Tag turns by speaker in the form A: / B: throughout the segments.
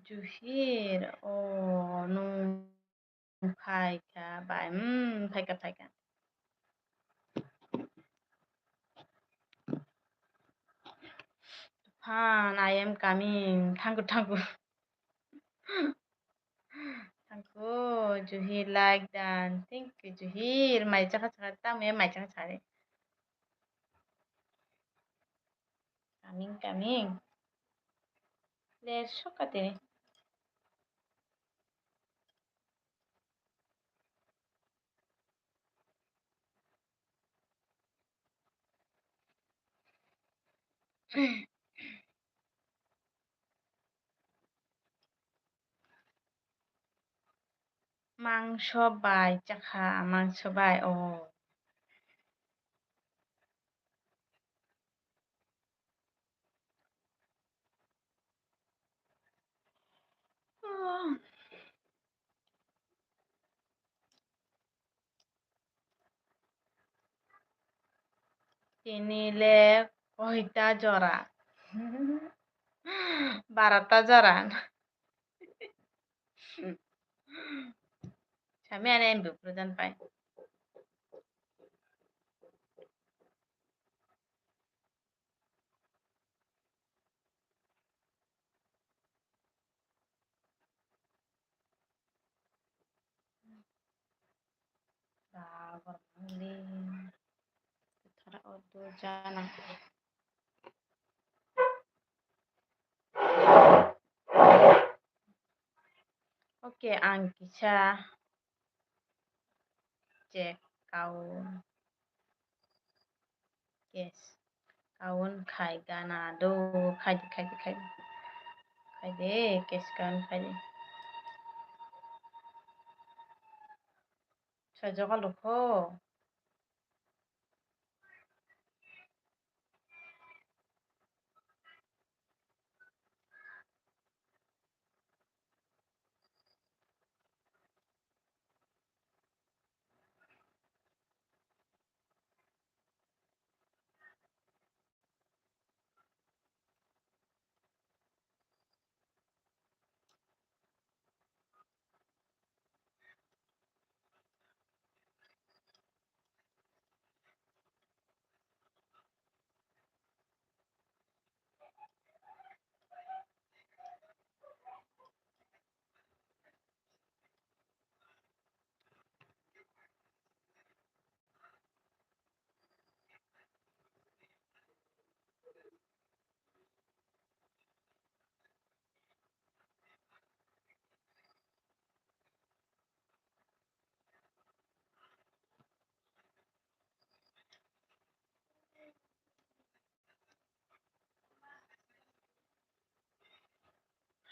A: Juhir. Oh, no. Faika. Bye. Faika, faika. Tufan, I am coming. Thank you, thank you. Thank you. Juhir like that. Thank you, Juhir. Mai chaka chaka ta me mai chaka chare. Coming, coming. Let's show katene. মাংস by চাখা মাংস by ও কিনিলে কয়টা জরা 12টা জরা Kami ada yang berperan pai. Sabar mandi. Tara odo jana. Oke, angkisa cek kaun. Yes. Kaun khai ganado. Khai khai khai. Khai de, kes kaun khai de. Sajoka lukho.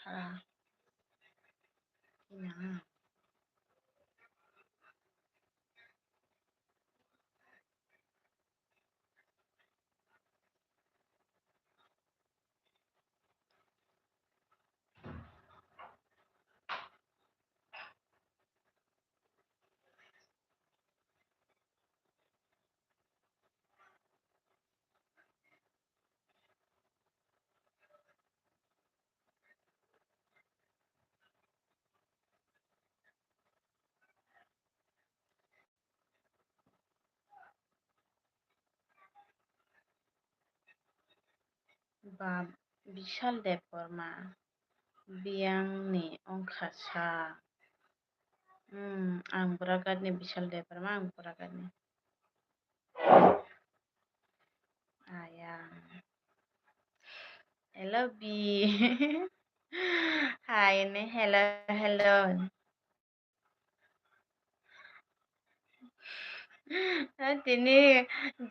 A: Hara. Ina. Ba bishal depor ma. Biang ni ongkasa. Ang buragat ni bishal depor ma ang buragat ni. Ayang. Hello B. Hi ni hello hello. তিনি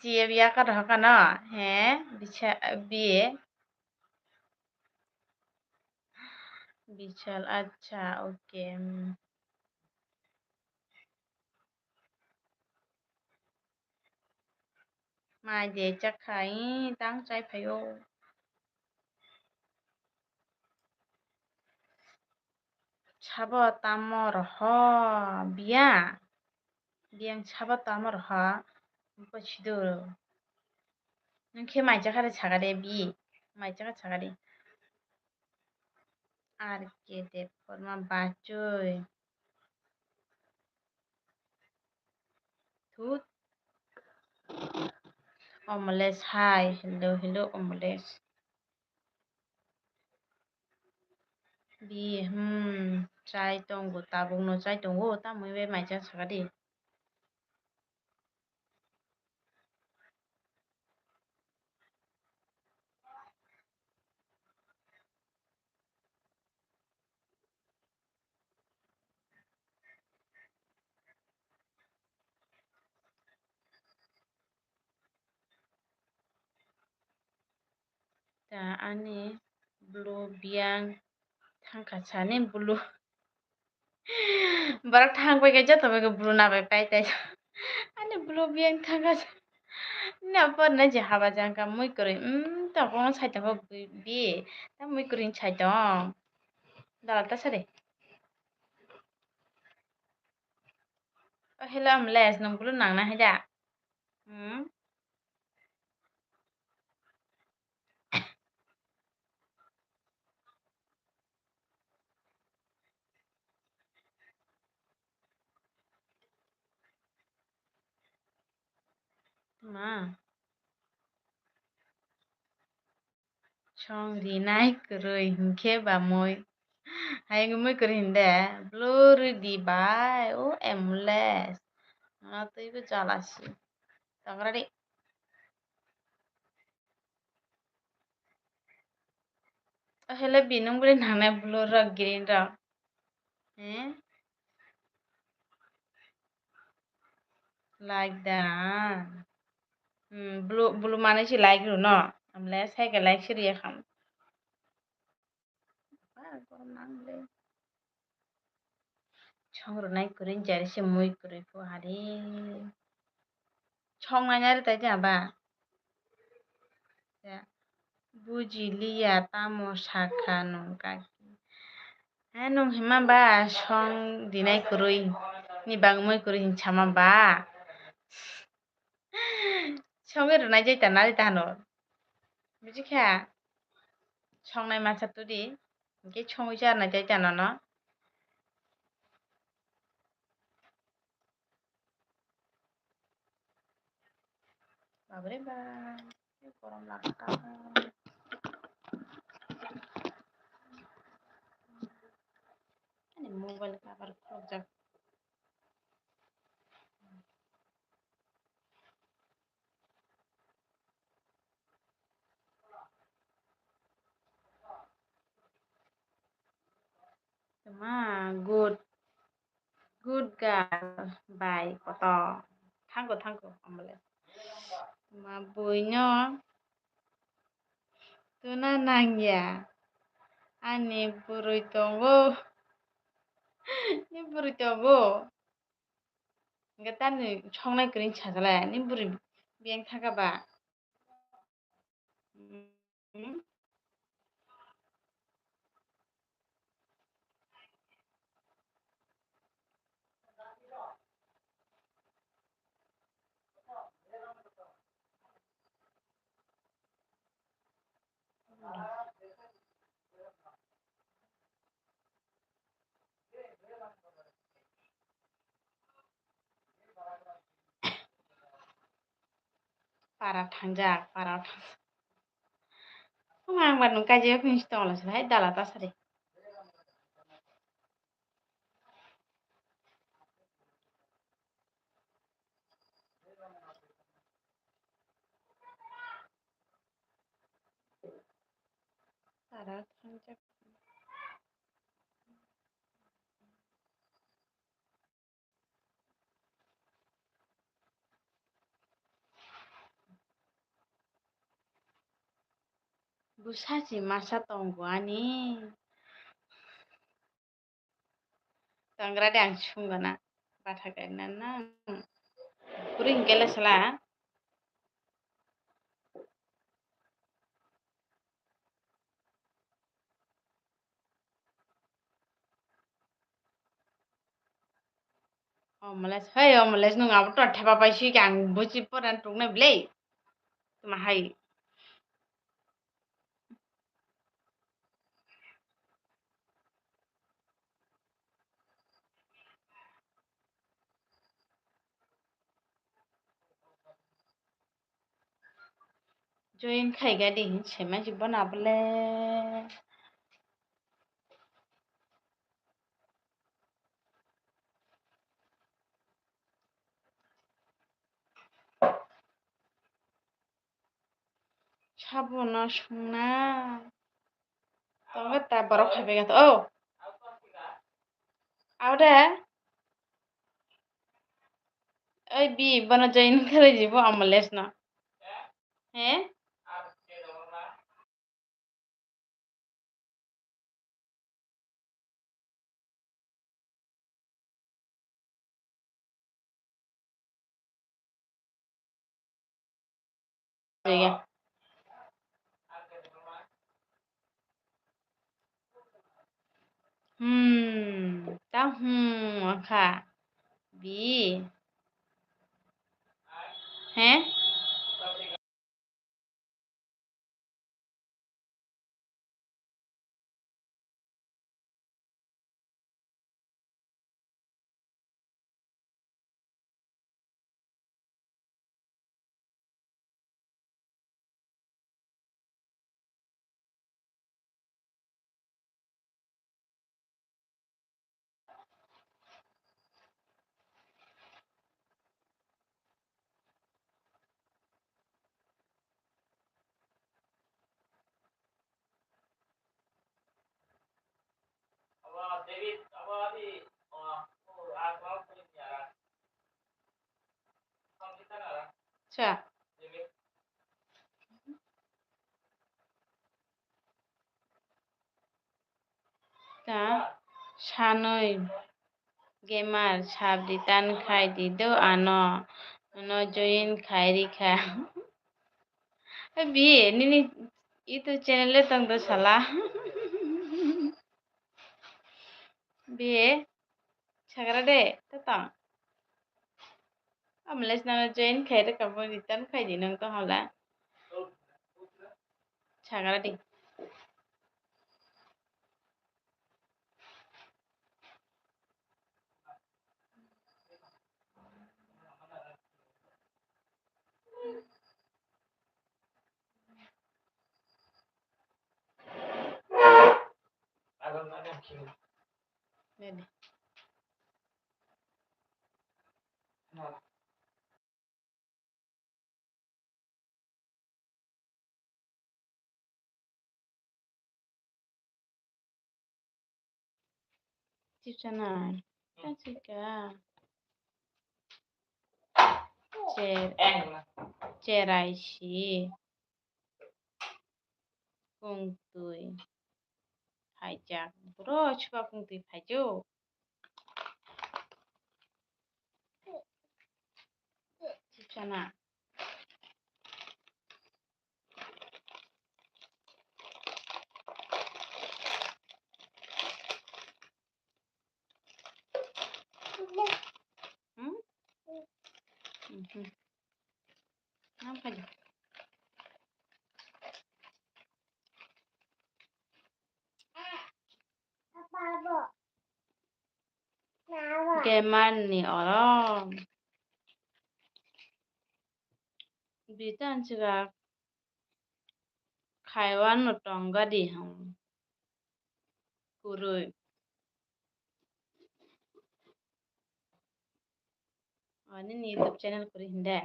A: জিয়ে বিয়া কৰা হকা ন হে বিয়ে বিশাল আচ্ছা ওকে মাই দে চাখাই তাং চাই ফাইও সাবা তামর হ বিয়া বিয়াং সাবা তামর হ পছিদো নখে মাই চাখারে ছাগারে বি মাই চাখা ছাগারে Architect forma bachoy. Thut omelette. Hi. Hello. Hello. Omelette. Bi. Chai tongo. Tabung no chai tongo. Ta muy be mai cha sagadi. Ta ani blue biang thangka chani blue. Barak thang pai ka jata bai ka blue na bai pai tai. Ani blue biang thangka. Na pa na je haba jangka muy kori. Ta kono chai tang bi. Ta muy kori chai tang. Dala ta sare. Hello omelette. Nong blue nang na hai da. Ma. Chong ri nai kurui hingke ba moi. Hai ngumui kuri hinde. Blue di bai. O omelette. Tui ko jalasi. Tagrari. Hello binung buri nang blue ra green ra. Like that. Blue mana si like ru no. Omelette hai ka like siri ya kham. Chong ru nai kuri jari si mui kuri po hari. Chong nai nyari tai ba. Bujilia tamo saka nung kaki. Nung hima ba chong dinai kurui. Ni bang mui kuri hinchama ba. Chong ru nai jai tanari tano. Buji kya? Chong nai masa turi. Ke chong jar na jai tano no. Babre ba. Korom lakta. Ani mobile cover project. Ma good girl. Bye koto. Thangko omelette. Ma buinyo. Tuna nangya. Ani burui tongo. Ni burui tongo. Ngata ni chongnai kuri chagala. Ni burui biang thaga ba. Para thangjak. Ngang ba nung kaje pinch tong la sai dala ta sare. Para thangjak. Busaji masa tonggo ani. Tangra dang chungana. Bata kaina na. Kuri hingkele sala. Omelette. Hey omelette nung abu to thapa pai si kang buji poran tung na blei. Tuma hai. join khaiga di sema jibon abule sabona sungna tongga ta borok khaibe ga oh auda oi bi bana join khare jibo amales na he ya ta kha bi he cha ta sanoi gamer sabdi tan khai di do ano no join khairi kha bi nini YouTube channel le tang do sala bi sagra de tatang amles na join khairi ka bo return khai di nang to hala sagra di Dede. Chipsana tasika cher cherai si kung tui haijak bro chupa kung tui phaijo chipsana hmm nam phaijo geman ni orom bitan chiga khaiwan no tonga di ham kurui ani ni YouTube channel kuri hinde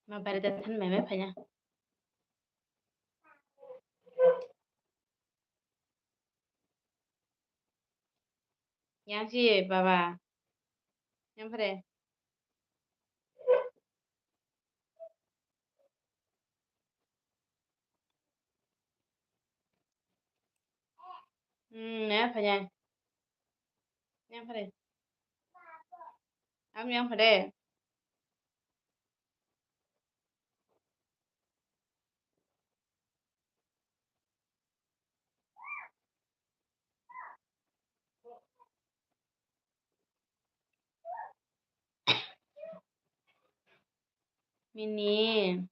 A: ma bari da than meme phanya yang si baba yang phare ne phanya yang phare am yang phare mini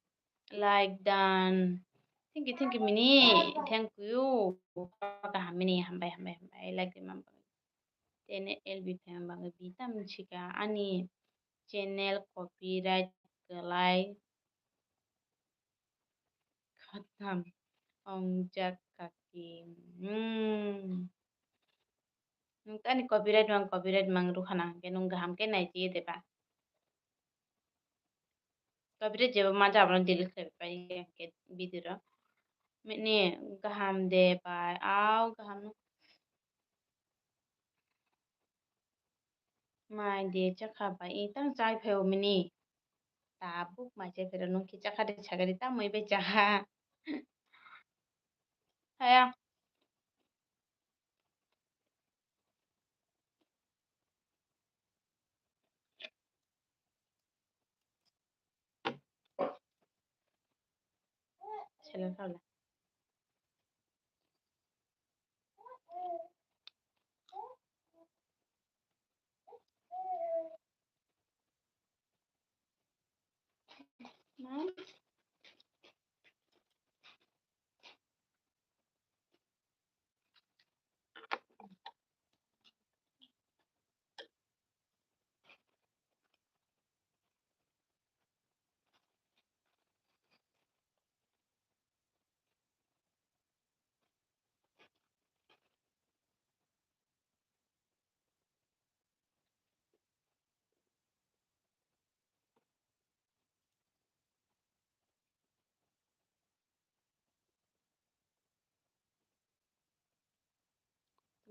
A: like dan thank you mini thank you ka mini hambai like them tene lb fam bang bitam chika ani channel copyright gelai khatam ongjak kaki. Nung tani copyright mang rukhana ke nung gaham ke nai tie deba. Copyright jeba ma jabra delete lebe pai ke video. Mini gaham de pai au gaham mai de chakha pai tang chai pheo mini. Ta buk mai che pero nung ki chakha de chagari ta moi be chaha. Haya. Chelo kala.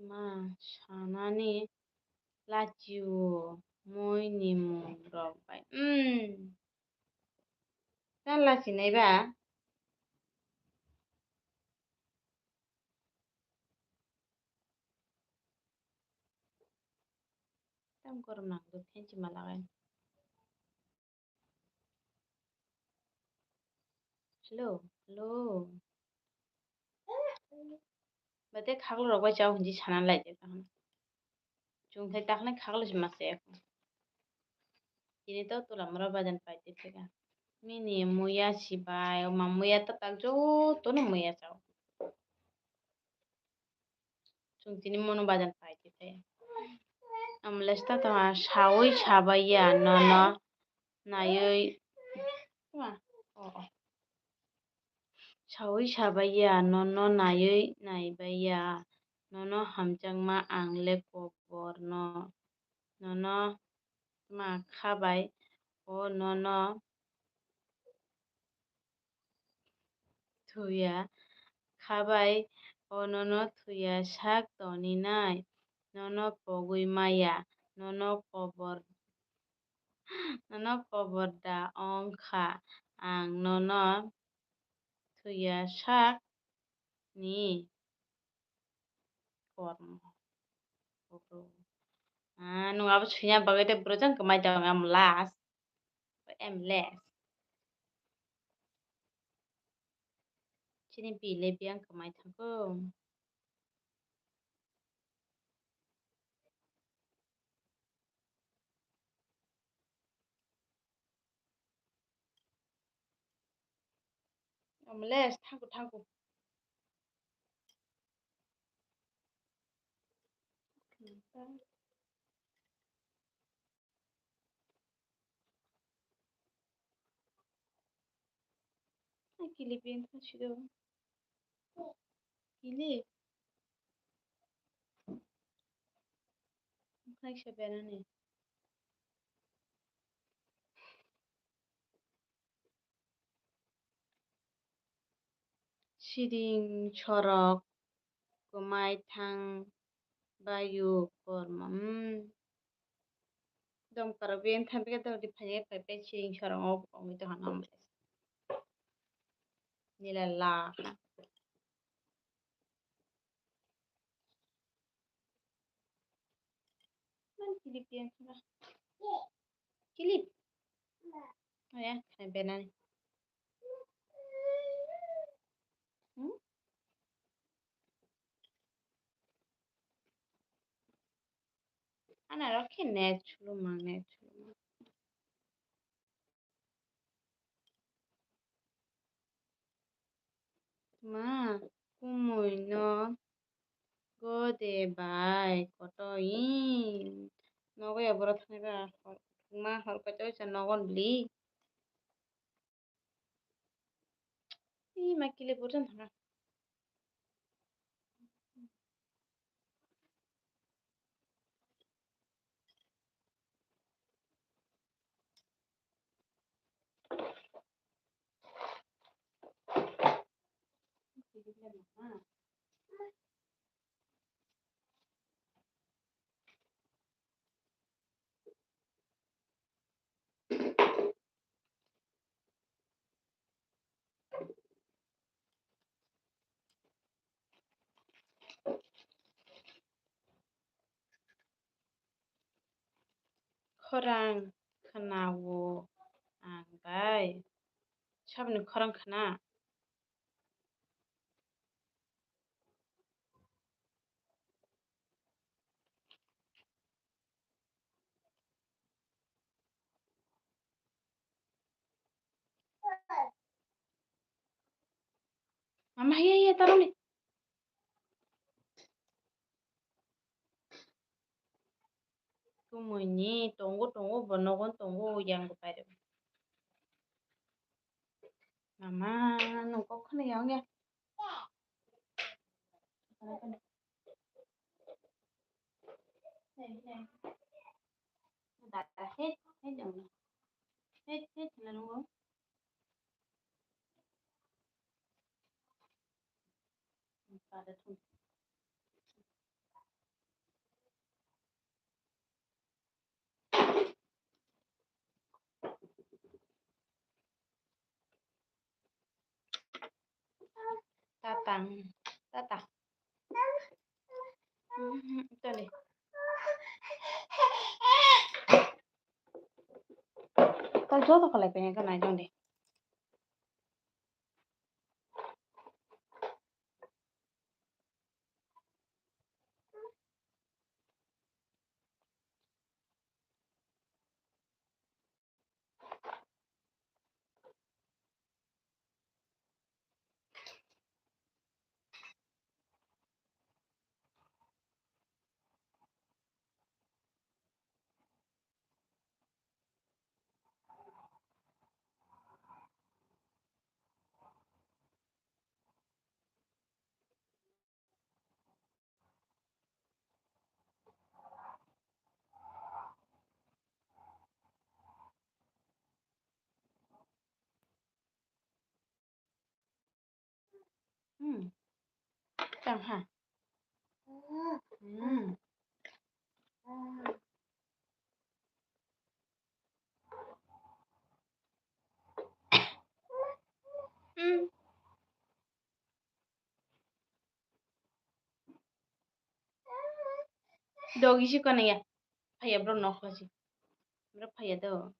A: Ma shanani lachiu moi ni mu rok pai. Tan lachi nai ba. Tam korom nang do thenchi malagan. Hello, hello. Bate khaglo rok bai chau hunji sanan lai de tahan. Chung thai takne khaglo si makse ek. Ini to tulam ro badan pai te tega. Mini muya si bai o ma muya ta tak jo to no muya chau. Chung tini mono badan pai te te. Amlesta ta shawi shabaya no no na yoi. Shawi shabaya no no na yoi nai baya. No no hamjang ma angle kopor no. No no ma khabai o no no thuya khabai o no no thuya sak toni nai. No no pogui maya. No no kobor da ongkha ang no no thuya sak ni kormo. Nung abo sunya bagai te brojang kemai jam am las. Em les. Chini bile biang kemai thangko. Am les thangko. Kili biang thangko. Kili. Ngai sebenarnya. Siring chorok kemai thang bayu kormo. Dom karo biang thang pika dom di phanye pai siring chorok ngok omi to hanam. Nila la. Kili biang thang. Kili. Oh ya, sebenarnya. Ana rakhe net chulu ma net chulu. Ma kumui no go de bai koto in. Nogo ya borat ne ba ma hor ko choy sa nogon bli. Ih, mak kiliburan hana. Khorang khanawo ang bai. Sabni khorang khana. Mama iya taruh nih. Kumuni tunggu bonogon tunggu yang kepada. Mama nunggu khana yang ya. Đặt hết hết đường hết là đúng không? Pada tuh. Tatang tatang. Itu nih. Kalau jual kalau pengen kan aja deh. Chẳng hả? Doggy sih kan ya? Ayah bro nok sih. Berapa ya tuh?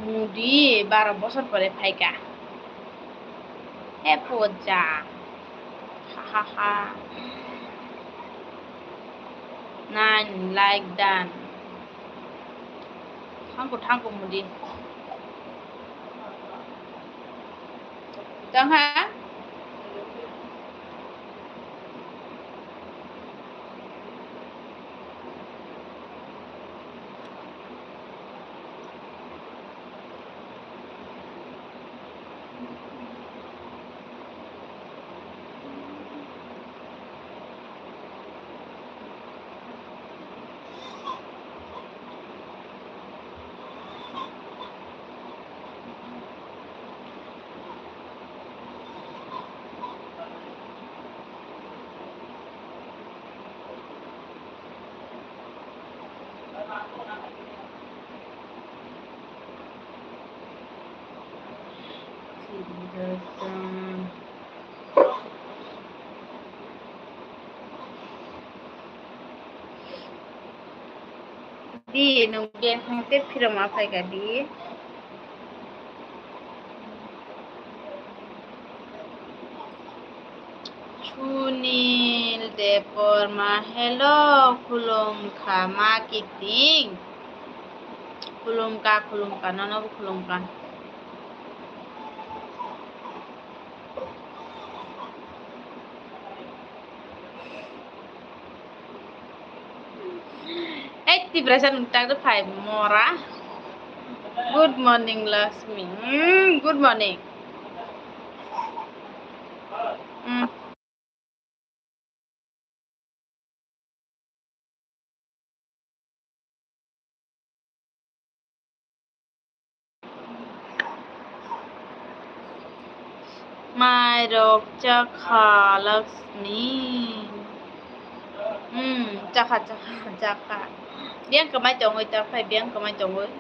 A: Moody 12 বছর পরে ফাইকা হে পজা হা হা হা 9 like done ঠাঙ্কো moody হ্যাঁ di nung biang hang te phiram afai ga di Chunil Depor ma hello khulum kha ma kiting khulum ka nono khulum ka Tibrasan untang tu phai mora good morning Lakshmi good morning Mai rok chakha Lakshmi chakha biang ka mai chong oi ta phai biang ka mai chong oi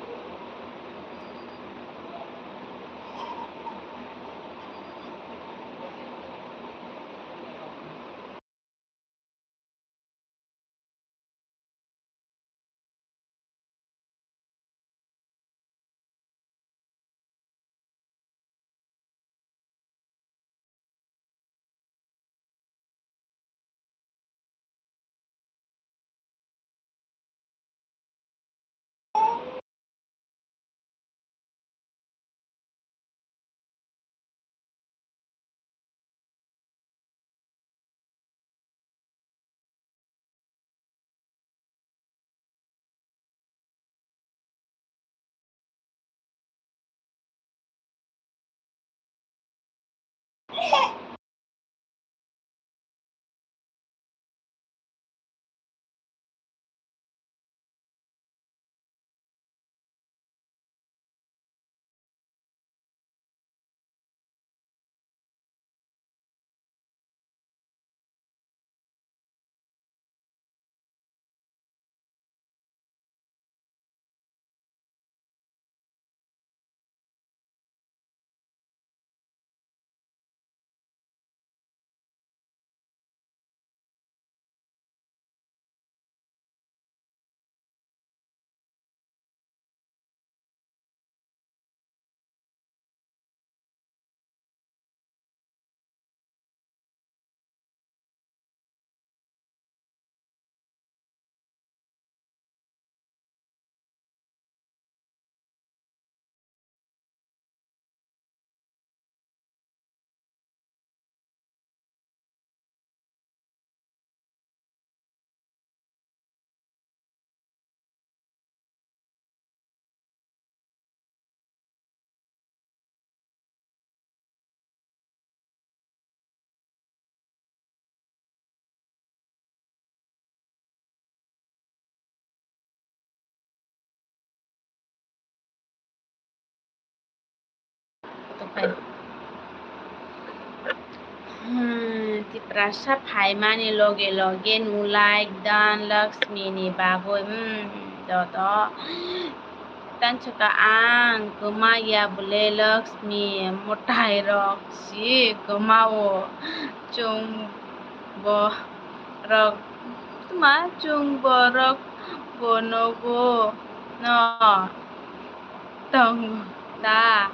A: Tiprasa phai mani loge nu like dan Lakshmi ni bagoy dodo tan chaka ang kumaya bule Lakshmi motai rok si kumao chung bo rok tuma chung bo rok bonogo no tong da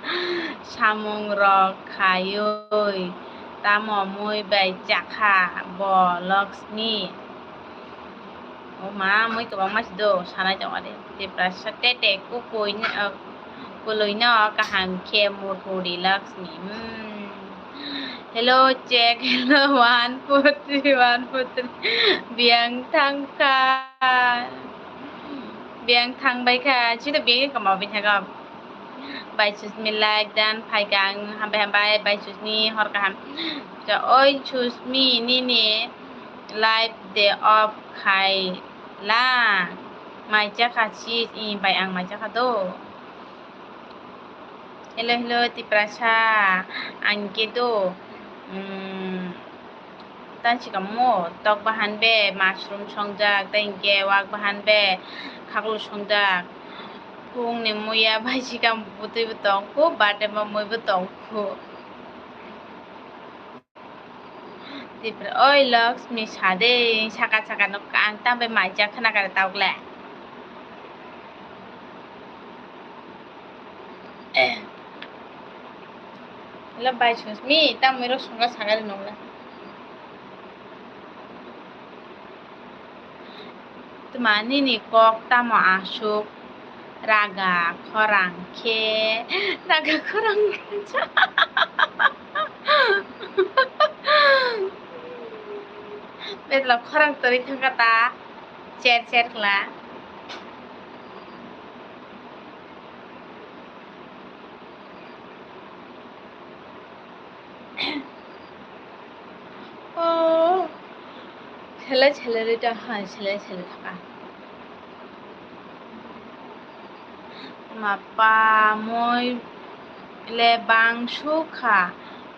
A: samung rok khayoi tamo moi bai chakha bo Laxmi ma moi kabang mas do sanai jong ade te prasate te ku koi ne kuloi no kaham khe mo thori Laxmi hello check hello 1 2 3 1 2 3 biang thang ka biang thang bai kha chito biang ka ma bai tha ga bai chus mi like dan phai gang hambai bai chus ni hor ka ham ja oi chus mi ni ni live day off khai la mai cha kha chi i bai ang mai cha kha do hello hello ti prasha angke do tan chi kamo tok bahan be mushroom songjak tengke wak bahan be khaklu songjak phung ni muya bai chi kam putui butong ko bate ma moi butong ko tipra oi Laxmi sade saka saka no kang tam be mai cha khana ka tauk le la bai chus mi tam mai ro songa saka no la tmani ni kok tamo asuk raga khorang khe raga khorang khe betla khorang tori thanga ta cher cher khla ও ছেলে ছেলেরটা হয় ছেলে ছেলে থাকা mapa moi le bang sukha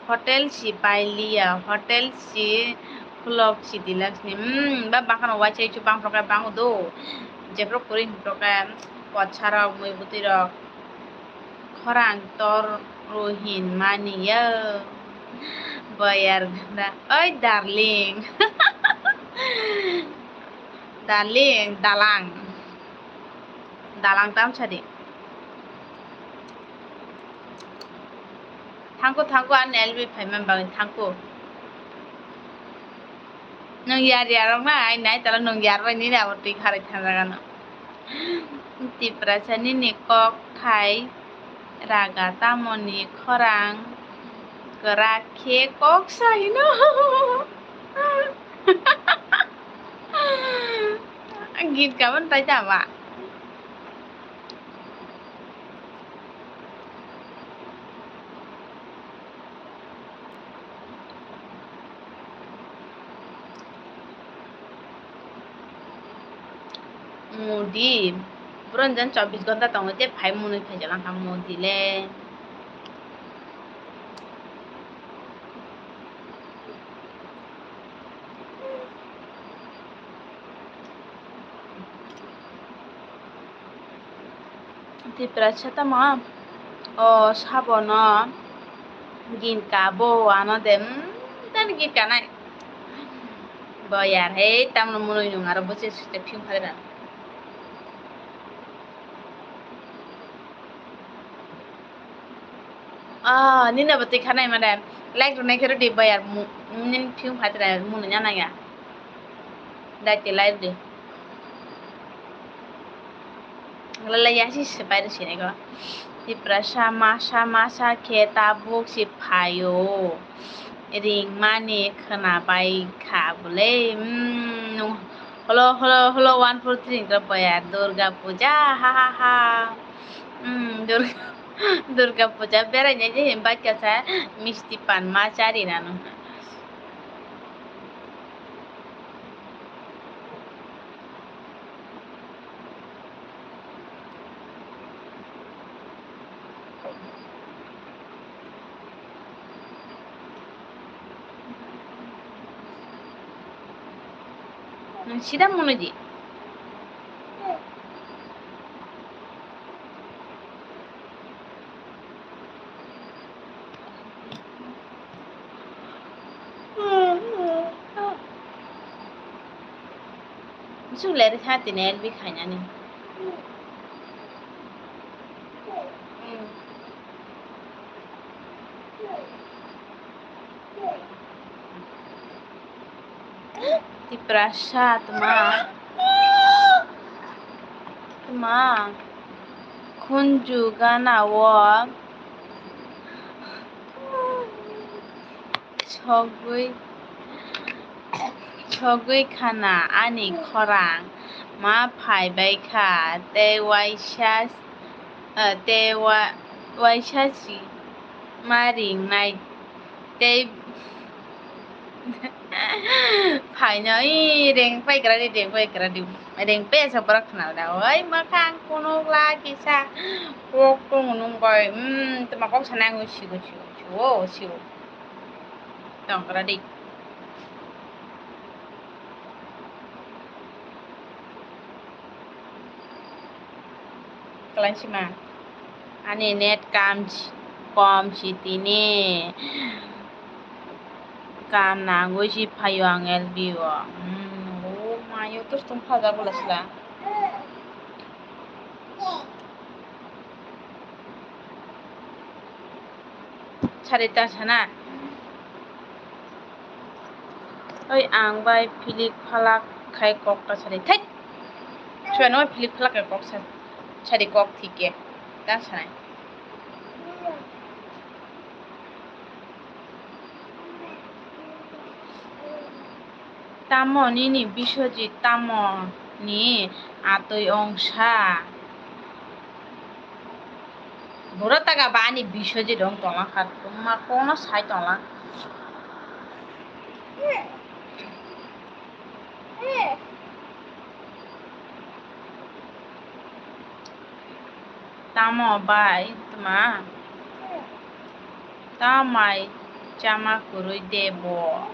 A: hotel si bailia hotel si vlog si Laxmi ba bakan wachai chu bang proka bang do je pro korin proka pochara moi buti rok khorang tor rohin maniya bayar na oi darling darling dalang dalang tam chadi thangko an elbi phaiman bang thangko nang yar yarong na ai nai tala nang yar bai ni na oti khare thangana ti prachani ni kok khai raga tamoni khorang kara khe kok sai no git kaman tai ta ba modi bronjan 24 ঘন্টা tong te phai munui phai jalang ka modi le ti prachata ma o sabono gin ka bo ano dem tan gin ka nai bayar he tam no munui nung aro bose te phim phai ra nina bati khanai mane like ro nai khero de bayar nin phim phai ra munu nya na ya dai te like de la ya si sepai de sine ko ti prasha masa kheta buk si phayo ring mani khana bai kha bole hello 1 4 3 ka bayar durga puja ha ha ha durga puja berai je hemba kasa misti pan ma chari nanu sidang monoji Su lere hati ne elbi khanya ni Tiprasa tuma kunjugana wa ছগৈ খানা ani khorang ma phai bai kha te waisha si ma ring nai te phai noi reng pai gradi reng pe sa brak na da oi ma khang kuno la ki sa kok kong nung bai tama kok sanang siu tong gradi Kalansima ani net kom si tini kam nangoi si phayo ang elbiwa oh mayo terus tum phaja bolasla sarita sana oi ang bai philik phalak khai kok ta sari thai chwa no philik phalak kai kok sari kok thike ta sanai tamo nini Biswajit tamo ni atoi ongsa bora taga bani Biswajit ong tongla khat ma kono sai tongla tamo bai tuma tamai chama kurui debo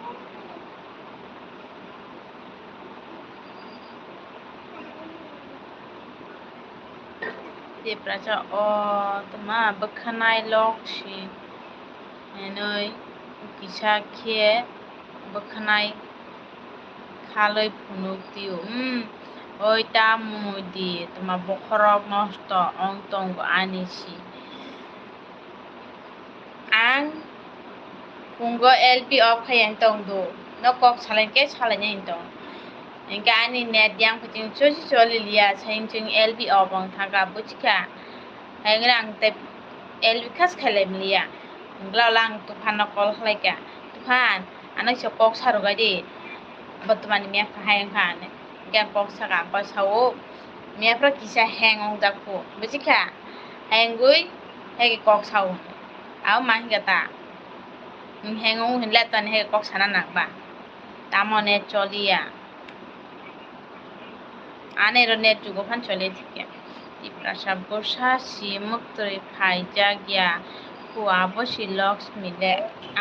A: Depracha o tuma bakhanai lokshi enoi kisa khe bakhanai khaloi phunuk tiu oi ta mudi tuma bokhorok nosto ong tongo anisi ang kungo LP off khayang tongdo no kok salengke salanya intong engka ani net yang kucing choli liya saing chung LP off ong thaga buchika hangrang te LP khas khalem liya nglalang tufan kol khlaika tufan anak kok sarugai di batuman mia hayang khan yang kok saga pa sawo mia pra kisa hang ong dakpo buchika hangui hege kok sawo aw mahigata hengong hinlatan he kok sana nakba tamone cholia ane ro net jugo phan chole thike tiprasa bosa si muktoi phai jagya kuwa bosi Lakshmi le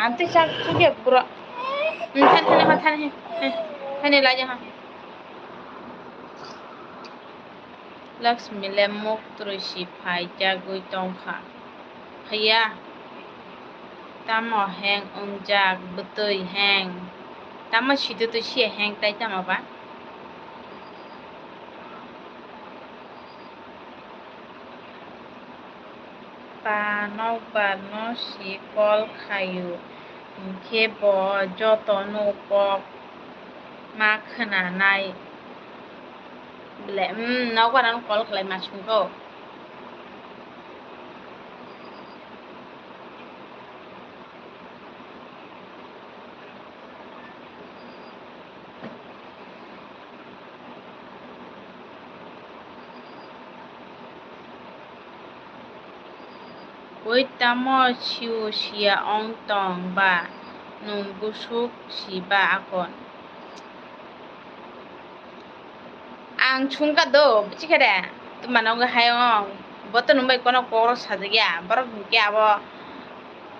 A: anti chak chuge pura thane la ja Lakshmi le muktoi si phai jagoi tongkha phaya tamo hang ongjak butoi hang tamo sidu to si hang tai tamo ba pa no si kol khayu khebo joto no kok ma khana nai ble no kwaran kol khlai ma chungko oi tamo siu sia ong tong ba nung busuk si ba akon ang chungka do chikere tumanong ga hayong boto numbai kono koro sajagya borok ke abo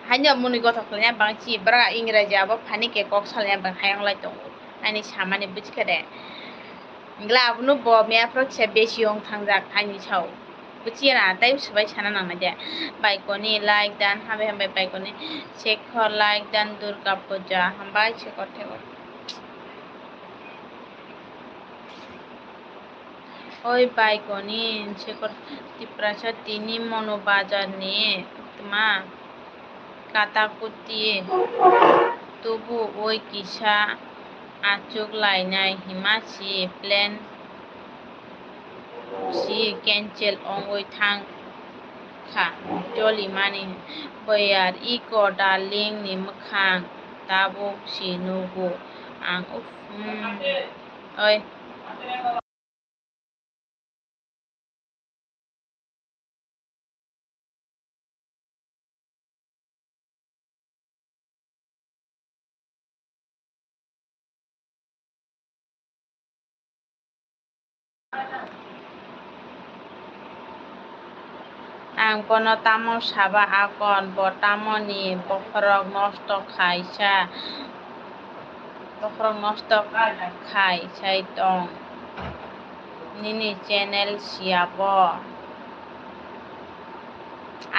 A: hanya muni goto klenya bangchi bara ingraji abo phani ke kok salnya bang hayong lai tong ani samane buchikere ngla abnu bo mea prokse besi ong thangjak ani chau buchira tai subai sana nangna de baikoni like dan habe baikoni chekhor like dan durga puja hambai chekhor thego oi baikoni chekhor tiprasa tini mono bazar ni tuma kata kuti तबु ओइ किसा आचुक लायनाय हिमासि plane si cancel ongoi thang kha joli mani bayar iko darling ni mkhang tabuk si nugu ang oi ang kono tamo saba akon botamoni bokrok nosto khaisa bokrok nosto khai sai tong nini channel siapo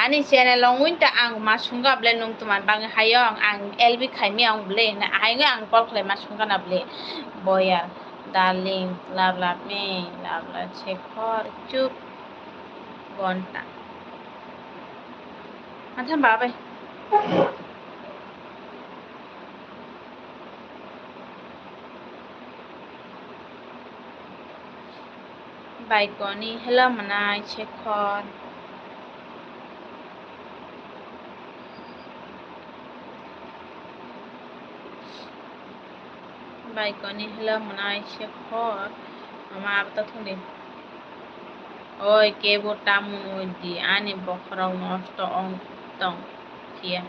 A: ani channel longwinta ang masunga ble nung tuman bang hayong ang LB khaimi ang ble na ainga ang kol khle masunga na ble boyar darling love me love chekhor chup bonta mathan babai baikoni hello manai chekhor baikoni hello manai chekhor ama abta thuni oi kebo tamun odi ani bokrong nosto ong tong tia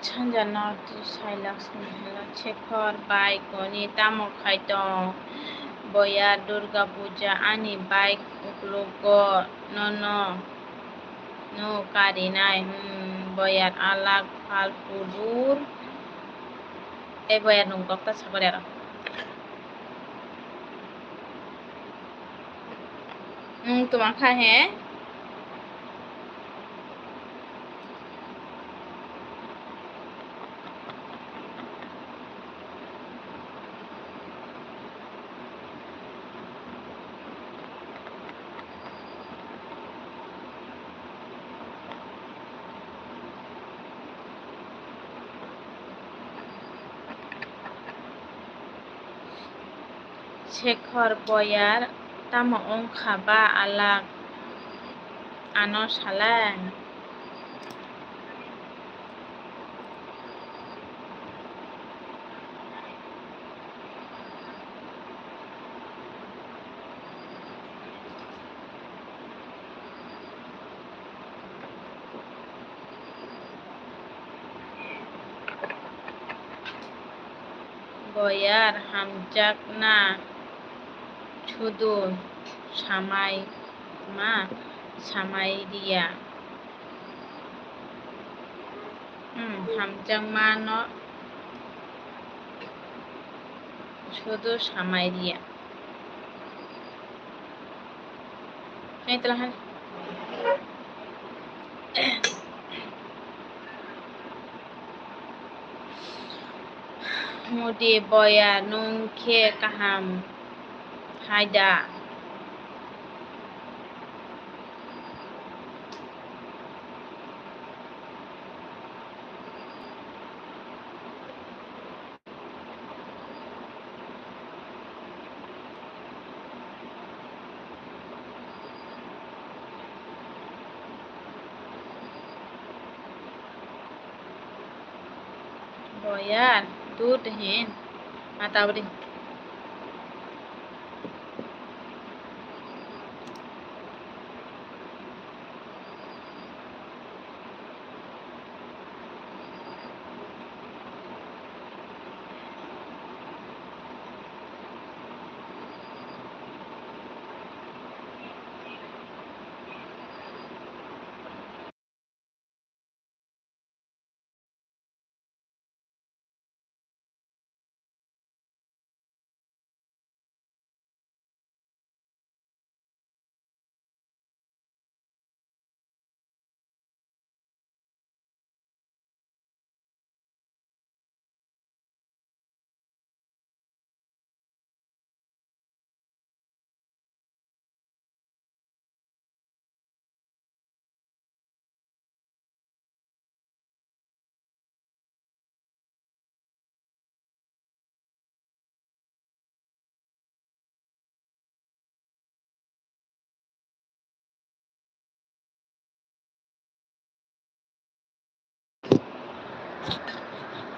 A: Chanjana Sai Lakshmi hello chekhor baikoni tamo khaitong boya durga puja ani baik uklogo no karinai boyar alag falpudur boyar nung dokta sabarera তোমার খা হ্যাঁ Shekhar বয়ার tamo ongkha ba alag ano salang boyar hamjak na শুধু সামাই মা সামাই দিয়া hamjak ma no শুধু সামাই দিয়া এই তেলা হান mudi boya nung khe kaham haida boyar dud hen matabri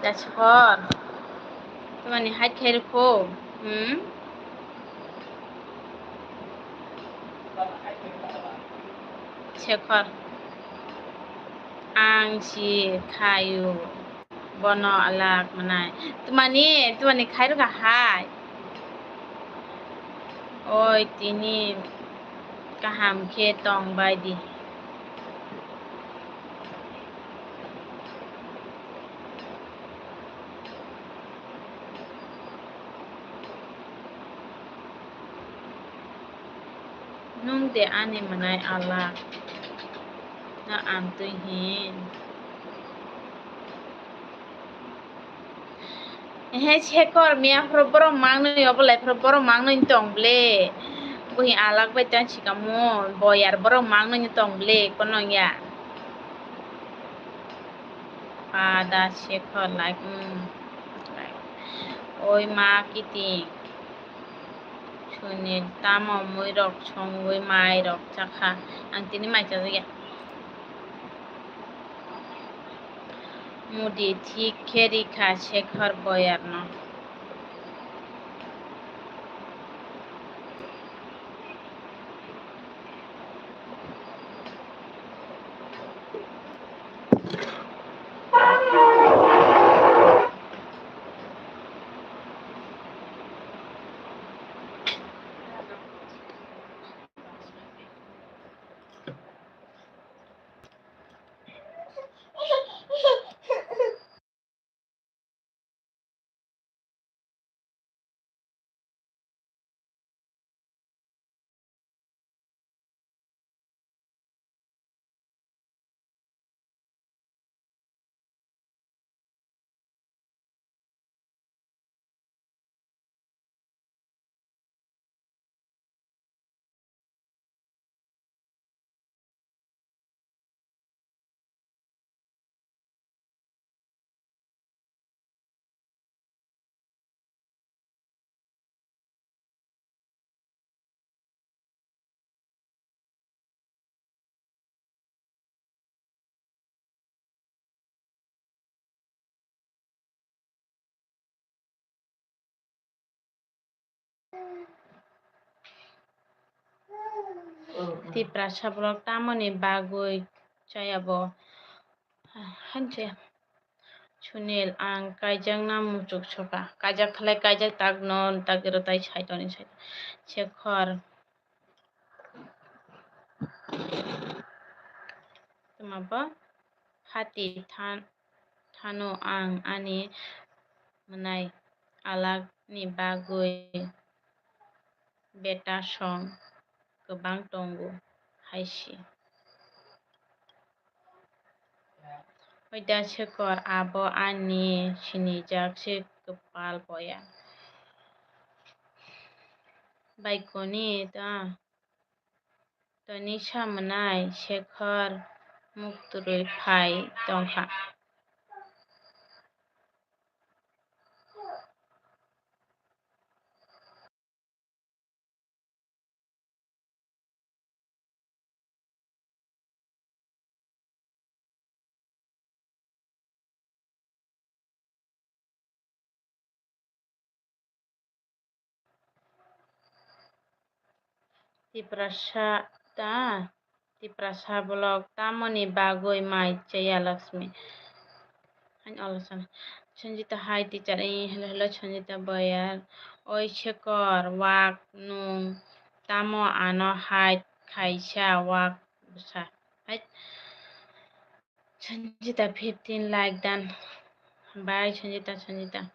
A: Dashkor. Tumani haid khair ko. Shekhar. Ang si kayu. Bono alak manai. Tumani khair ka hai. Oi tini kaham khe tong bai di. Nung de ani manai alak. Na am tu hin. He Shekhar mia proboro mangno yobolai proboro mangno tong ble. Buhi alak bai tan chikamu boyar boro mangno tong ble kono ya. Pada Shekhar like oi ma kiting. Sunil tamo moi rok chongoi mai rok chakha ang tini mai chajaya. Mudi thik kheri kha Shekhar boyar no. Ti prasha blok tamoni bagoi chayabo. Hanche. Sunil ang kaijang na muchuk choka. Kaijak khalai kaijak tagnon tagiro tai chaitoni chait. Shekhar. Tumaba hati thano ang ani manai alak ni bagoi beta song गोबां tongo haisi. Oida Shekhar abo ani sinijak se kepal boya. Baikoni ta toni samanai Shekhar mukturui phai tongkha. Tiprasa blog tamoni bagoi mai Jaya Lakshmi. Hani olasan. Sanjita hai teacher hello hello Sanjita boyar. Oi Shekhar wak nung tamo ano hai khaisa wak busa. Hai Sanjita 15 like dan. Bye Sanjita.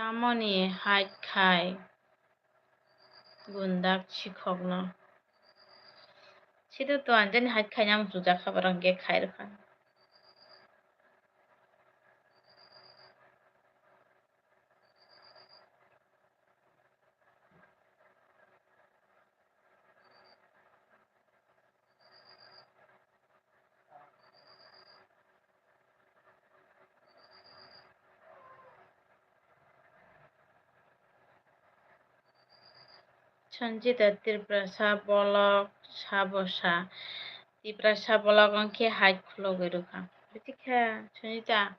A: Tamoni hai khai. Gundak Shikhokno. Situ to anjani hai khai nyam suja khabarang ge khai rakhan. Sanjita Triprasa Bolok Sabosa Triprasa Bolok angke hai khulo geruka. Berarti kha Sanjita.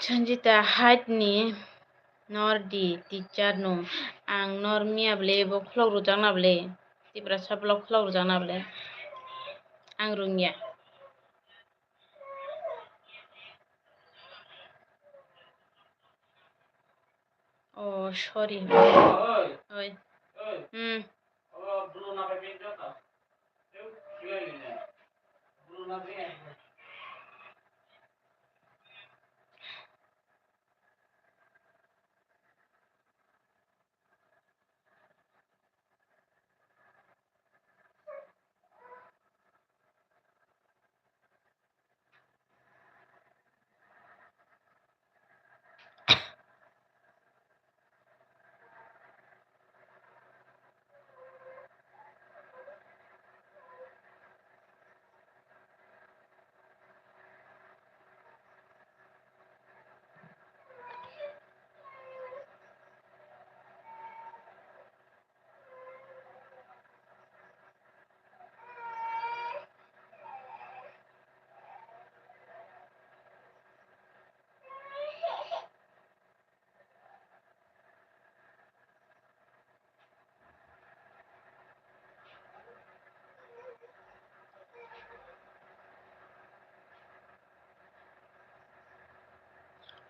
A: Sanjita hai ni Nordi teacher no ang normia ble bo khulo rujang na ble. Triprasa Bolok khulo rujang na ble. Ang rungya. Oh, sorry. Oi. Hmm.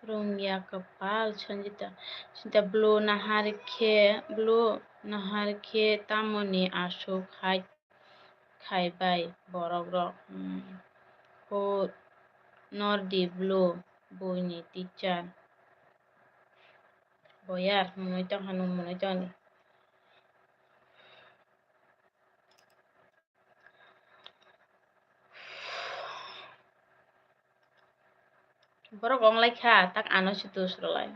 A: Rungya kepal Sanjita. Sanjita blue nahar khe tamoni asuk hai khaibai borok rok. Ho Nordi blue boini teacher. Boyar munoi tong hanu munoi tong ni. Borok gong lai kha tak ano situs rolai.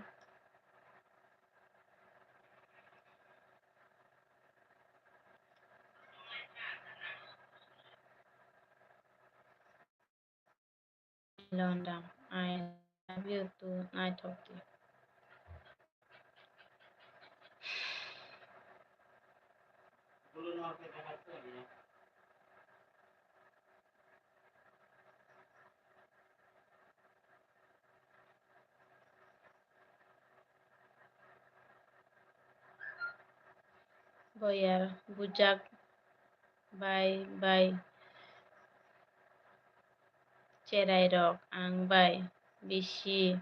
A: London. I love you too. I talk to you. Boyar bujak bye cerai rok ang bai bisi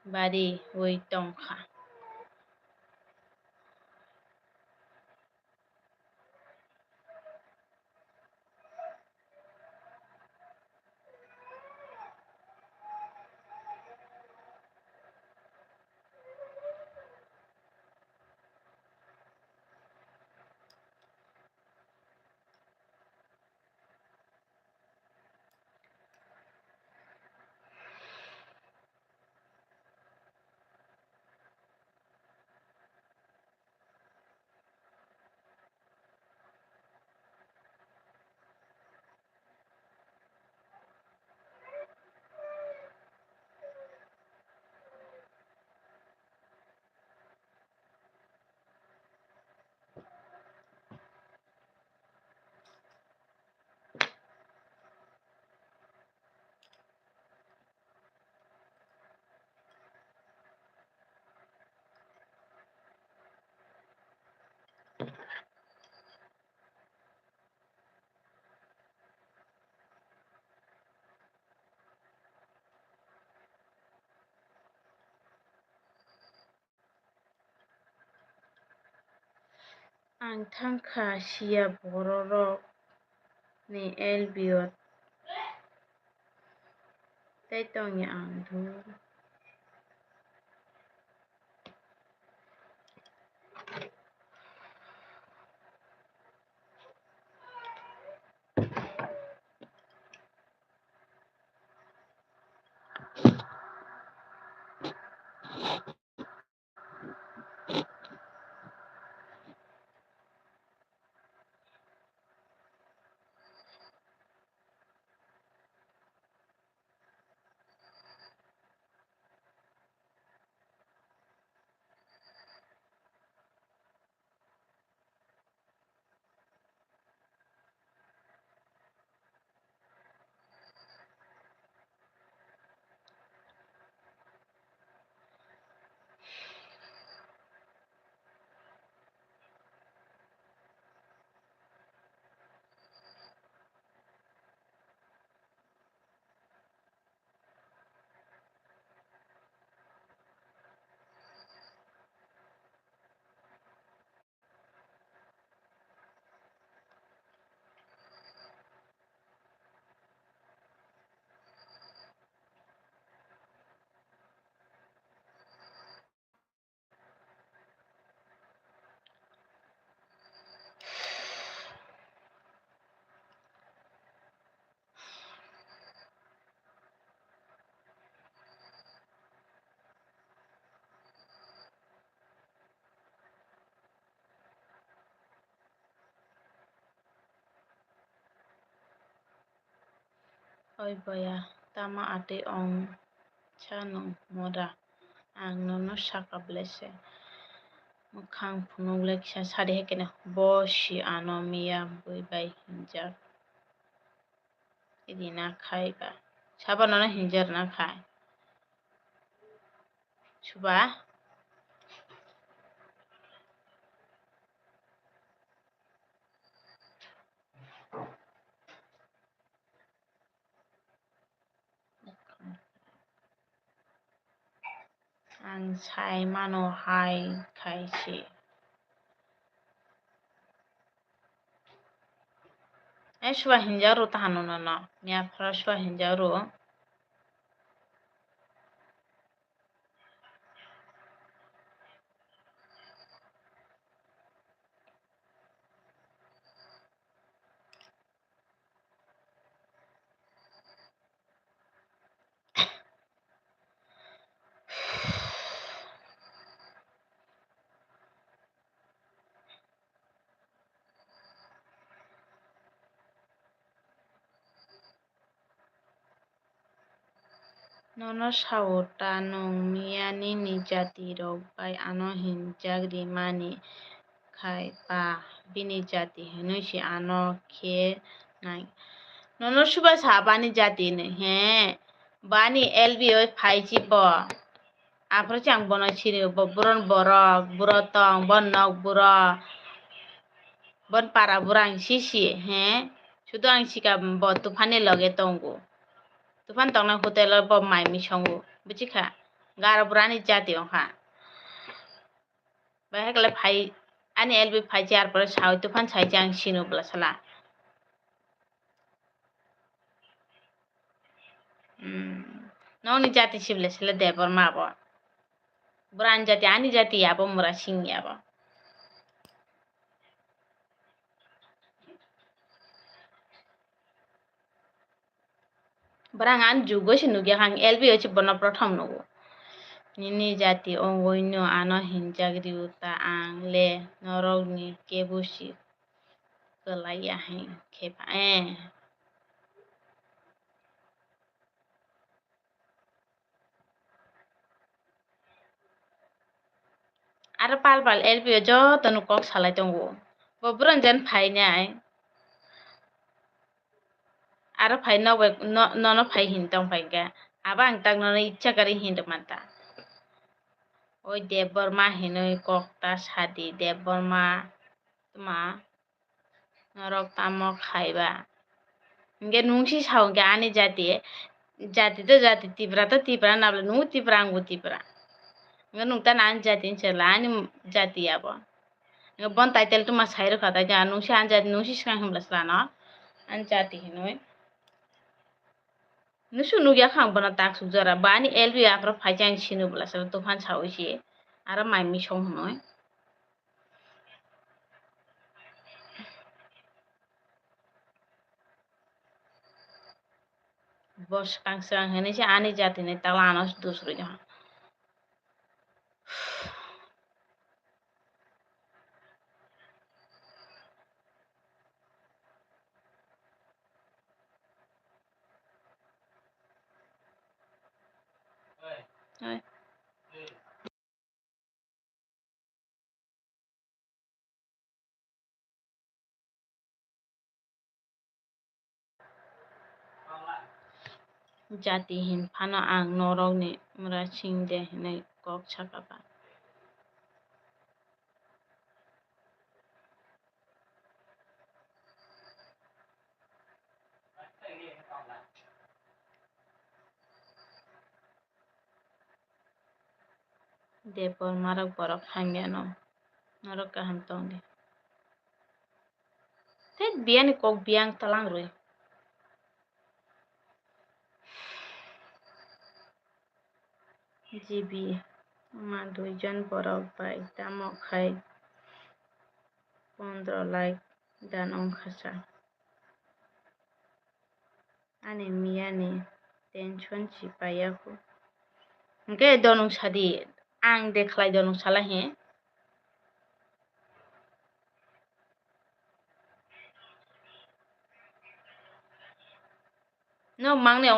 A: bari ui tongkha. Ang thangkha sia borok ni elbiot tai tongni ang thu. Oi boya tama ate ong chanong moda ang nono saka blese mukhang phunulek sa sade hekene boshi ano miya bui bai hinjar idi na khai ba saba nono hinjar na khai suba ang sai mano hai khai si suba hinjaru tahano nono miya fra suba hinjaru nono sauta nong miya ni jati rok bai ano hinjak rimani khai pa bini jati hinui si ano khe nai nono suba sa bani jati ne he bani LB oi phaichi bo afro chang bono chiri bo buron borok burotong bon nok buro bon para burang sisi he sudo ang sika bo tufani loge tongo tufan tongna hotel bo mai mi songo buchikha gara burani jati ongha bahekle phai ani LB phaichi ar pore sawi tufan sai chang sinu bla sala nongni jati sible sile debor mabo buran jati ani jati yabo mura sing yabo barang an jugo sinugi hang LB ochi bono prothom nugo nini jati ongoino ano hinjagri uta ang le norogni kebusi kelaya hang kepa Ar pal pal LB jo tanu kok salai tongo bo buran jan phai nyai ar phai no no phai hin tong phai ga abang tang no ichha kari hin manta oi deborma hinoi kokta sadi deborma tuma norok tamo khaiba nge nungsi saung ke ani jati to tibra nabla nu tibra angu tibra nge nungta an jati nchala ani jati abo nge bon taitel tuma sairo khata ja nungsi an jati nungsi skang himla slano an jati hinoi nusu nugya khang bana tak sujara bani LB akro phajang sinu bla sala tufan sawi ara mai mi song hinoi bos kang sang hene si ani jati ne talanos dusru ja Oi. Jati hin phano ang norok ni mura singde hinai kok sakapa depor marok borok hangyano norok kaham tongde tet biani kok biang talang rui jibi ma duijon borok bai tamo khai 15 like dan ongkhasa ani miyani tension chipayaku Ngke donung sadi ang dekhlai donung sala he Nok mang ne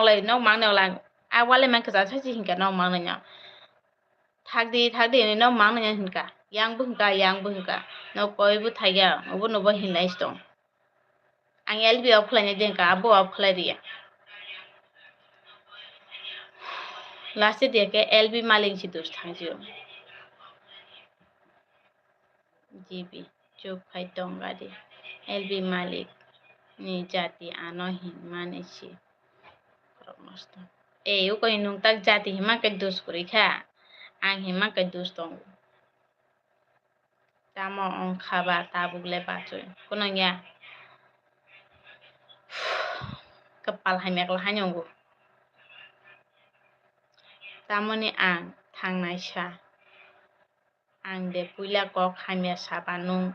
A: a wale man ka sa chi hinka nok mang nya thakdi ni nok mang nya hinka yang bu hinka nok koi bu thaiga obo no bo hinlai stong ang LB of khlanya denka abo of khlairia last dia ke LB maling si dus thangjo GB chuk khai tonga di LB malik ni jati ano hin mane si mast u ko inung tak jati hima ke dus kuri kha ang hima ke dus tong tamo on khaba tabugle bachoy kono ya kepal hamek la hanyonggo tamoni ang thangnai sa ang de puila kok hamya saba nung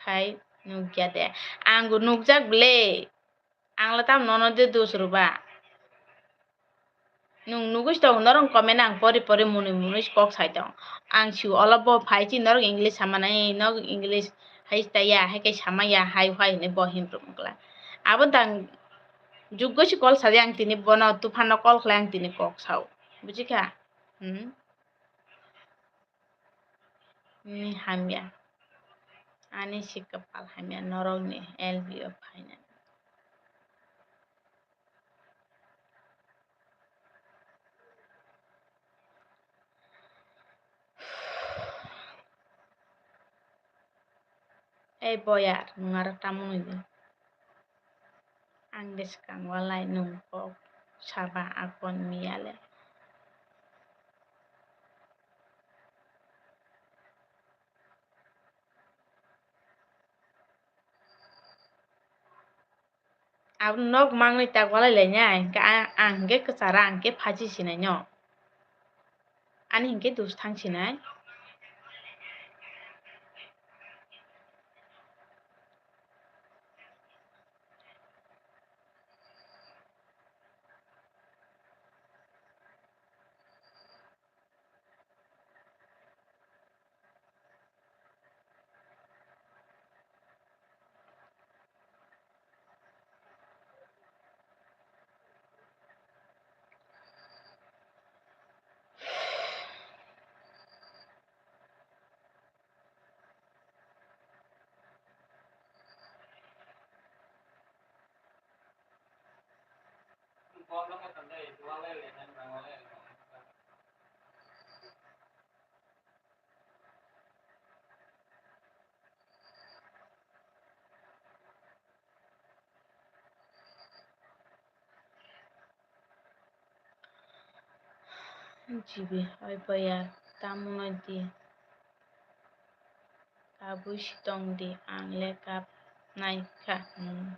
A: khai nugya de anggo nugjak ble angla tam nono de dus ruba nung nugus tong norong komen ang pori munis kok sai tong ang siu olabo phai chi norong english samanai nog english hai taya hai kai samaya hai hwai ne bohim promkla abon tang juggo si kol sadi ang tini bono tufano kol khla ang tini kok sau bujika ni hamya ani sikapal hamya norong ni LBO phainan ei boyar nungar tamun ini ang deskang walai nung kok saba akon miale ab nok mangni tak walai le nya ka angge kesara angge phaji sinai nyo ani hingke dus thang sinai jibi oi boyar tamun di kabu sitong di angle kap nai kha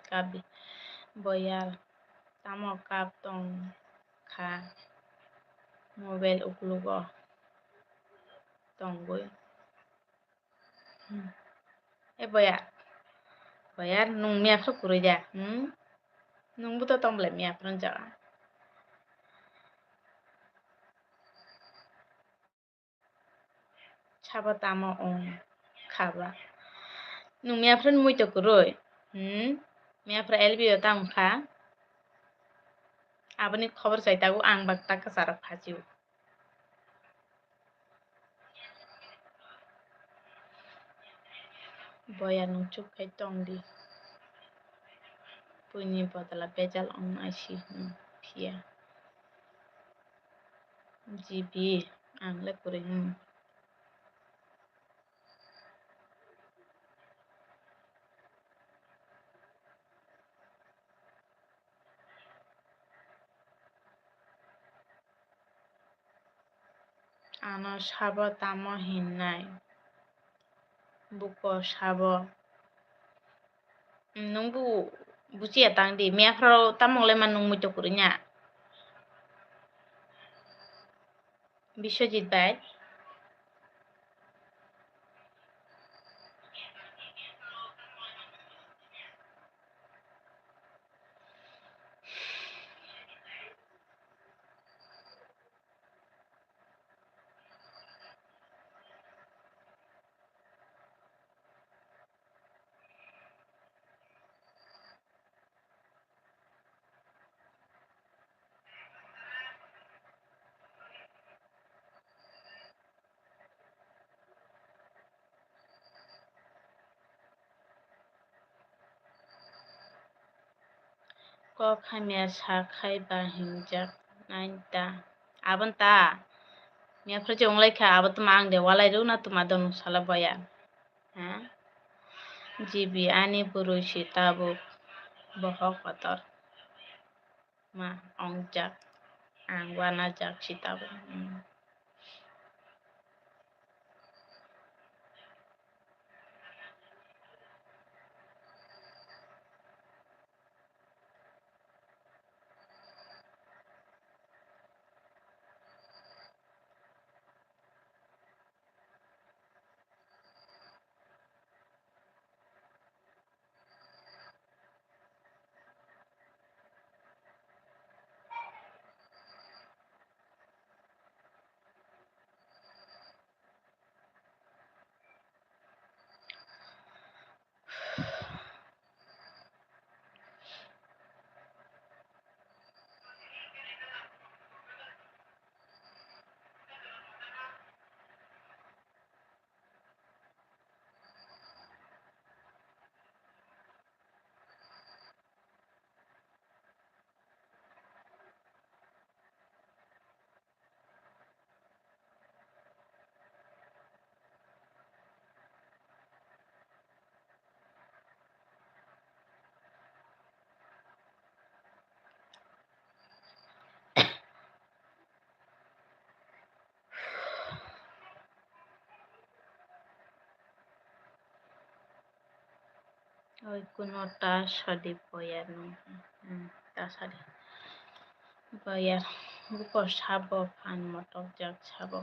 A: kabi boyar tamo kap tong kha mobile uklugo tongboy e boyar nung mia phra kuroja nung buto tomble mia phran ja chaba tamo on khaba nung mia phran mui to kuroi mia phra LBO tam kha aboni খবর চাইতাগো ang bakta kasara phajiu boya nung chuk khai tong di puini bodala bejal on ashi phia jibi ang le kure ano sabo tamo hinnai buko sabo nungbu buci atang di mia phro tamong le man nung muito kurinya Biswajit ভাই खामिया साखायबा हिंजाक नाइनता abanta mia frece onglai kha abat ma ang de walai ru na tuma don sala baya ha jibi ani purui sitabu bohok kotor ma ongjak ang wana jak sitabu oi kuno ta sadi boyar no ta sadi boyar buko sabo fan motok jak sabo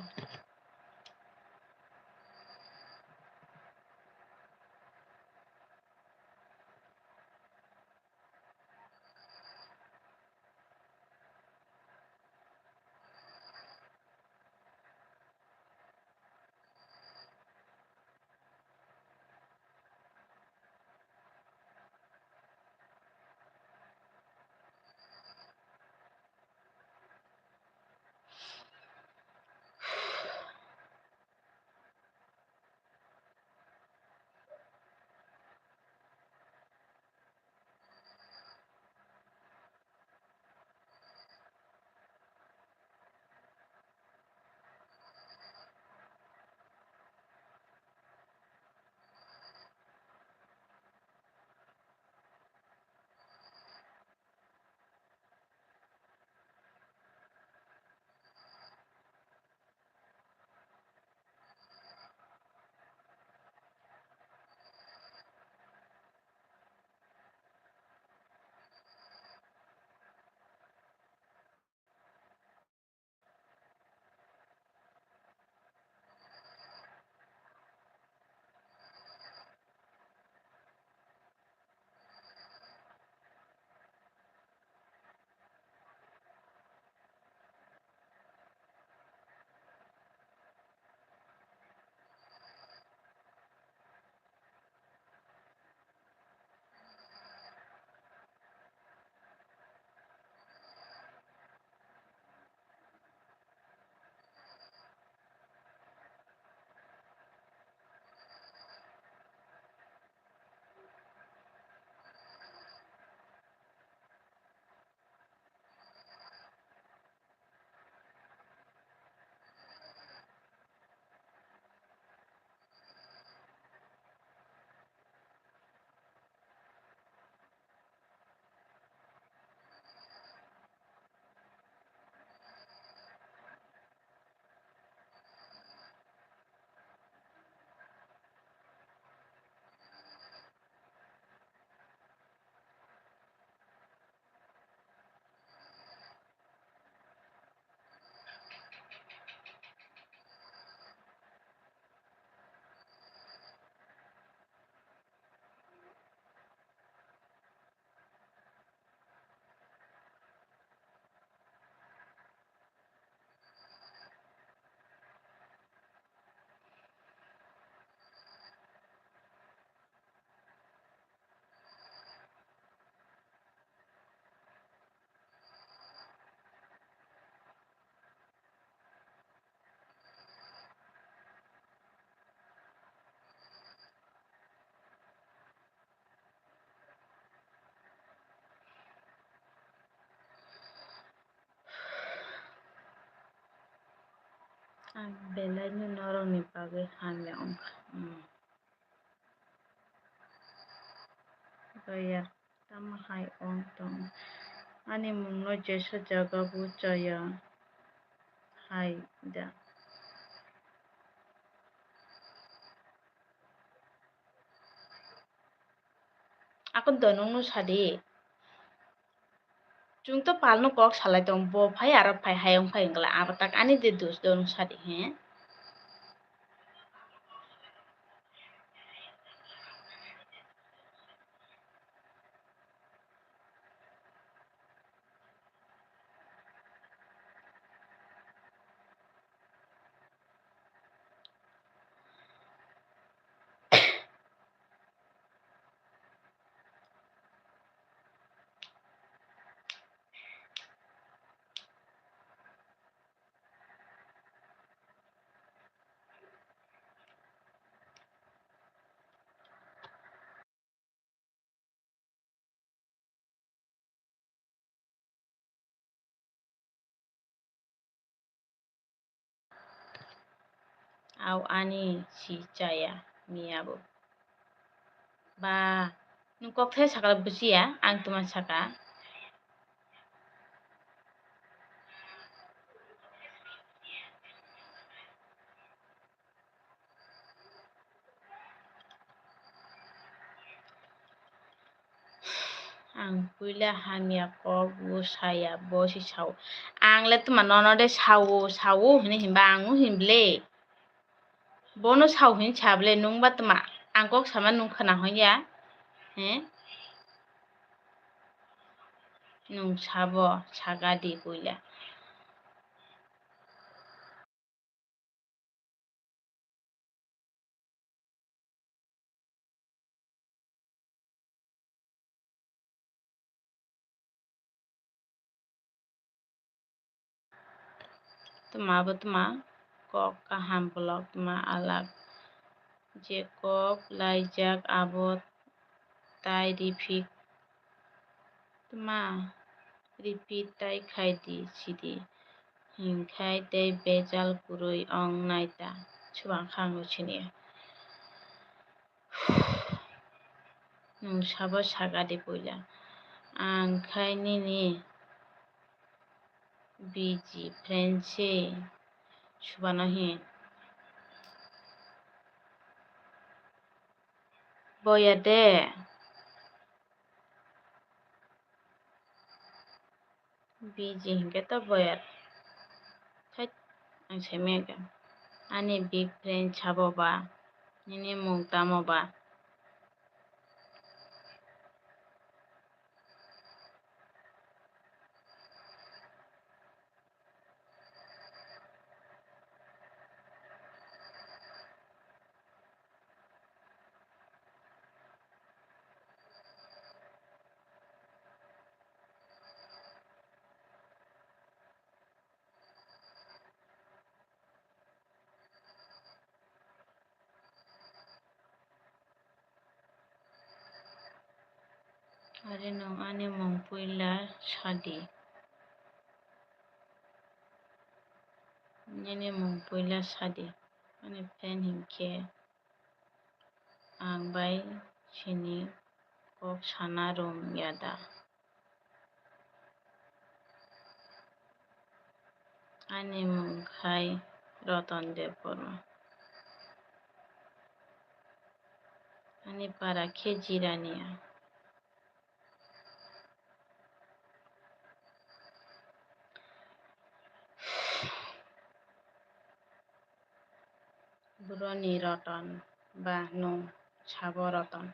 A: Ang belai ni norong ni bagai hamle ongka. Bayar tama hai ong tong. Ani mungno jesa jaga bu chaya hai da. Ako donong no sadi. Chung to palno kok salai tong bo phai aro phai hayong phai ngla abatak ani de dus donong sadi he. Aw ani si chaya miabo. Ba nung kok thai sakal busia ang tuman saka. Ang puila hamia kok bu saya bo si saw. Ang le tuman nono de sawo hini himba angu himble. Bono saw hin chable nung ba tuma. Ang kok sama nung khana hoya. He? Nung sabo sagadi puila. Tuma kok kaham blok tuma alag. Jacob laijak abot tai rifik. Tuma repeat tai khaidi sidi. Hingkai tei bejal kurui ong naita. Subang khang sini. Nung sabo sagadi puila. Ang khai nini biji French subanahi. Boya de. Biji hingga to boyar. Thait ang semega. Ani big French sabo ba. Nini mung tamo ba. Ari nung ani mung puila sadi. Nini mung puila sadi. Ani pen hingke. Ang bay sini kok sana rum yada. Ani mung khai Ratan Dev Burma. Ani para Khejirania. Burani Ratan ba nung sabo Ratan.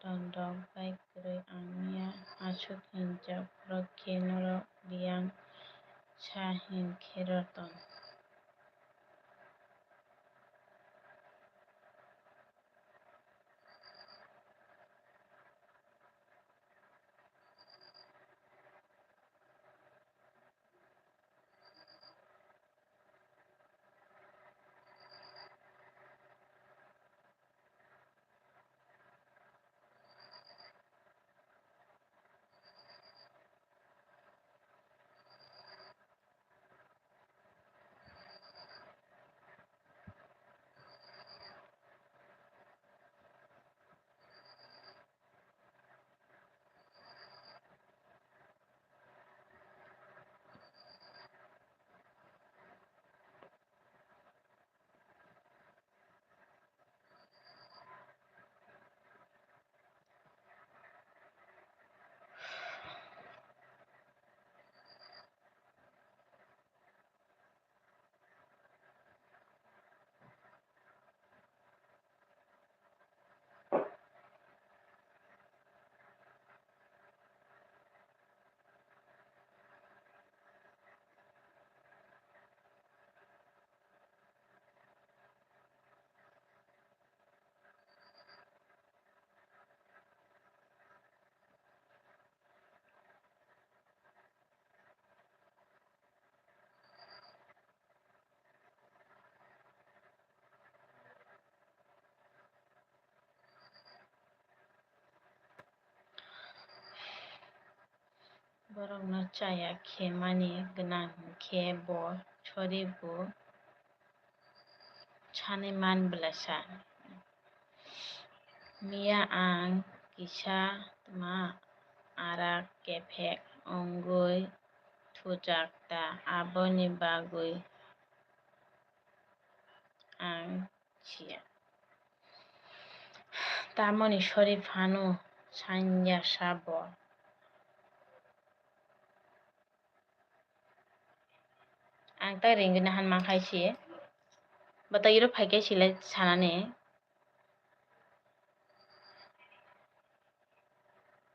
A: dondong baikgरै angnia asuk hinjau rokenoro liang sahin keroton. Borokno chaya khemani gwnang khe bo choribo sanai manblasa. Mia ang kisa tma arak kephek ongoi thujakta aboni bagui ang chia. Tamoni sorry phano sanya sabo. Ang ta ringgit han mangkai si. Bata iro phaike silai sanane.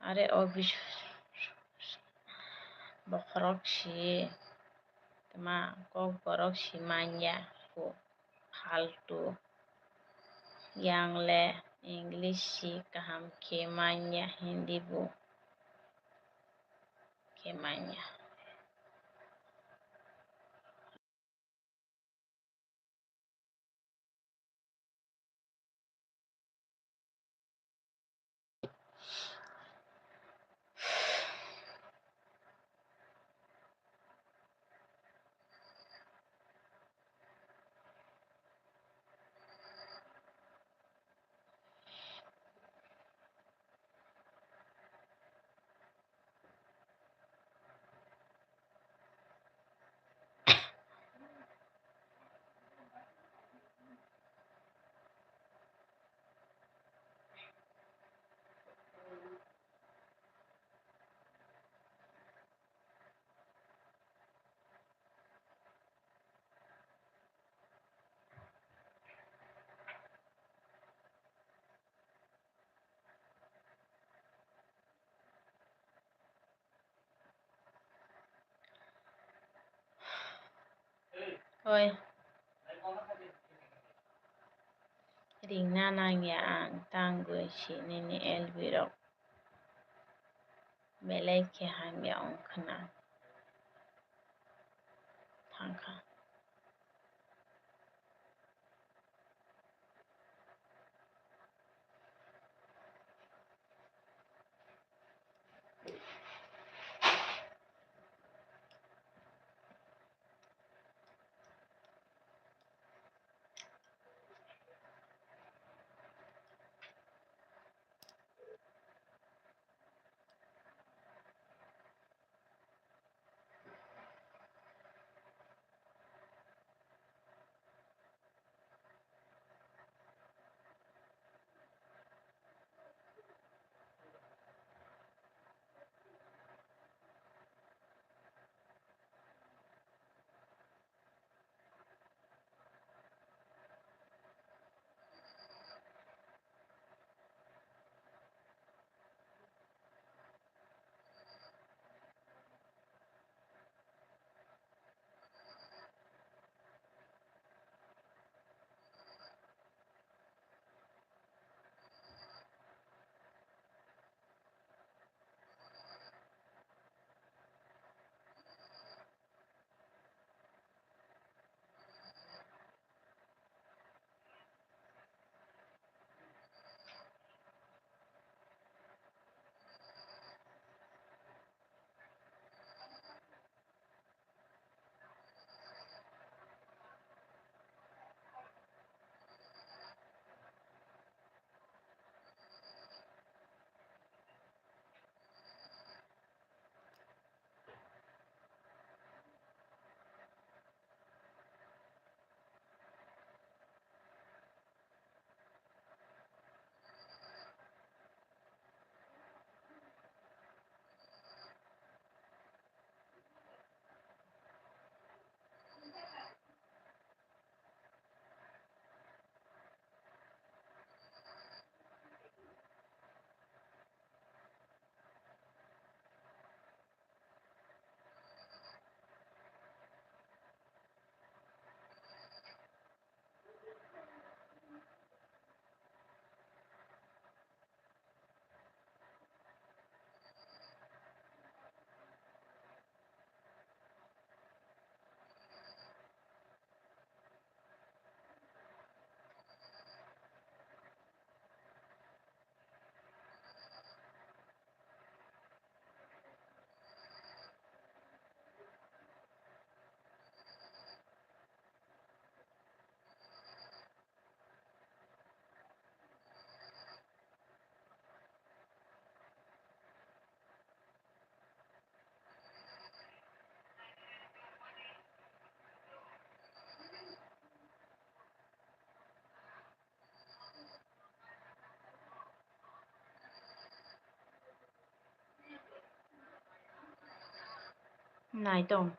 A: Are obis bokhorok si tma kok borok si manya ko faltu yangle English si kaham ke manya Hindi bu ke manya. Oi, ring nanang ya ang tanggui si nini elbirok. Belai ke ham ya ong khana. Thangka. Này dong.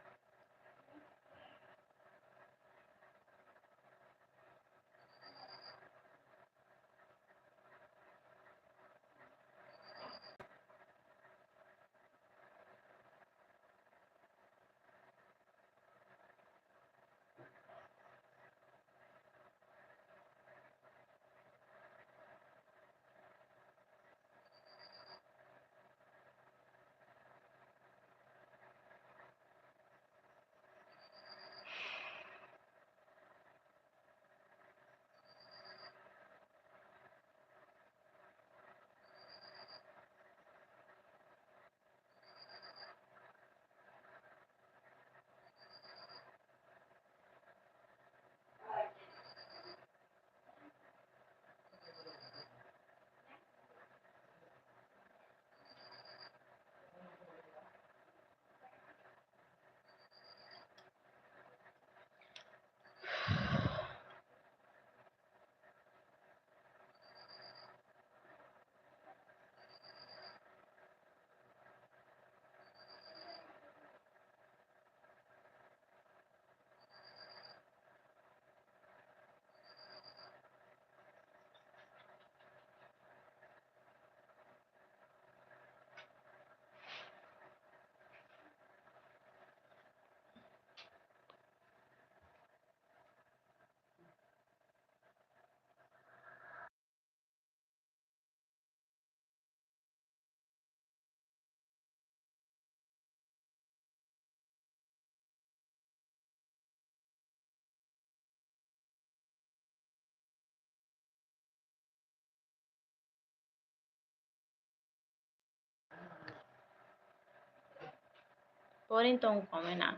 A: Porin tong kome na.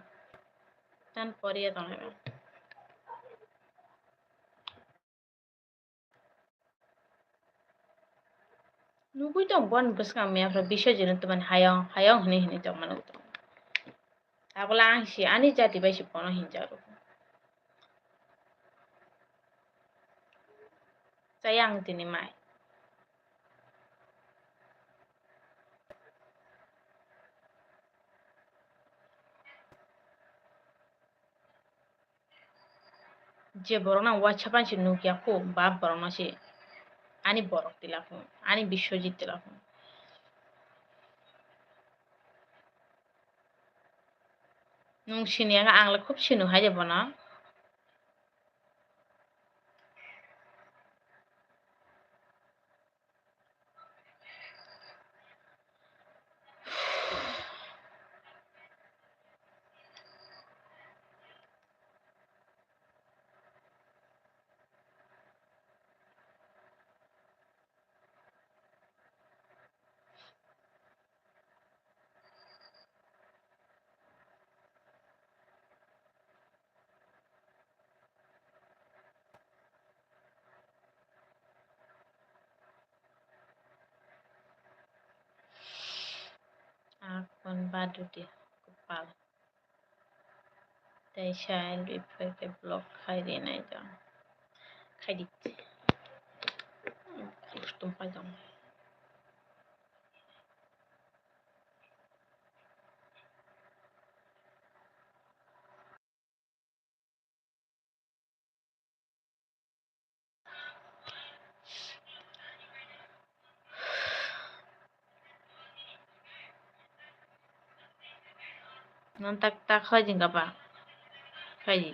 A: Tan poriya tong hebe. Nugui tong bon buskang me afro bisho jino tuman hayong hini tong manuk tong. Ako lang si ani jati ba si pono hinjaro. Sayang tini mai. Je borok na wachapan si nukia ko ba borok na si ani borok tilakun. Ani Bishojit tilakun. Nung sini aga angla খুব sinu haja bona. Akon badu dia kupal. Tay shine before block khai di nai jang. Khai di. Tumpai jang. Non tak khai jing ka ba. Khai di.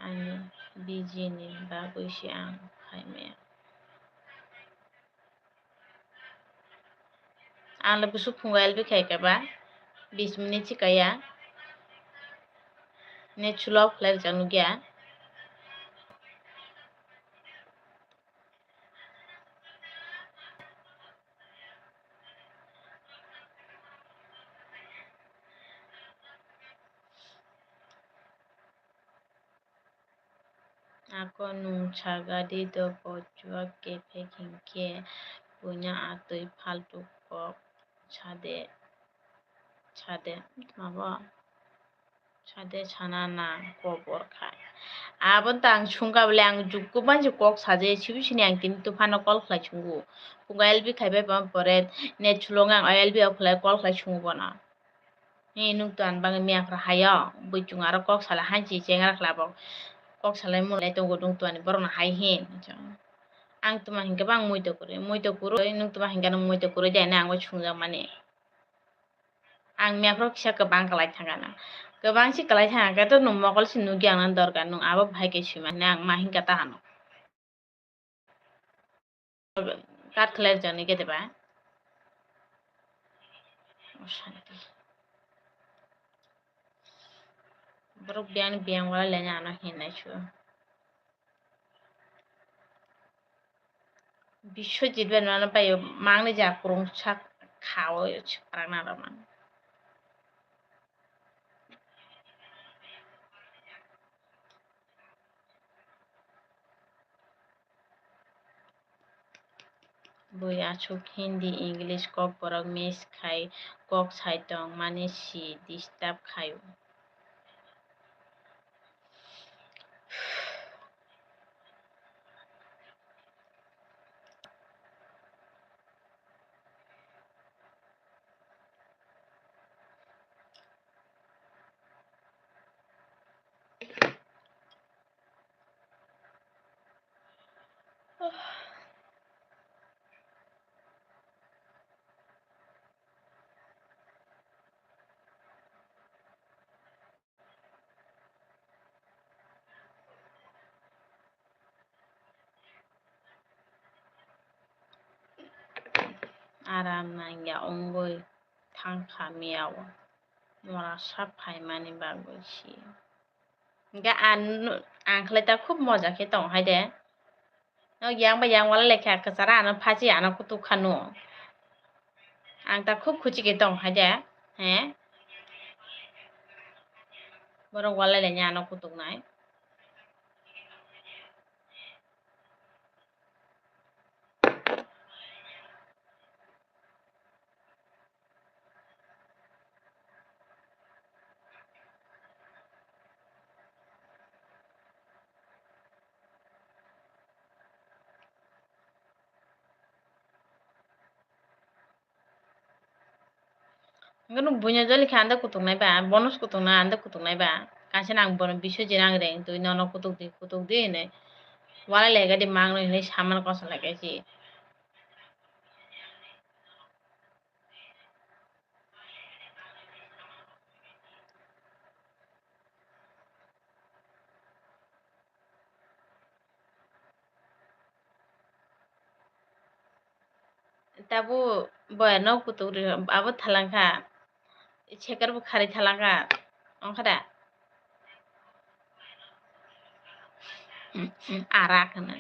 A: Ani biji ni bagus siang khai me. Ang lebih suka lebih kayak apa? 20 menit sih kayak. Ne chulok flag janu gya. Ako nung chaga dito po chua ke peking ke punya atui ফালতু cock ছাদে ছাদে माबा ছাদে ছানা না गोबर खाय आबोता आं संगाबले आं जुगो मानसि कक साजे सिबिसिनि आं किन्तु फानो कल खाय संगु पुंगा एलबि खायबाय बा परे ने छुलंग आं एलबि आव खाय कल खाय संगु बना ni nung tuan bang mi afra hayo buicung aro kok sala hanci cengar klabo kok sala mulai tunggu dung tuan borong hai hin ang tuma hingga bang muito kuro nung tuma hingga nung muito kuro jana ang wachung mane ang mi afra kisah ke bang kalai thangana ke bang si kalai thanga to nung mokol si nugi ang nan dorkan nung abo bhai ke sima ne ang ma hingga tahano kat khaler jani ke deba shanti borok biang wala lenya ana hinai chu Biswajit বেনানা পাইও মাংনে যা করং সাক খাও পারাং না রামান বই আছুক Hindi English cock বরক mace খাই কক সাইটং মানে সি ডিস্টার্ব খায়ো आराम नांगिया अंगय थांखा मियाव मरा साफाय मानि बागोसि गा आंखलाय ता खूब मजा के तंग हाय दे न yang wala lekha kasara ana phaji ana kutu khanu ang ta खूब खुची के तंग हाय दे he borok wala le nya ana kutuk nai Nganu bunya joli kha anda kutung nai ba bonus kutung na anda kutung nai ba kansen ang bon bisho jirang reng tu nono kutuk di ne wala lega di mang no ni saman ko sa lage si tabu boy no kutuk ri abo thalang kha chekar bu khari thalang kha ong khada arak na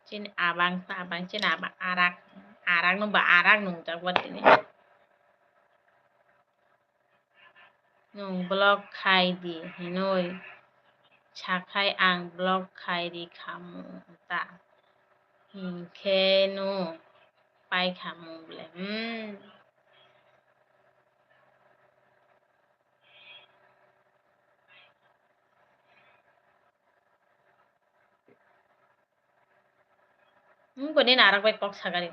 A: chin abang chin abang arak no ba arak nung ta wat ni nung block khai di hinoi chakai ang block khai di khamu ta khenu pai khamu ble ko din arak bai kok sagari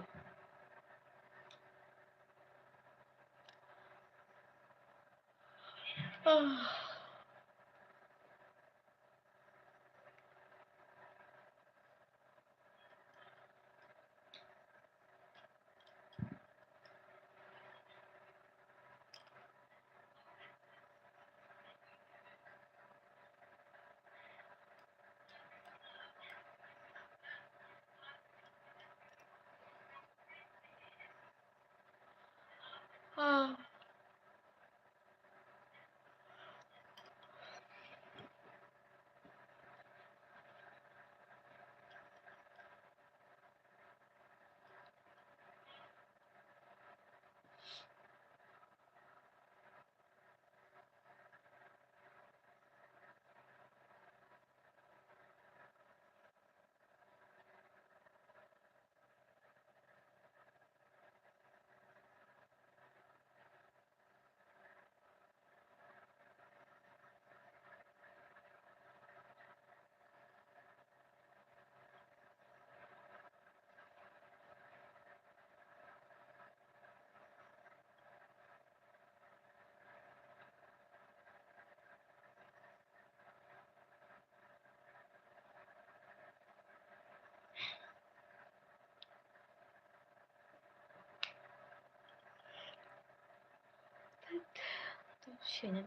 A: Sini.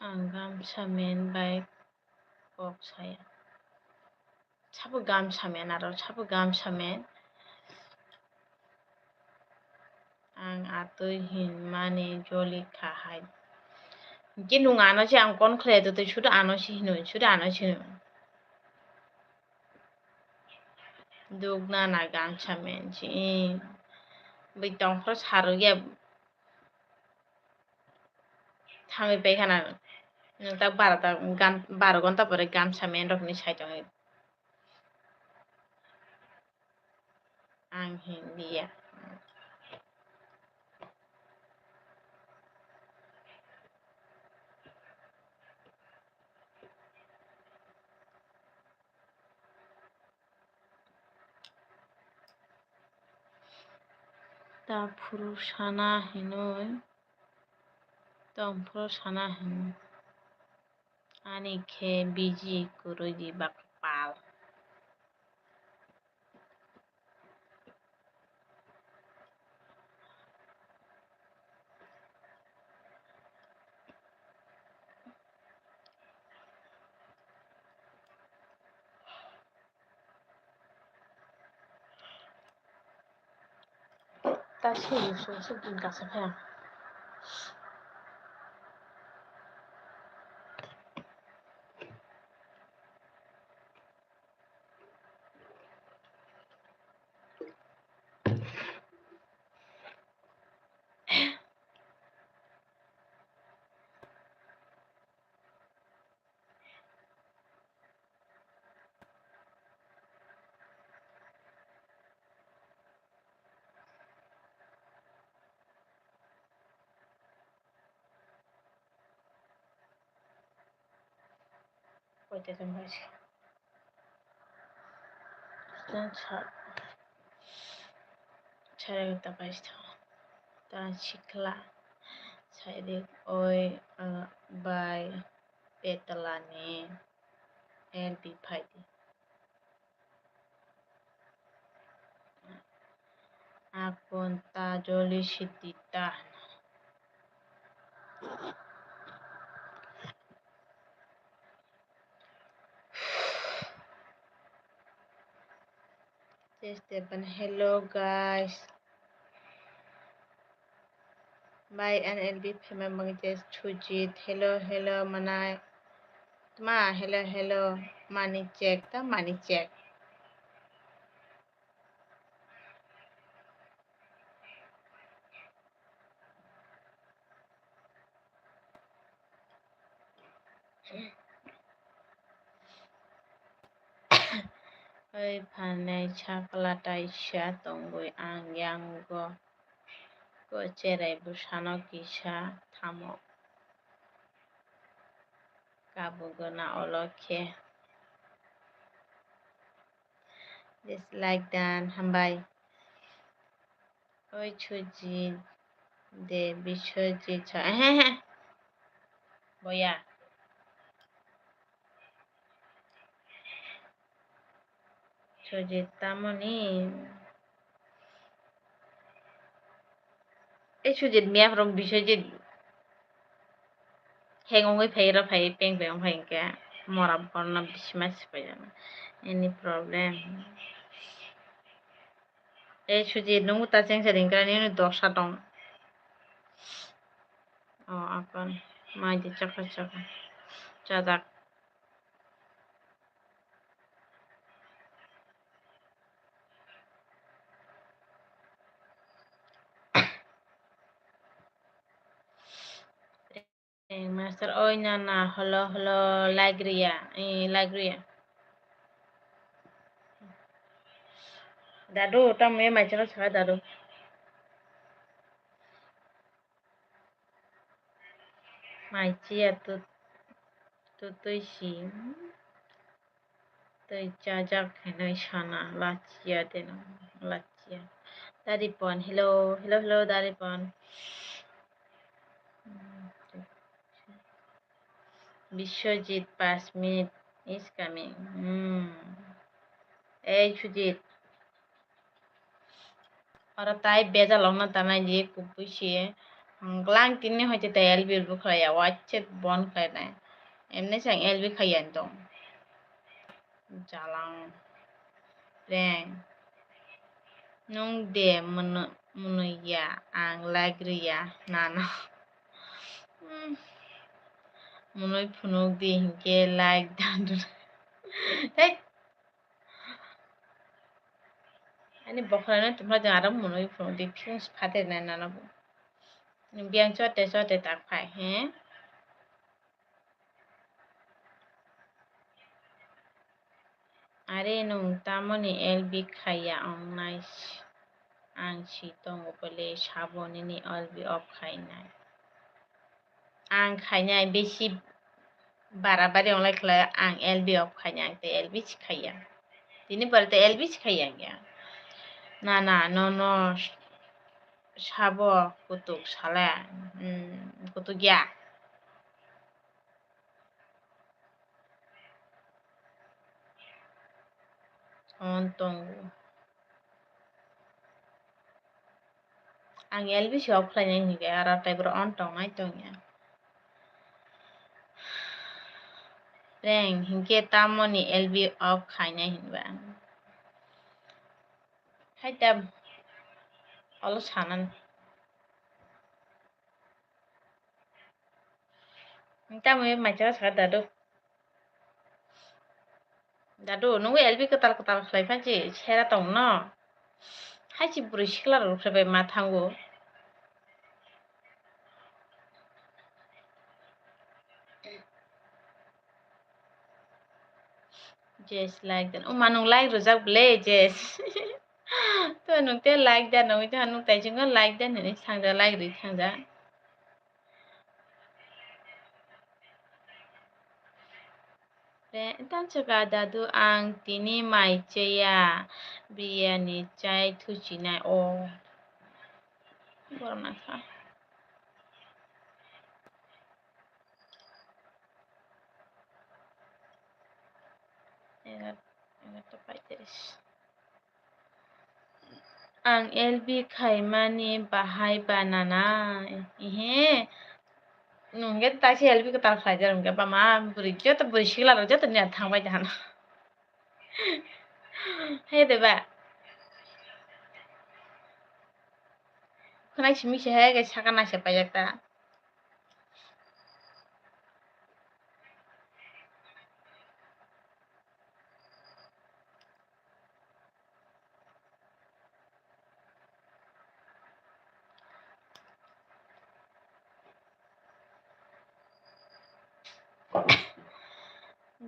A: Anggam samen by Bob saya. Chabu gam samen aro chabu gam samen. Ang atui hin mani joli kahai. Ginung ano si ang kon kle to sudah ano si hinu sudah ano si hinu. Dugna na gam samen si. Bitong cross haru ya. Thami pe kana. Tak barata gan bar gonta pore gam samen rok ni sai jong. Ang hin dia. Ta purusana hinu. Tom purusana hinu. Ani ke biji kuruji bakpal. Ta shi su su bin ka sa pha. Wait a minute. Dan cara kita pasta. Dan cikla. Saya oi by petalani and be paidi. Akon ta joli shitita. Just open. Hello guys. By NLB memang just chujit. Hello manai. Ma hello money check ta money check. Oi panai chakalatai sha tongoi ang yang go cerai busano kisha thamo kabugona oloke just like that hambai oi chuji de bishoji cha boya chuji tamoni এই Sujit Mia from Biswajit হেঙই ফাইরা ফাই পেং পেং ফাইকে মরা বর্ণ বিসমাস পাইজানা any problem এই Sujit nung ta cheng sa ding kra ni dosha dong akan mai di chaka chadak master oi na hello lagria dadu tam me mai chalo sa dadu mai chia tu si tui cha jak henoi sana la chia de no Latia. Daripon. Hello. Hello, hello, Daripon. Bishojit 5 minutes is coming. Hey, Sujit. Ora tai beza longna tanai je kupushi. Glang tinne hoite tai elbi bu khaya wachet bon khai nai. Emne sang elbi khayan dong. Jalang. Reng. Nung de munuya ang lagriya nana. Munoi phunuk de hinke like dandu. Hey. Ani bokhrana tumra jaram munoi phunuk de phus phate na nana bu. Biang chote tak phai he. Are nung tamoni elbi khaya ang nice. Ang sitong opale sabonini elbi of khainai. Ang khainai besi barabari onlai khla ang elbi of khainai te elbi khaya. Tini pare te elbi khaya gya. Na no sabo kutuk sala. Kutuk ya. Ontong. Ang elbi of khainai ni gya ara type ro ontong nai tong ya. Reng hinke tamoni elbi of khainai hinba. Haitam olo sanan. Tamu macam啥dadu. Dadu nunggu elbi ketal khlai phanchi sera tong no. Hachi buri sikla ro khrebai ma thango. Just like that. Oh manung like rojak ble just. To nung te like that nung te nung tai chung like that ni sangja like ri sangja. Dan chaka dadu ang tini mai cheya biryani chai thuchi nai o. Borom na kha. Egat paitis. Ang elbi khaimani bahai banana. Ihe. Nungge tashi elbi ketal khlai jarum ge ba ma buri jota buri sikla ro jota nya thangbai jahan. Hey deba. Khonai simi se he ge sakana se pajakta.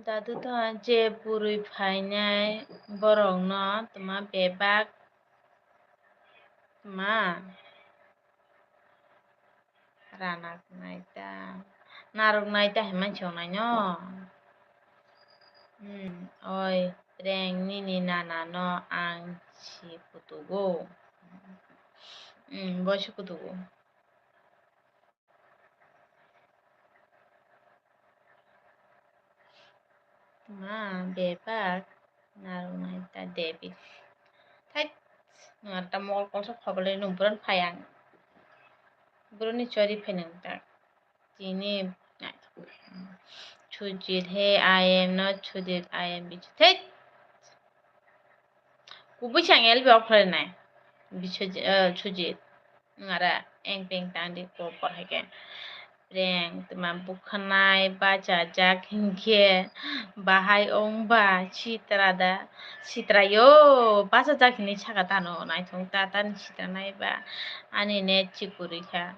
A: Dadu to je purui phainai borong no tuma bebak ma ranak naita narok naita heman chonai no. Oi reng nini nana no ang si kutugo. Bosu kutugo. Ma bebak narok naita debi. Thait ngarta mol kolso khobole numpuran phayang. Buruni chori phenang tak. Tini Chujit, hey, I am not Chujit, I am Bichut. Hey, kubisang elbi offer nai. Chujit. Ngara eng peng tandi ko por hake. Reng tuma bukhanai bacha jak hingke bahai ongba chitra yo bacha jak hini chaka tano nai thong ta tan chitra nai ba ani ne chikuri kha.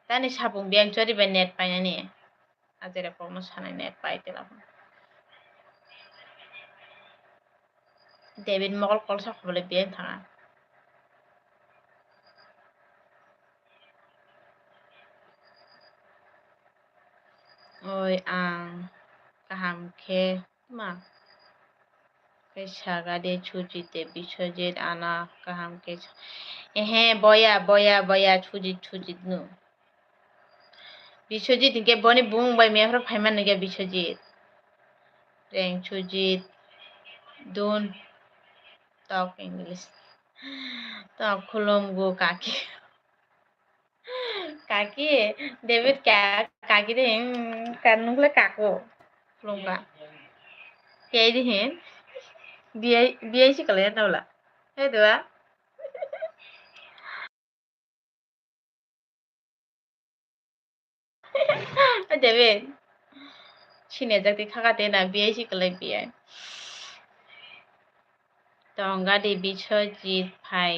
A: Tani sapung biang chori ba net painani. Ajere promo sanai net paite la. David mokol kolsa khobole biang thanga. Oi ang kaham ke ma सागादे छुजिते Biswajit आना गाहाम के एहे बया छुजित नु बिश्वजित के बने बुंबाय मेफ्रा फाइमान नगे बिश्वजित रें छुजित don't talk English talk खुलम गो काकी काकी डेविड क्या काकी दे करनुखले काको खुलमका क्या दे हैं बियाई से कले नवला है दोआ डेविड सिने जाती खाका देना बियाई से कले बियाई Tongga di बिश्वजित फाइ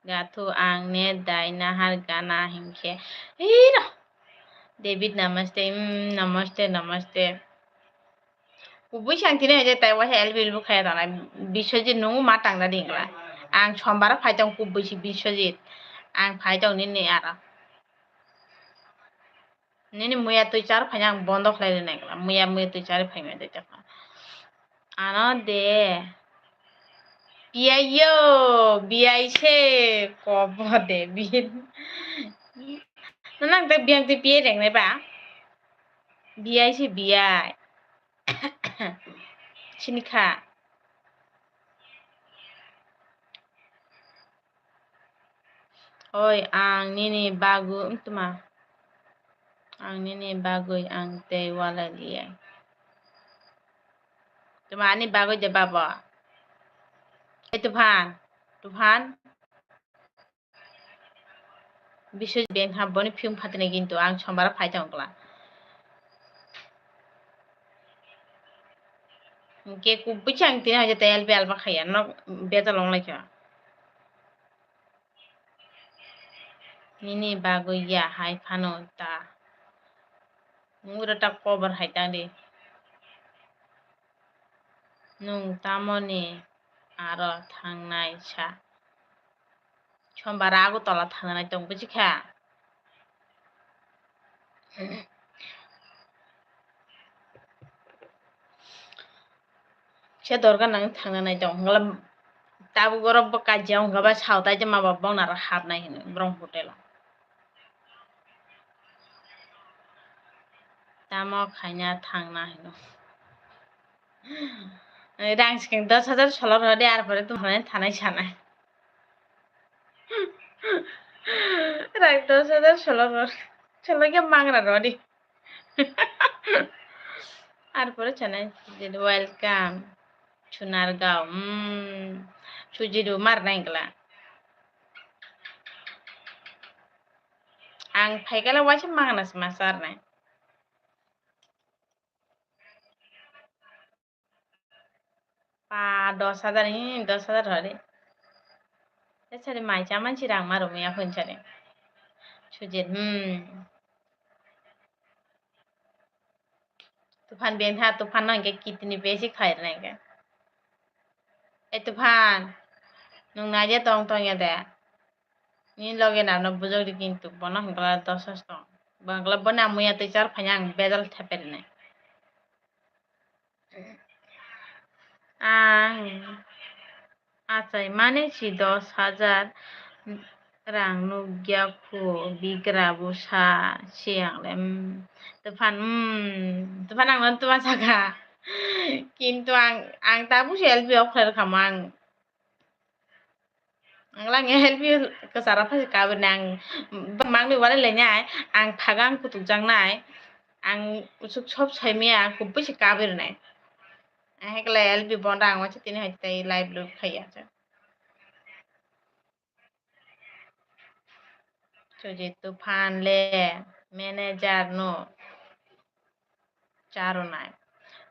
A: गाथु आं ने दाय नाहार गाना हिंखे हीरा डेविड नमस्ते नमस्ते उबुई सांतिने जे ताय वा हेल बिल बुखाया दाना बिश्वजित नु मा टांगा दिंगला आं समबारा फाइदं कुबुई बिश्वजित आं फाइदं निने आरा निने मुया तुई चार फाइना आं बंद खलाय नायगला मुया तुई चार फाइमा दे तका आना दे बियाई से कब दे बिन नang te biang te pie reng ba biai se biai sinikha oi ang nini bagu tuma ang nini bagui ang te wala liai tuma ani bagui de baba Tufan Biswajit bank হাব্বনি ফিউম ফাতিনে কিন্তু আং সম্বারা ফাইতে অংকলা কে কুব্বি চাং তিন হাজার তেল বেল বা খাইয়া ন বেতা লং লাইকা নিনি বাগইয়া হাই ফানো তা মুরাটা কবার হাইতাং দে নুং তামনি আর থাंनाय सा সম্বারা আগতলা थांनाय दं बुजिखा से दरगार नां थांनाय दं हंगला ताबु गरब काजियाव हंगाबा सावताय जे माबा बावनार हाबनाय होनो ब्रह्म हटेलाव दामा खायना थांना होनो रांसिखें 10,000 सलर हदे आर परे तुम्हारे थानाय सानाय रां 10,000 सलर के मांगरा रदी आर परे सानाय welcome Chunargaw Sujidu marnaingla ang faigala wacha manganas masarnay pa 10,000 hore Sari mai chaman chirang maru miya hunchare Sujit Tufan ben ha tufan nang ke kitni besi khair nang Tufan nung naje tong ya de ni loge na no bujori kintu bona hangla 10 tong bangla bona muya te char phanyang bedal thaperne ang Atsai মানে si 10,000 rang nugyaku bigra busa siang lem Tufan ang non tuan saka kintu ang tabu selbi okher kamang ang lang helbi kesara phasi kabur nang mang mi wala lenya ang phagang kutuk jang nai ang usuk sob saimia kubbi si kabur nai hekla helbi bonda ang wacha tini haitai live loop khaya ja Sujit Tufan le manager no charo nai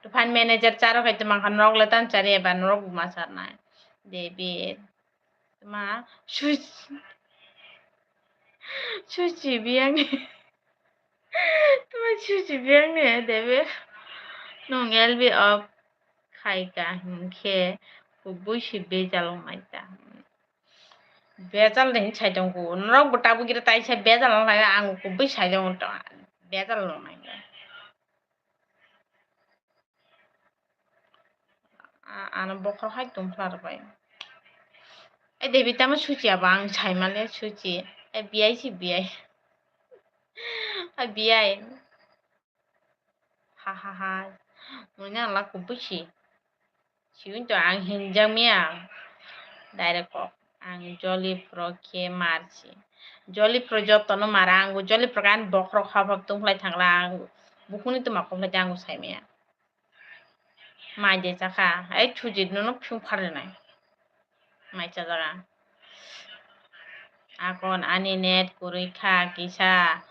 A: Tufan manager charo kaitu mangkan rok letan cari ban rok masar nai David ma suci biang ni tuma suci biang ni David nung elbi of khai ka hingke kubui si bejalong maita bezal ding chai dong ko rok bota bu gira tai chai bezal long lai ang kubui chai dong to bezal long mai Ano bokro hai tumplar bai. Debi tama suci abang chai male suci. Biai si biai. Biai. Ha. Muna la kubushi. Siun to ang hinjang mia. Direct kok. Ang jolly pro ke marci. Jolly pro job tono marang. Jolly pro kan bokro habak tumplai thanglang. Bukuni to makom la jangu sai mia. Mai de chaka. Chujit no phung phare nai. Mai cha jaga. Akon ani net kurui kha kisa.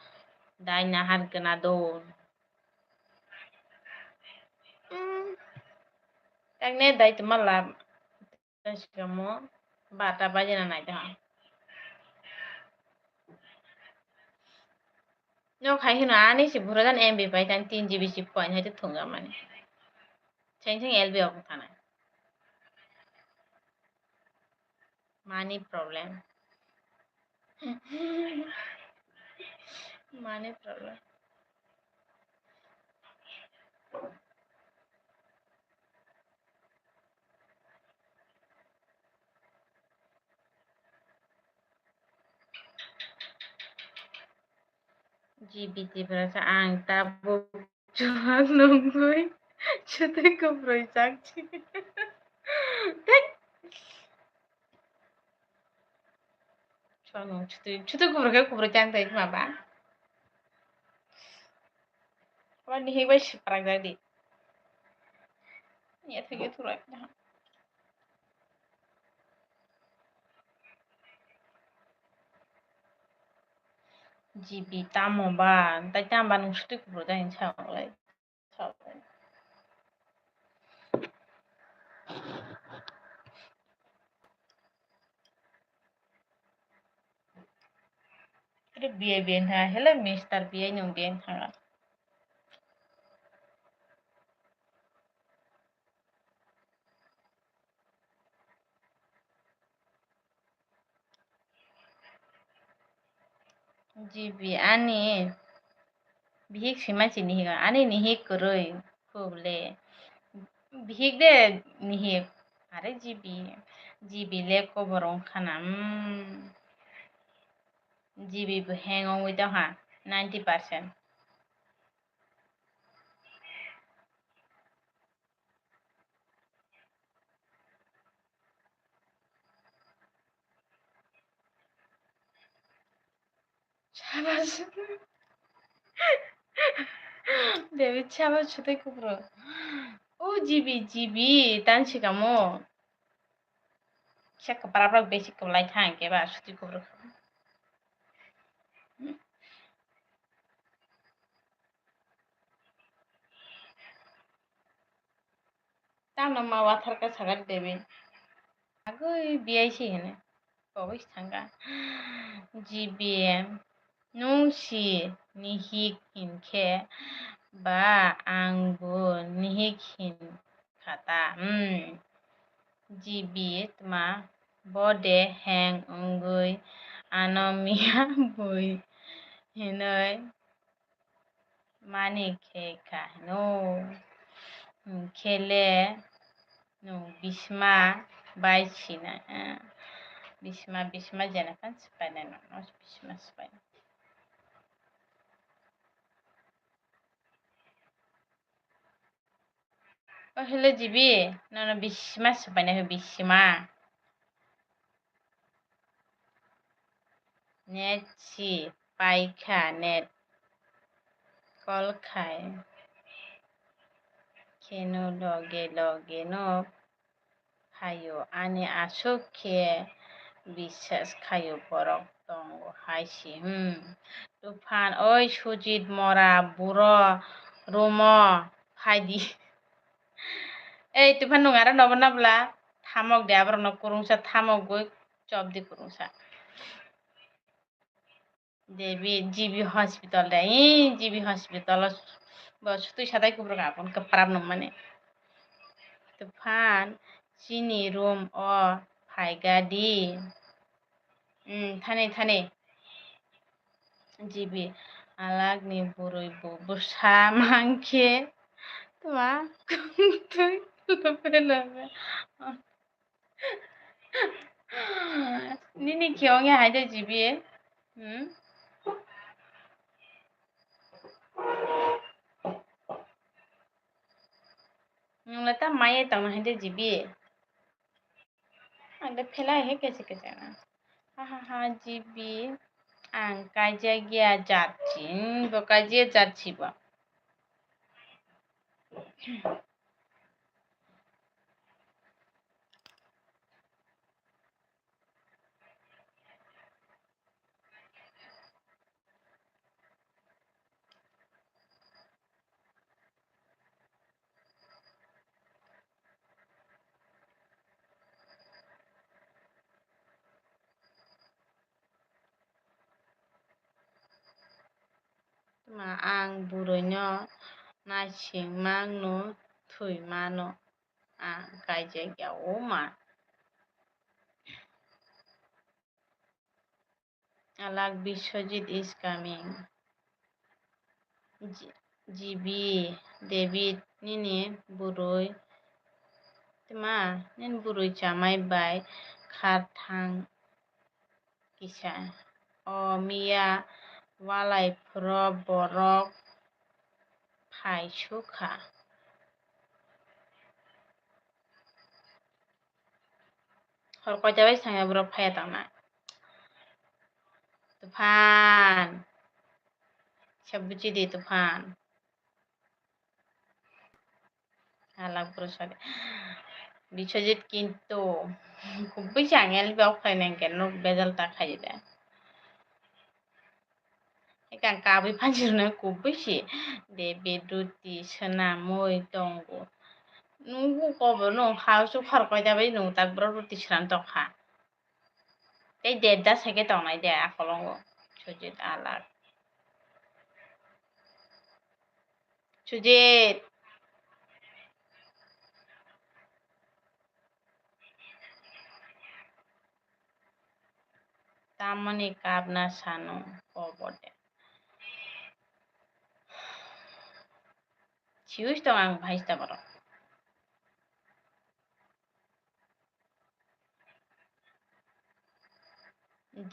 A: Dai nahar gena don. Kang ne dai to mala. Kamu bata baje na nai ta. No khai hino ani si bhuradan MB pai tan 3 GB si point hai to thunga mane. Cheng LB ok thana. Money problem. Money problem. GBT berasa ang tabuk juang nungguy. Chute ko proisak chi. Chuang chute ko proisak tai ma ba. Wan ni heba parang jadi. Ya thege thurai. GB tamo ba, tai tam ba nung chute ko proisak chao lai. Chao lai. Itu biaya ha, hello Mister biaya nyong biaya ha. GB ani bihik sima chi nihiga ani nihik koroi kuble bihik de nihik are GB le koborong khana GB bu hang on with ha 90%. Chabas David chabas chute kubro. Oh GB tan chi kamo. Siya kaparaprak basic kublai thang ke ba chute kubro. Tam nama wathar ka sagar David. Agoi BIC hene. Kobis thanga. GBM nungsi nihik hinke ba angbu nihik hin kata GB tma bode hang ungui anomia bui hinoi mani keka no kele no bisma bai china bisma jana kan spana no bisma spana. Oh hello GB no bisma spana ho bisma net si paikha net kol khai keno loge no hayo ani asokhe বিশ্বাস খায়ো borok tongo haisi tufan oi sujit mora buro rumo haidi ei tufan nungara nobo nabla thamok de abro no kurungsa thamok goi chobdi kurungsa debi GB hospital dai GB hospital bos tu sadai kubro kapon keprab no mane tufan sini room o phaigadi thane GB alagni burui busa mangke tuma Lope lope. Nini kiong ya hai de jibi. Nung lata mai tang hai de jibi. Ada phela he kese kese na. Ha ha ha jibi. Ang kaja gya যাচ্ছি তো কাজে যাচ্ছি বা ma ang buroino na singmangno thuimano ang kaja gya oma alag Biswajit is coming jibi David nini buroi ma nin buroi chamai bai khar thang kisa o miya walai phro borok phai sukha hor koita bai sanga borok phaya tangna Tufan sabuji de Tufan halak brosade Biswajit কিন্তু খুব বেশি আঙেল বেও খাই নাই কেন বেজাল তা খাই দে একান কাবি ফাজিরনে খুব বেশি দে বেদুতি সোনা মই দঙ্গ নুগু কবে নো হাউসু খরকয় যাবে নো তাক ব্র রুটি সান তখা এই দেড়টা থেকে তনাই দে আকলঙ্গ সুজিত আলাক সুজিত তামনি কাবনা সানো কবদে সিউস দং আং ভাইস্তা বড়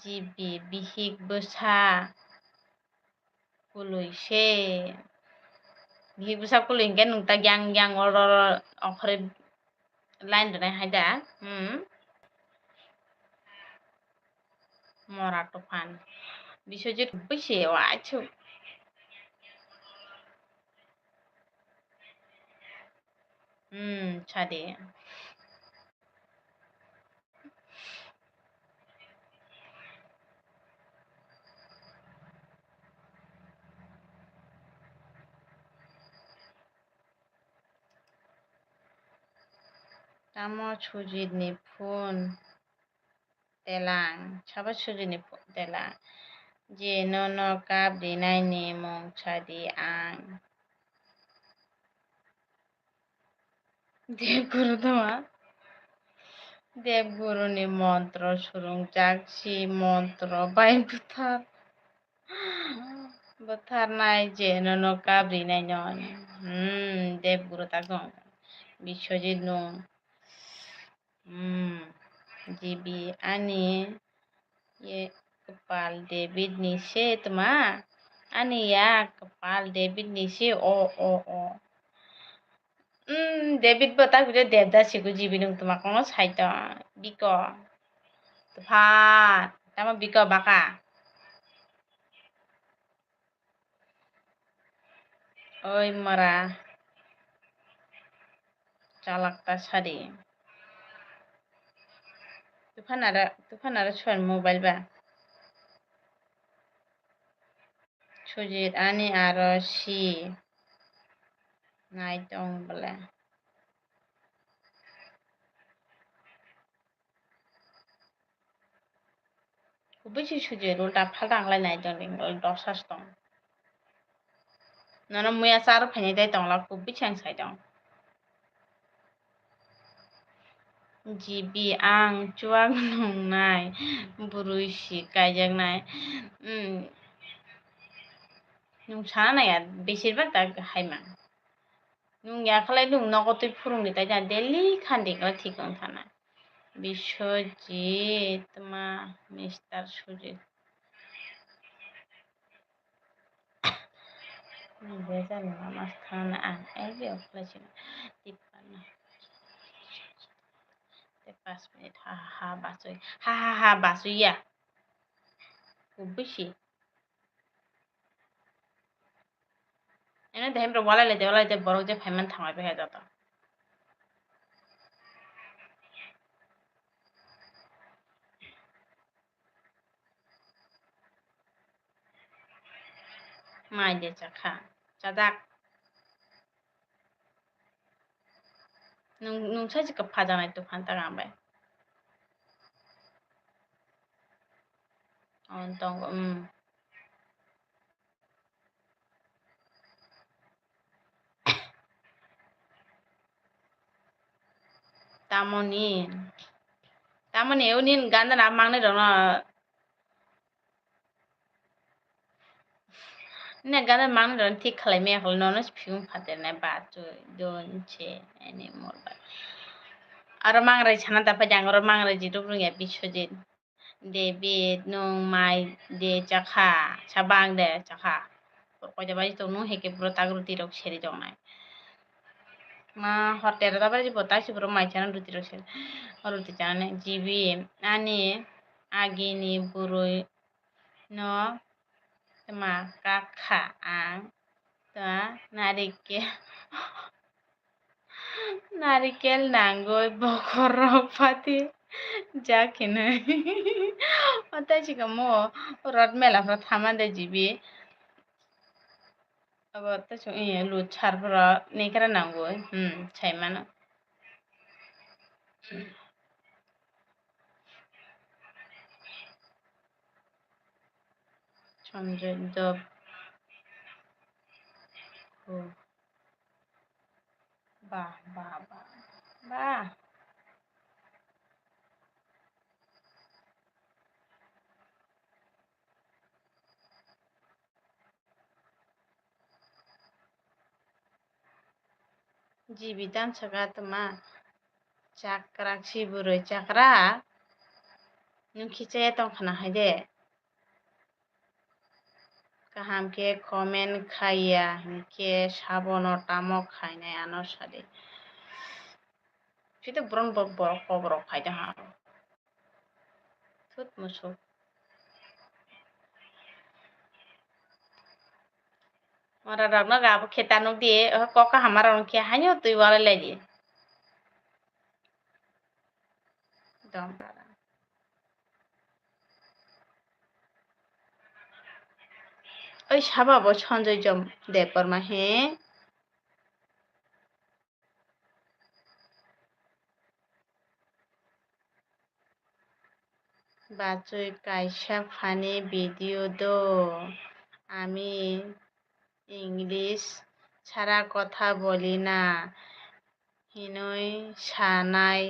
A: জিবি বিহিক বসা কুলুইছে বিহিক বসা কুলুইনকে নুংতা গ্যাং গ্যাং অর অখরে লাইন দনে হাইদা মরা তুফান বিশ্বজিৎ বসে আছো ছাদে Tamo sujit ni phun telang saba sujit ni phun telang je no kap dinai ni mong chadi ang দেবগুরু তোমা দেবগুরু ni মন্ত্র surung jakshi মন্ত্র by buthar buthar nai je no kap dinai non দেবগুরু tak dong Biswajit no jibi ani ye kepal David ni se tuma ani ya kepal David ni se o David bata gure devda siku jibi nung tuma kono saito biko tufan tama biko baka oi mara chalakta sari tufan ara chuan mobile ba Sujit ani aro si nai tong bole kubichi Sujit ulta phaltang lai nai tong ring ol dosas tong nana muya sar phane dai tong la kubichi ang sai tong jibi ang chuang nung nai burui si kaijak nai nung sana ya besirba tak haimang nungyakhwlai nungnogo tui phurungni taina daily khandikla thikong thana Biswajit ma Mr. Sujit Bezal namas thana ang ebe okhlai Tipana 5 minute ha basui ha basui ya খুব বেশি এনে দেহেম ওয়ালাইতে বড় যে ফাইমান থামাই বেহে যত মাই দে চাখা চাদাক nung sai ka phajanai to phan ta gambai on tong tamoni eunin ganda na mangne dong na ganda mangne dong tik khalai me khol nonos phium phater na ba tu don che anymore ba aro mangrai chana ta pa jang aro mangrai ji to brung ya Biswajit David nung mai de chakha chabang de chakha ko jabai to nu heke bro tagruti rok seri jong nai ma hotel da bari botai si bro mai chana ruti rok seri ruti chana jibi ani agini buroi no ma kakha ang ta narikel nangoi bokor rok pati jakine otai chika mo rot mela fra thamande jibi abo ta chung lut char fra nekara nangoi chaimano Chandra Dab বাহ Jibidan sagat ma chakra chiburoi chakra nung khichaya tong khana haide kaham ke comment khaiya ke sabono tamok khainai ano sade Fito bron borok borok khaida ha thut musuk mara ragna gabo khetanu die koka hamara rong ke hanyo tui wala ledi dom ওই সাবাবো সঞ্জয় জম দেপর মাহে বাচই কাইসা funny video দো আমি English ছাড়া কথা বলি না হিনই সানাই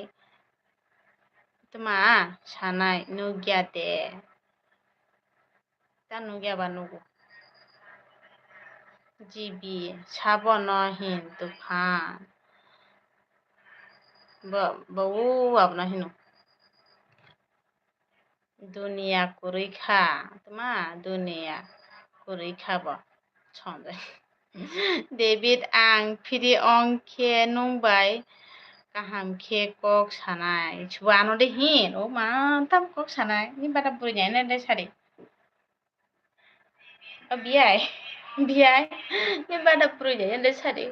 A: তোমা সানাই নুগিয়াতে তা নুগিয়া বা নুগু জিবি সাবন হিন তুফান বউ আপনা হিনু দুনিয়া কুরৈখা তোমা দুনিয়া কুরৈখা ব ছন্দে David ang phiri ongkhe nungbai kaham khe kok sanai chuano de hin o ma tam kok sanai ni bata puri nyai na de sari o biai ni bata puri nyai de sari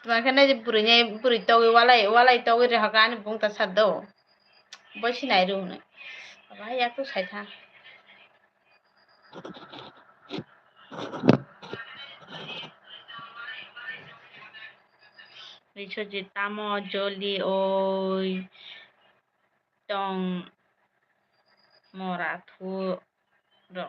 A: Tumakana je puri nyai puri togi walai togi re hakani bungta saddo bosi nai ru ne ba yak tu sai tha Biswajit tamo joli oi tong mora thu ro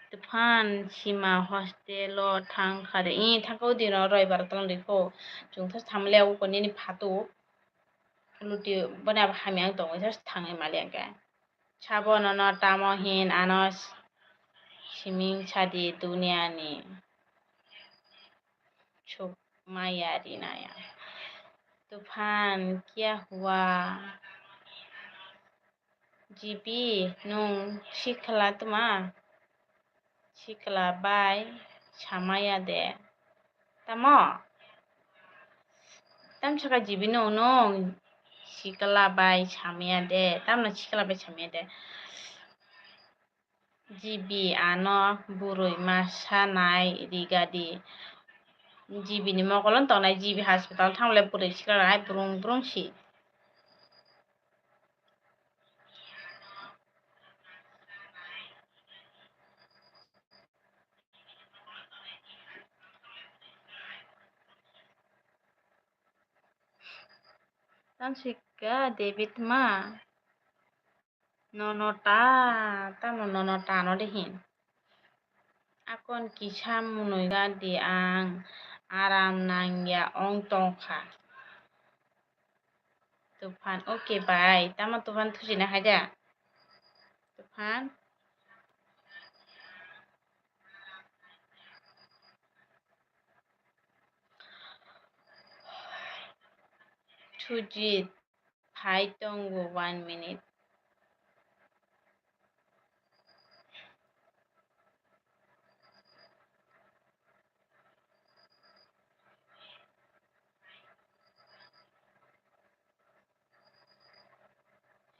A: Tufan sima hostel thang khare thakau dino roibar tong dikho jungthas thamleu ko ni phatu luti bana hamiang tong just thangai malianga Chabon no tamo hin anos siming chadi dunia ni Sukmaya Rinaya. तूफान क्या हुआ? Jibi nung sikla tuma sikla bai samaya de tamo tam saka jibi nung sikla bai samaya de tam na sikla bai samaya de jibi ano burui masanai rigadi jibi ni mokolon tongnai jibi hospital thangle burui sikla rai brung brung si tam sika David ma nonota tam nonota no dehin akon kisam munoi gadi ang aram nangya ong tongkha tufan oke bye tama tufan thujina haja tufan thujit hai tongo 1 minute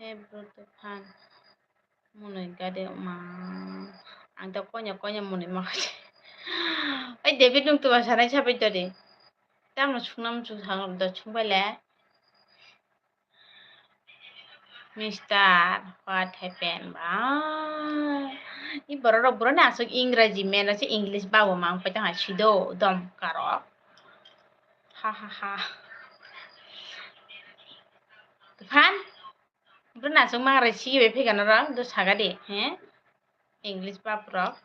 A: he bro tufan munoi gadi ma ang ta konya munoi ma oi David nung tuwa sanai sabai dori tamno sungnam su sang da chungbaile Mister, what happened? Ini boro na asok Ingraji men asi English bawo mang patang asido dom karo. Ha ha ha. Tufan, boro na asok mang resi be pegan ro do saga de, he? English ba pro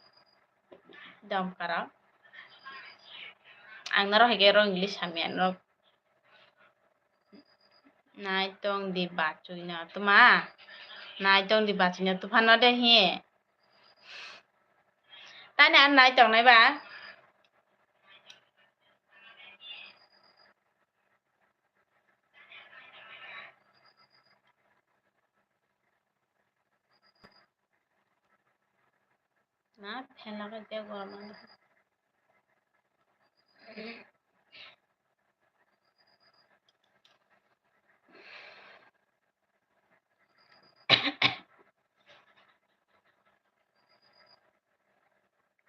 A: dom karo. Ang naro hege ro English samian ro. Nai tong di bacuy na tuma. Nai tong di bacuy na tufan no de he. Tane an nai tong nai ba? Na pen laga de gorman.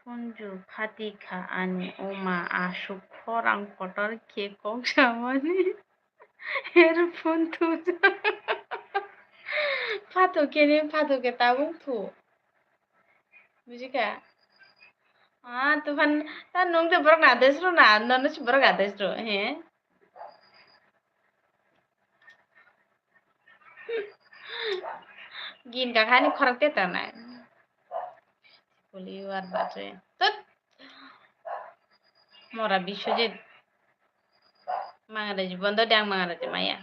A: Kunju Fatika ani Oma asuk korang kotor ke kong samani earphone tu Fato ke tabung tu Bujika tu fan ta nung te borok na desro na nono si borok adesro he gin ka khani khorak te ta na boli war bache tut mora Biশ্বজিৎ Mangareji bondo dang Mangareji maya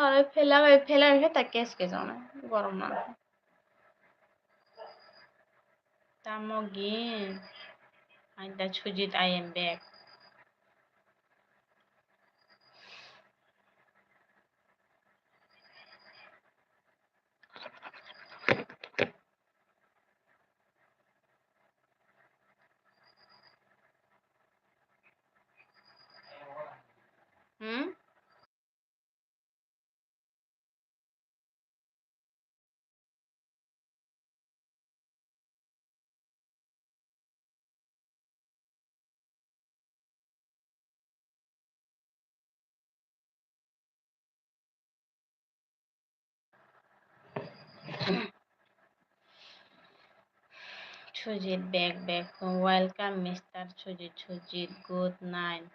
A: আরে ফেলা তা কেসকে জানা গরম না Tamogin and the Chujit I am back. Hmm? Chujit back. Welcome Mr. Chujit. Good night.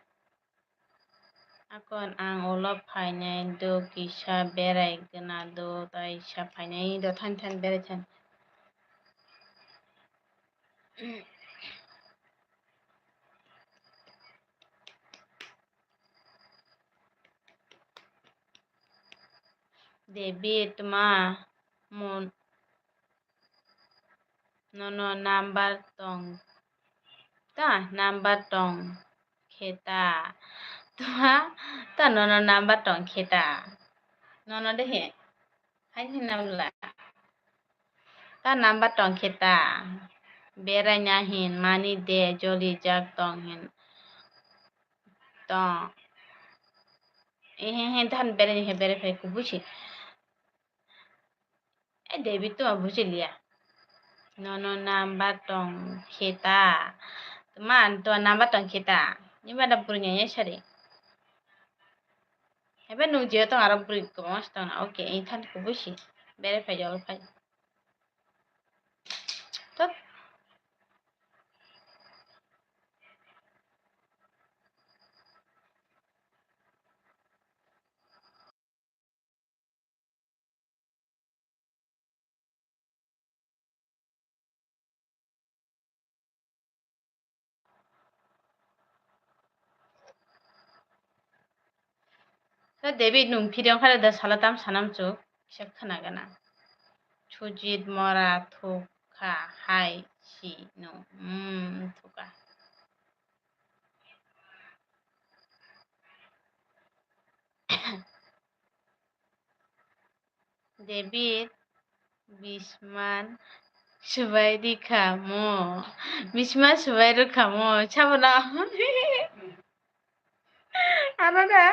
A: Akon ang olop painai do kisa berai gena do tai sa painai do tan berai tan. David ma mon nono number tong ta number tong kheta ta ta nono number tong kheta nono dehe hai hinamla ta number tong kheta beranya hin mani de joli jak tong hin tong he than beranya he bere fe ku buchi e debi to buchi liya nono number tong kheta man to number tong kheta ni bada punya ya sari ebe nu je to arab bri ko mas to na okay e than ku buchi bere fe jol fa to তা দেবী num ফিরিয়ং খালে দা সালাতাম সানাম চুক কিসব খানা গানা সুজিত মরা থোকা high C no থোকা দেবীর বিসমান সুবাইদি খামো বিসমা সুবাইরু খামো ছাবনা আনাদা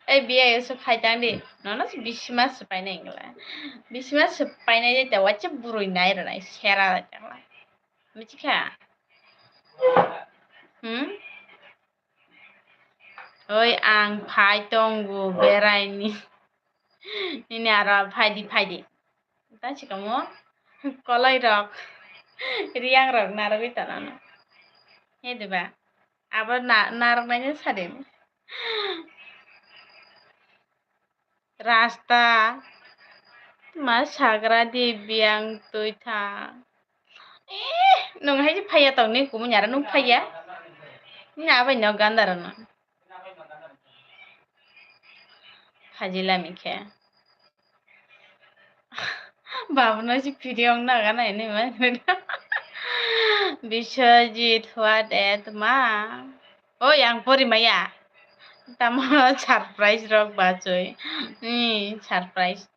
A: এই বিয়ে এসে খাইতাম দে ননা বিসিমা সুপাইনাই গেলা বিসিমা সুপাইনাই যাইতে ওয়াচ্ছে বুড়ই নাই রে নাই সেরা যাইতাম মিছিখা হুম ওই আং ফাই তঙ্গু বেড়াইনি ini ara ফাইদি তা চিকামো কলাই রক রিয়াং রক নারবি তানানো হে দেবা আবার নারনাইনে সাদিন রাস্তা मा साग्रा दिबियां तैथा नोंहाय जे फाया तंनि कुमुन यारा नों फाया नि आबाय नाव गान्दारनो फाजिला मिखे बाबुना जी भिडिअ नागा नायनि मा बिश्वजित व्हाट एट मा ओय आं परिमाया तामा सारप्राइज रक बाजै सारप्राइज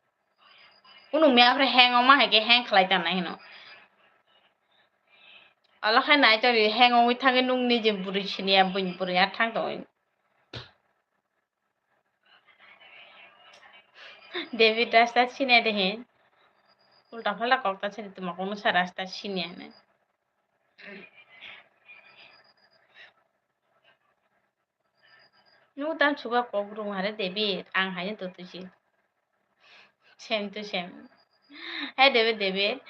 A: उनु मेफ्राय हेंग मा हेगे हेंग खालायता नाय हिनो अलखाय नाय तरि हेंग ओय थांगे नुंनि जे बुरै सिनिया बुइन बुरैया थांदोय डेविड रास्ता सिनिया देहे उल्टा फाल्टा कक्ता छे तुमाको सा रास्ता सिनिया ने नु तान सुगा कग्रुं हारे डेविड आं हायनो तोतुसि सेम टू सेम हे डेविड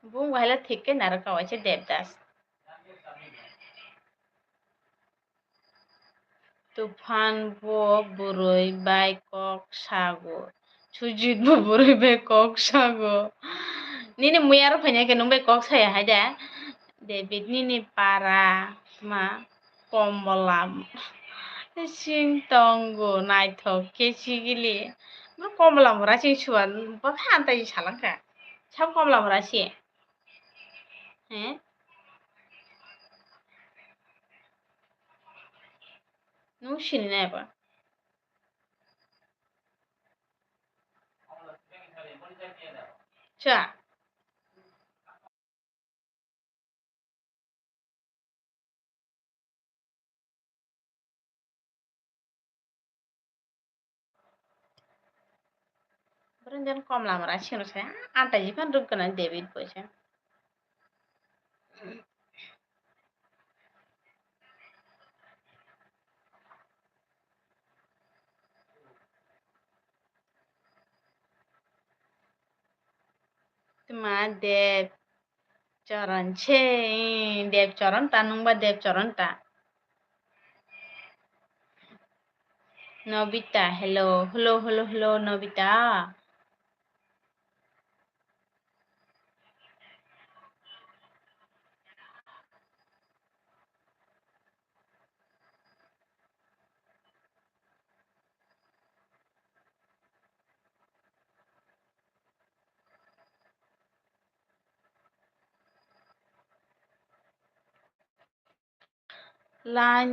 A: बुं वाला थिके नारका वाचे देवदास तुफान बो बुरै बाय कक सागो सुजित बो बुरै बाय कक सागो निने मुयार फैनायके नों बाय कक साया हायदा डेविड निने पारा मा कमला सिं तंगो नायथक केसिगिलि कमला मुरा सिं सुवा बा फान्ताय सालांखा साब कमला मुरा से हैं नों सिनि नायबा चा Berenjan কমলা মুরা সিং সায়া আন্তাই জিফান রুগনা ডেভিড বসে তোমা দেব চরণ ছে দেব চরণ তা নুংবা দেব চরণ তা Nobita hello hello hello hello Nobita Lain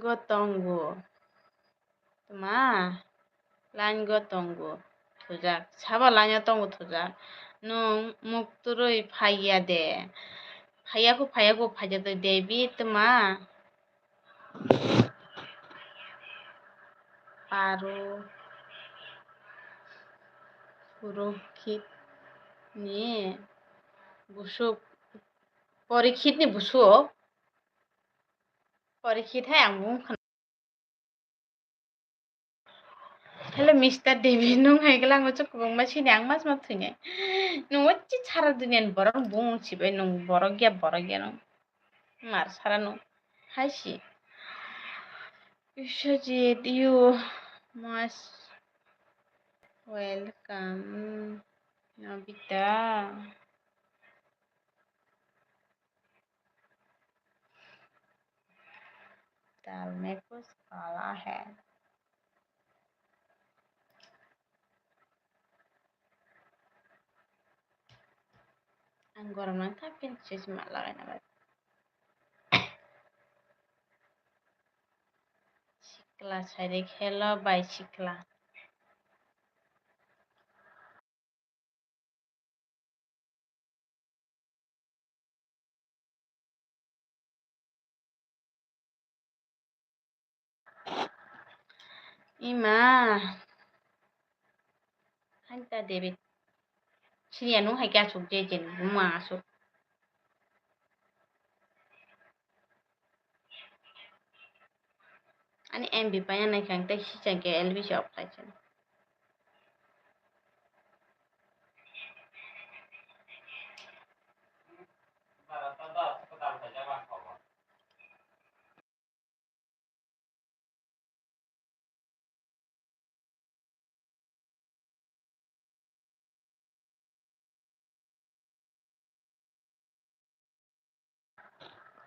A: gotonggo. Tuma lain gotonggo. Thujak. Saba lain tongo thujak. Nung mukturui phaiya de. Phaiyaku phaijato debi tuma. Paru Purohit ni busuk Porikit ni busuk Porikit hai ang bukan Hello Mr. David nung hai gelang ucuk kubung masih ni ang mas matunya nung wacci cara dunian borong bung cibai nung borong ya nung mar sara nung hai si Vishwajit you most welcome Nobita दाल में कुछ काला है ang gorong nang tapin sis malaki na ba sikla sari khelo bai sikla ima hanta David sini anu hai kya suk je jen ma suk ani MB pa yan nai khang tai si chang ke LB shop lai chen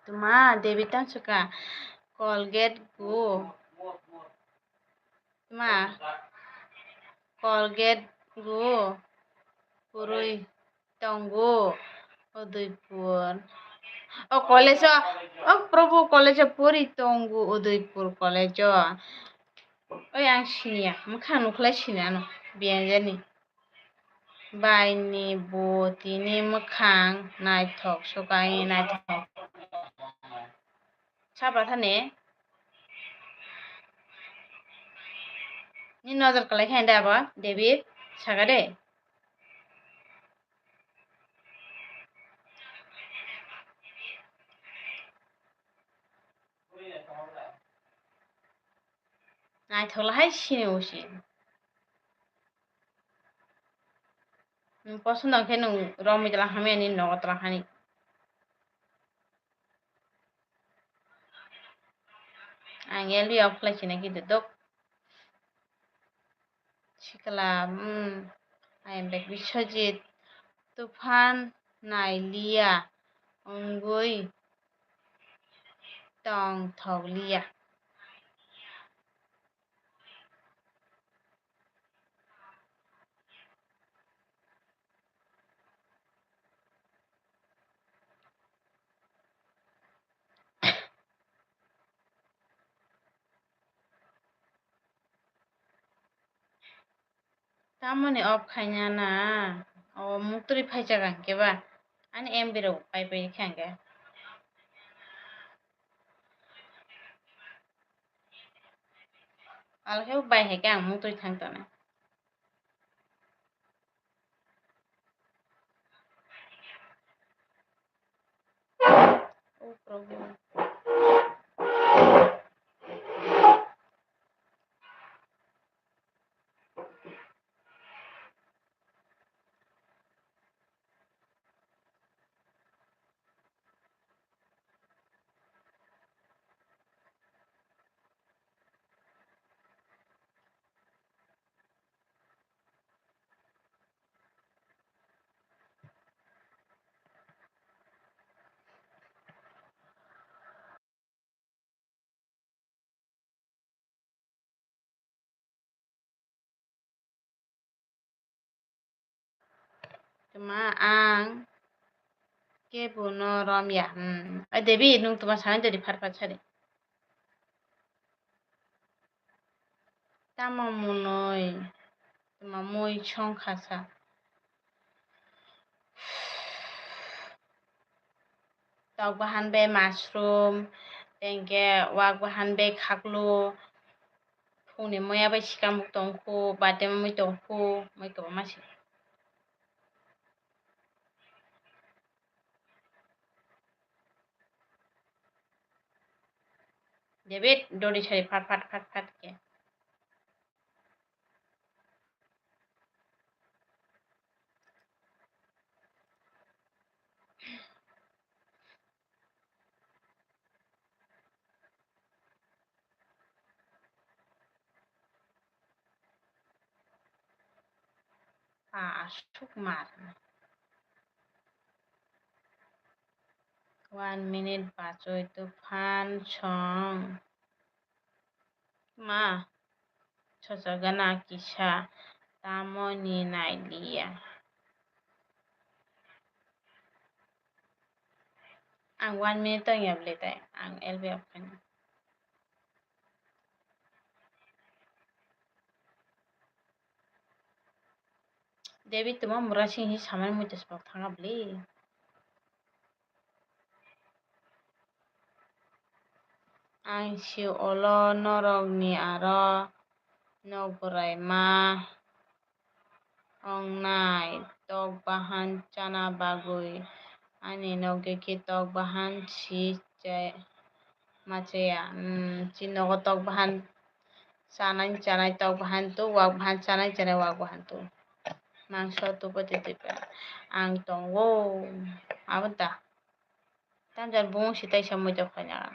A: tuma David tan suka Colgate go tuma Colgate go purui tonggo Udaipur oh college oh probo college puri tonggo Udaipur college oi ang sinia mukha nuklai sinia no bianjani baini botini mukhang naithok sukai naithok sabra thane ni nozar kalai khain da ba David sagare naithok la hai sini usi পছন্দ খেয়ে নং রমি তলা হামে আনি নগতলা খানি ang elbi offline sini gitu dok sikala I am back Vishwajit Tufan Nailia Ongoi Tong Thoglia tamani off khanya na o mukturi phaisa ganke ba ani embiro pai pai khange alhe bai he kang mukturi thangtana oh prabhu cuma ang Ke buno rom ya. Debi nung tuma sana jadi farfat sari. Tama munoi. Tuma moi chong khasa. Tok bahan be mushroom. Tengke wak bahan be khaklu. Phone moya be sikamuk tongku. Bate moi tongku. Moi kaba masih. Debi dori sari fat ke. Asuk mar. 1 minute bacoy tufan chong. Ma. Chosagana kisha. Tamo ni nailia. Ang 1 minute tong yab letai. Ang LB opkan. Debi tuma murasing hi saman muitas pak thangab le. Ang si olo norog ni aro nogborai ma ong nai tok bahan chana bagui ani noge ki tok bahan si machaya chinogo tok bahan chanai tok bahan tu wak bahan chanai wak bahan tu mangso tu pati tipe ang tongo abada tamjar bung sitai samui tok kanya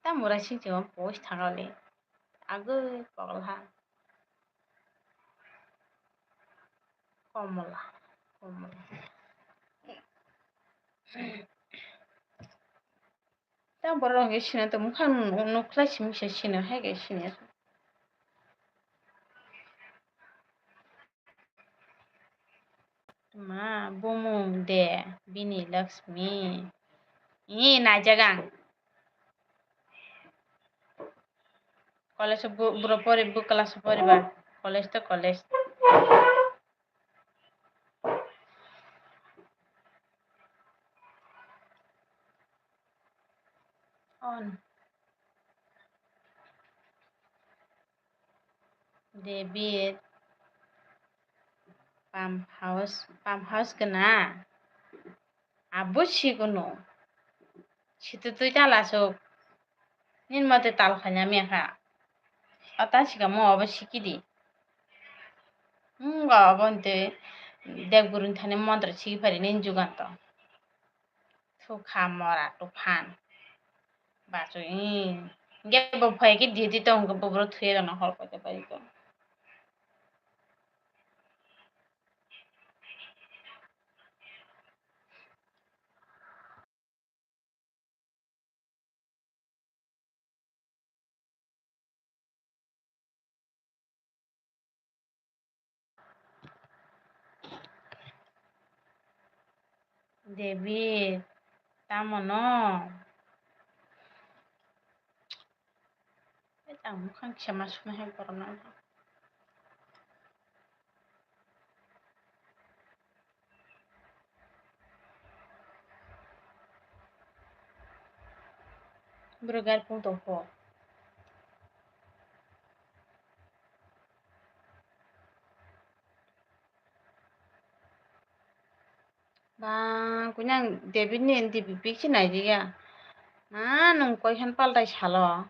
A: ta mura sing jong post thangale agoi pagla কমলা কমলা তা বড় রঙের সিনে তো মুখান নুখলাই সিমিসে সিনে হয়ে গে সিনে মা বুমুং দে বিনি লক্ষ্মী ই না জাগাং কলেজ বুড়ো পরে বু ক্লাস পরিবার কলেজ তো college on David pump house kena abu sikuno situ tu jala sok nin mate tal khanya mekha ata sika mo aba sikidi ga abante dek burun thane mantra siki phari nin juganto thu khamora to phan bacho ge bo phai ki didi tong go bobro thuye na hol pate pari to David tamono eta mukhan kshama suna hai corona brugar punto po ba kunyang David ni enti pipik sinai diga nung koi khan paltai salo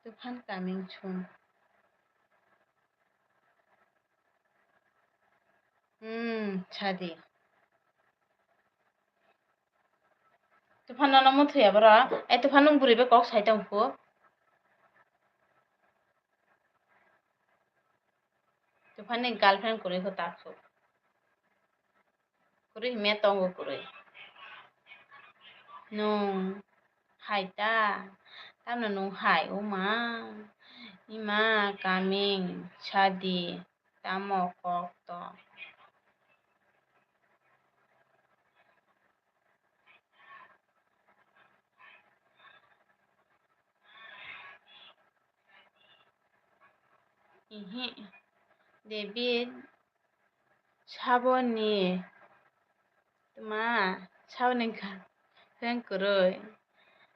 A: tufan coming soon chadi tufan nana mo thuya bara ai tufan nung buribe kok sai tang pu Tufani girlfriend kuri ko takso. Kuri me tongo kuri. Nung hai ta. Tamna nung hai uma. Ima coming chadi. Tamo kokto. Ihi. David saboni. Tuma saboni girlfriend kuri.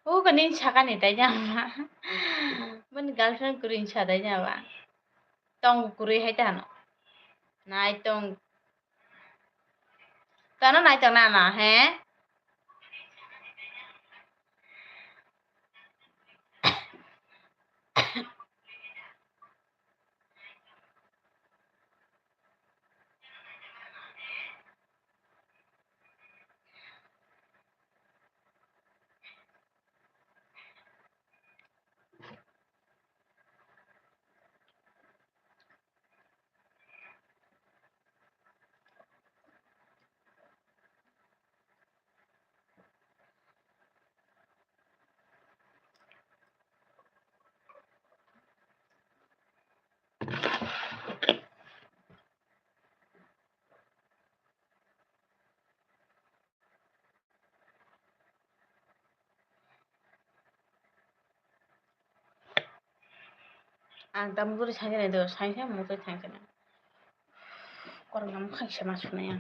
A: O kaning sakani tai jama. Mun girlfriend kuri sadai jama. Tong kuri hai tano. Nai tong. Tano nai tong nana he. Ang tamguri sanjana do sanjana moto sanjana. Korang ngam khang sama sunaya.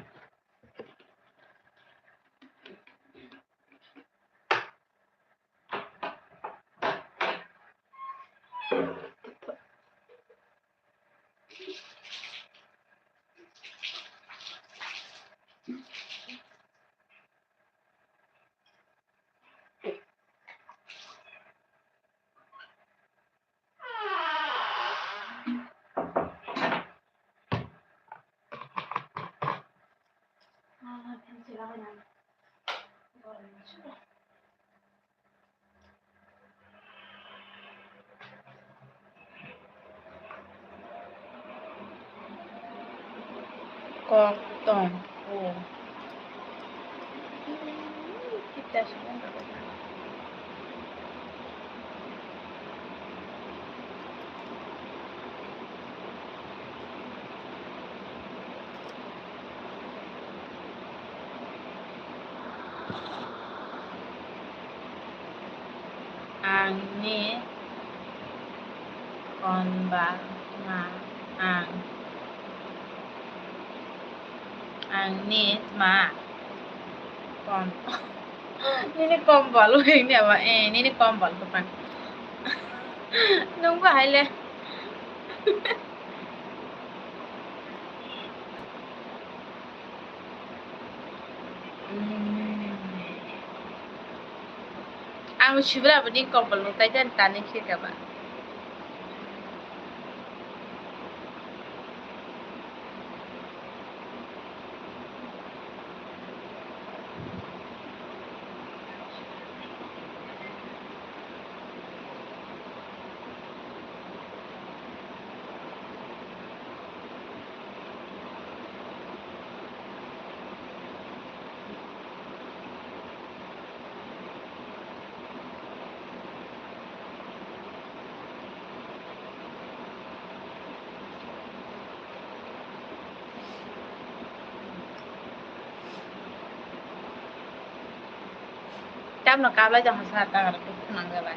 A: Kok tong. Oh. Kita semua. Ang ni konbal ma ang ni ma kon. Nini kombal ini apa? Nini kombal kapan? Nunggu hale. Ang shibra bani kombal nung tayo tani kaya ba? Tam no kabla jangan saat tagar tu nangga ba.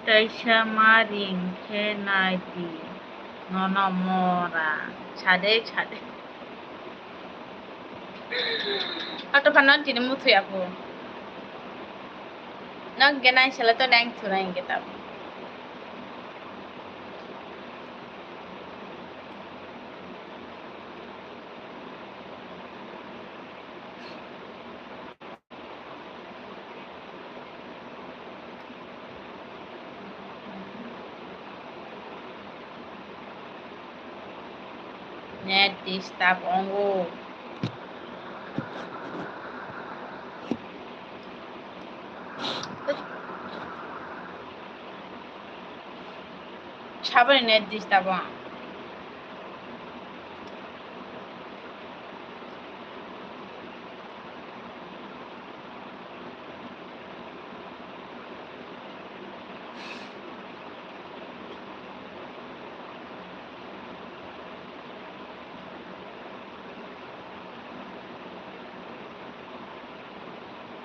A: Taisha maring kenadi nono mora chade. Atau kanan jadi mutu ya bu. Nak genai salah tu neng turai kita. net disturb ongo. Sabari net disturb on.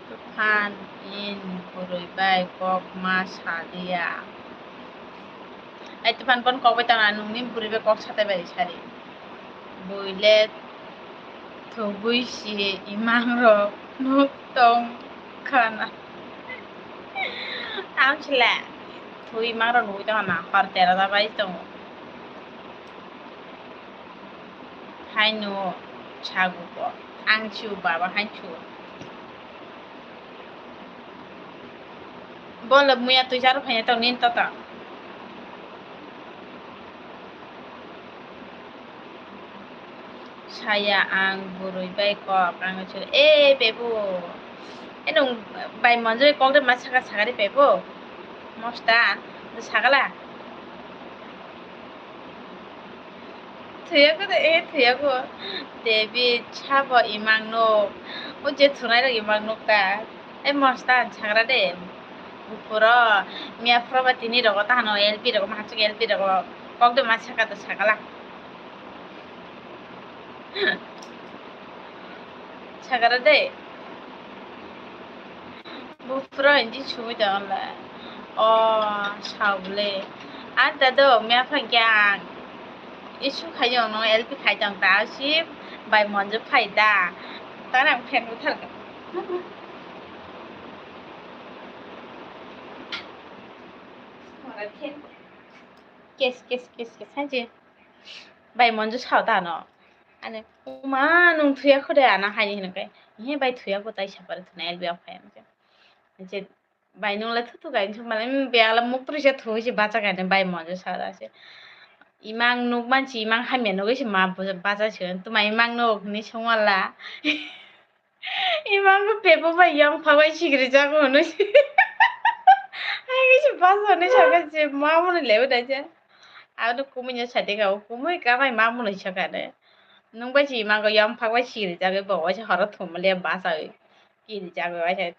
A: Tufan in Buruibai kok ma sadia. Ay tufan pon kok beta na nungni Buruibai kok sate bari sari. Buile thugui si imang ro nuk tong kana. Am chila. Thui imang ro nui tong na har tera da bai tong. Hai no chagu ko. Ang chu baba hai chu. Bola muya tu jar phanya tong nin tata. Saya ang Buruibai kok ang chu. Bebu. Nung bai monjo kok de ma saga saga de bebu. Mosta. Sagala. Thuyago de thuyago. Debi chabo imang no. Uje thunai ro imang no ka. Mosta sagra de. Bupuro mia proba tini ro ta no LP ro ma chu LP ro kok de ma saga to sagala. Sagara de. Bupuro inji chui da la. Saule. Anta do mia phang isu khayo no LP khai jang ta si bai monjo phai da. Ta nang phen ku thar. Kes haji. Bai monjo chao da no. Ane ma nung thuya khode ana hai ni kai. He bai thuya ko tai sapar thuna LP phai am. Je bai nung la thu gai chu malai beala muk tri se thu si bacha gai bai monjo chao da se. Imang nuk manchi imang hamya no gisi ma bacha chön. Tuma imang nuk ni chongwala. Imang ko pepo ba yang phawai sigri jago no si. Ai gisi bacha ni chaka je ma mon lew da je. Ado kuminya chate ga kumui ka bai ma mon chaka de. Nung ba chi imang ko yang phawai sigri jago bo wa cha hara thum le bacha ki jago wa cha.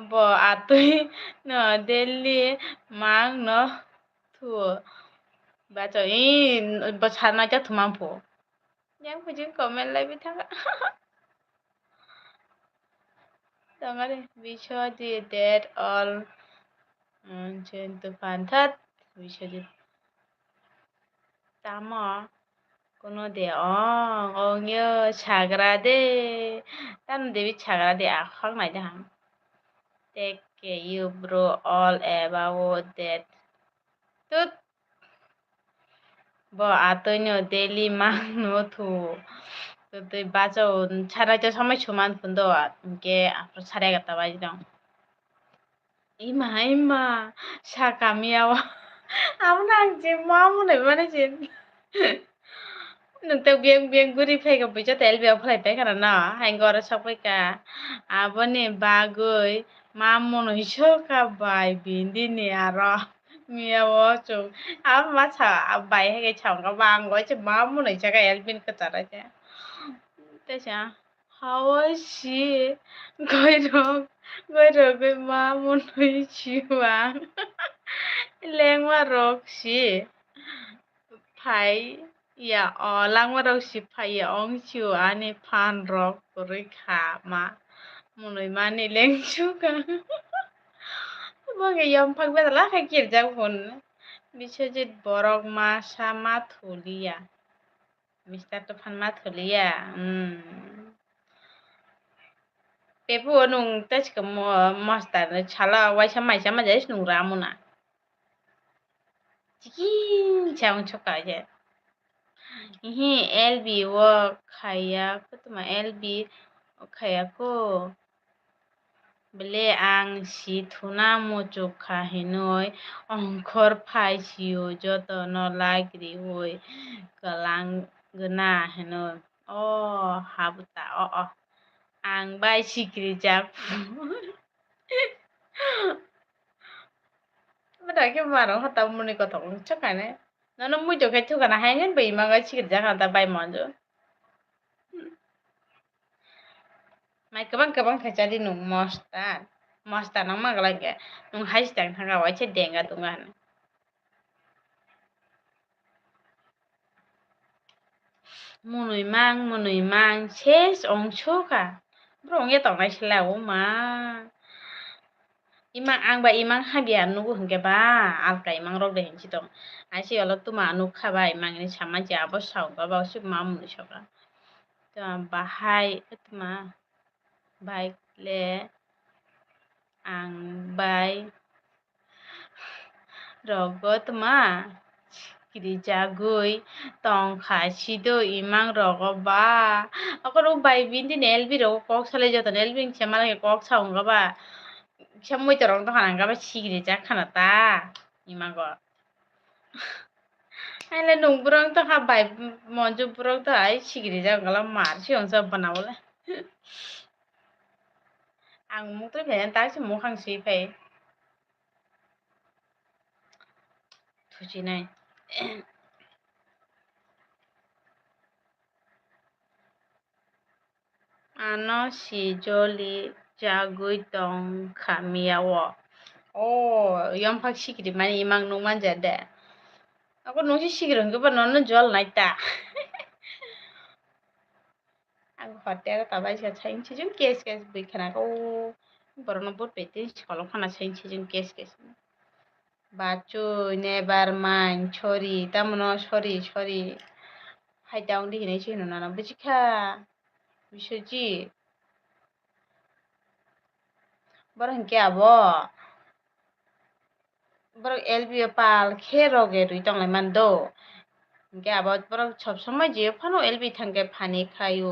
A: Bo atui no Delhi mang no thu ba cho ba chana cha thumam pho. Yang phujin comment lai bi thanga. Tangare Vishwajit that all Tufan that Vishwajit Tama কোনো দে অংয় ছাগরা দে তান দেবি ছাগরা দে আখাং নাই দাহাং take you bro all about that tut bo atoino daily mang no thu তুই বাঁচাও ছাড়াইতে সময় সমান ফুন্দ কে আপনি ছাড়াই গেতা বাই দং ইমা সাকামিয়াও আমরা যে মা মনে মানে যে nungtang biang guri phai ga bija tel bia phlai pai kana na hangora sapai ka abone bagoi mamon hiso ka bai bindi ni aro mia wo chu ma cha bai he ga chang ga bang go che mamon cha ga elbin ka chara cha ta cha how is she goi mamon hi chi wang lengwa rok si phai ya langwa rok si phai ya ong chu ani phan rok kori kha ma munoi mani leng chu ka bage yam phak be la kha kir ja phon Biswajit borok ma sa ma thulia Mr. Tufan ma thulia pepu nung tach ka master chala waisa mai sama jais nung ramuna chikin chang choka je Hi LB wo khaya ko tuma LB khaya ko bole ang si thuna muchuk khahinoi ongkhor phai sio joto no lagri hoi kalang gna hinoi o habuta o ang bai sikri jak Bada ke marong hata muni kota ong chakane nono mujo ke thukana haingen bai maga sikri jak hata bai monjo mai kabang kabang khachari nung mostan ang magalage nung hashtag thanga waiche denga tungan munui mang ses ong choka brong ye tong nai slau ma imang ang ba imang habia nugu hingke ba alka imang rok de hinchi tong asi olo tuma nuk khaba imang ni sama ja abo sau ba ba sik ma muni soka to bahai tuma bai le ang bai rogo tuma kiri jagui tong kha sido imang rogo ba ako bai bindi nelbi rogo kok sale joto nelbi chamala ke kok saung ga ba chamoi torong to hanang ga ba sigiri jak khana ta imang go Aile nung burang to ha bai monju burang to ai sigiri jak gala mar siong sa banawle ang muk to phe ta si muk hang si phe thuchi nai ano si joli jagui tong khamiawo yom phak sikiri mani imang nung man jade ako nung si sikiri hingke ba nono jol nai ta ang hotel tabai sa chain chijung kes bui khana ko borono bot pete kolom khana chain chijung kes bacu nebar man chori tamono sori haidang di hinai chino nana bujikha bisoji boro hingke abo boro LB pal khe roge rui tonglai mando hingke abo borok sob somoi je phano LB thangke phani khayo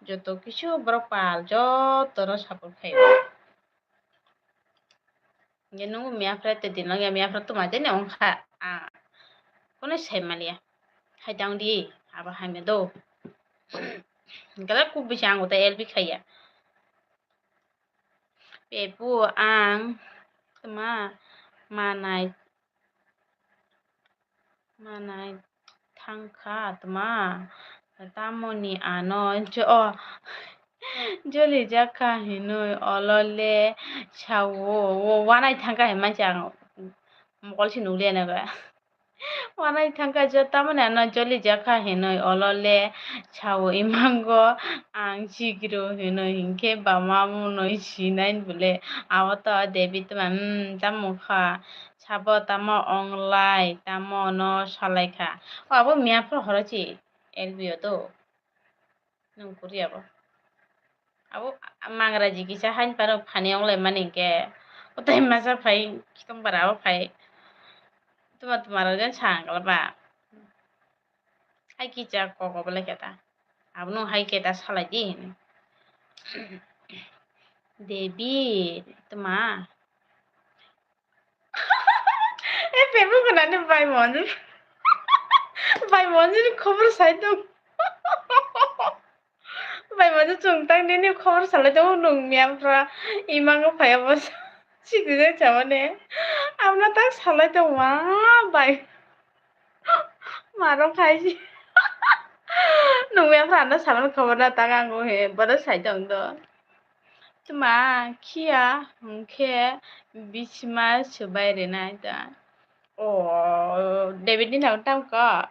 A: joto kichu borok pal joto no support khayo hingke nungo miafra te din lage miafra tuma jene ongkha kono saimalia haidang di abo haime do gala kubisi ango ta LB khaya pepu ang tuma manai thangkha tuma tamoni ano joli jakha hinoi olole sawo wanai thangkha himanchi ang mokol si nukle na ba wanai thangkha jo tamoni ano joli jakha hinoi olole sawo imango ang sigiro hinoi hingke ba mamunoi sinain bole abo to debi tuma tamukha sabo tamo onglai tamo no salaikha abo miapro horochi LBO to nung kuri abo mangraji kisa hain paro phani onglai mani ke utai masa phai kitong bara abo phai tuma jan sangla ba hai kicha koko bole keta abo nung hai keta salai di debi tuma পেপে কোনানে by মঞ্জুর খবর সাইদং by Manju চুংতাং দিনে খবর সালাইদং নং মিয়ামफ्रा ইমাঙ্গো ফায়াবো সিগরে চামানে আমনা তাক সালাইদং মা by মারং খাইছি nung miamफ्रा ना सालन खबर ना तांग आंगो हे बड़ा साइदं दो तुमा खिया हंखे बिचमा सुबाय रे ना दा David đi thằng tao có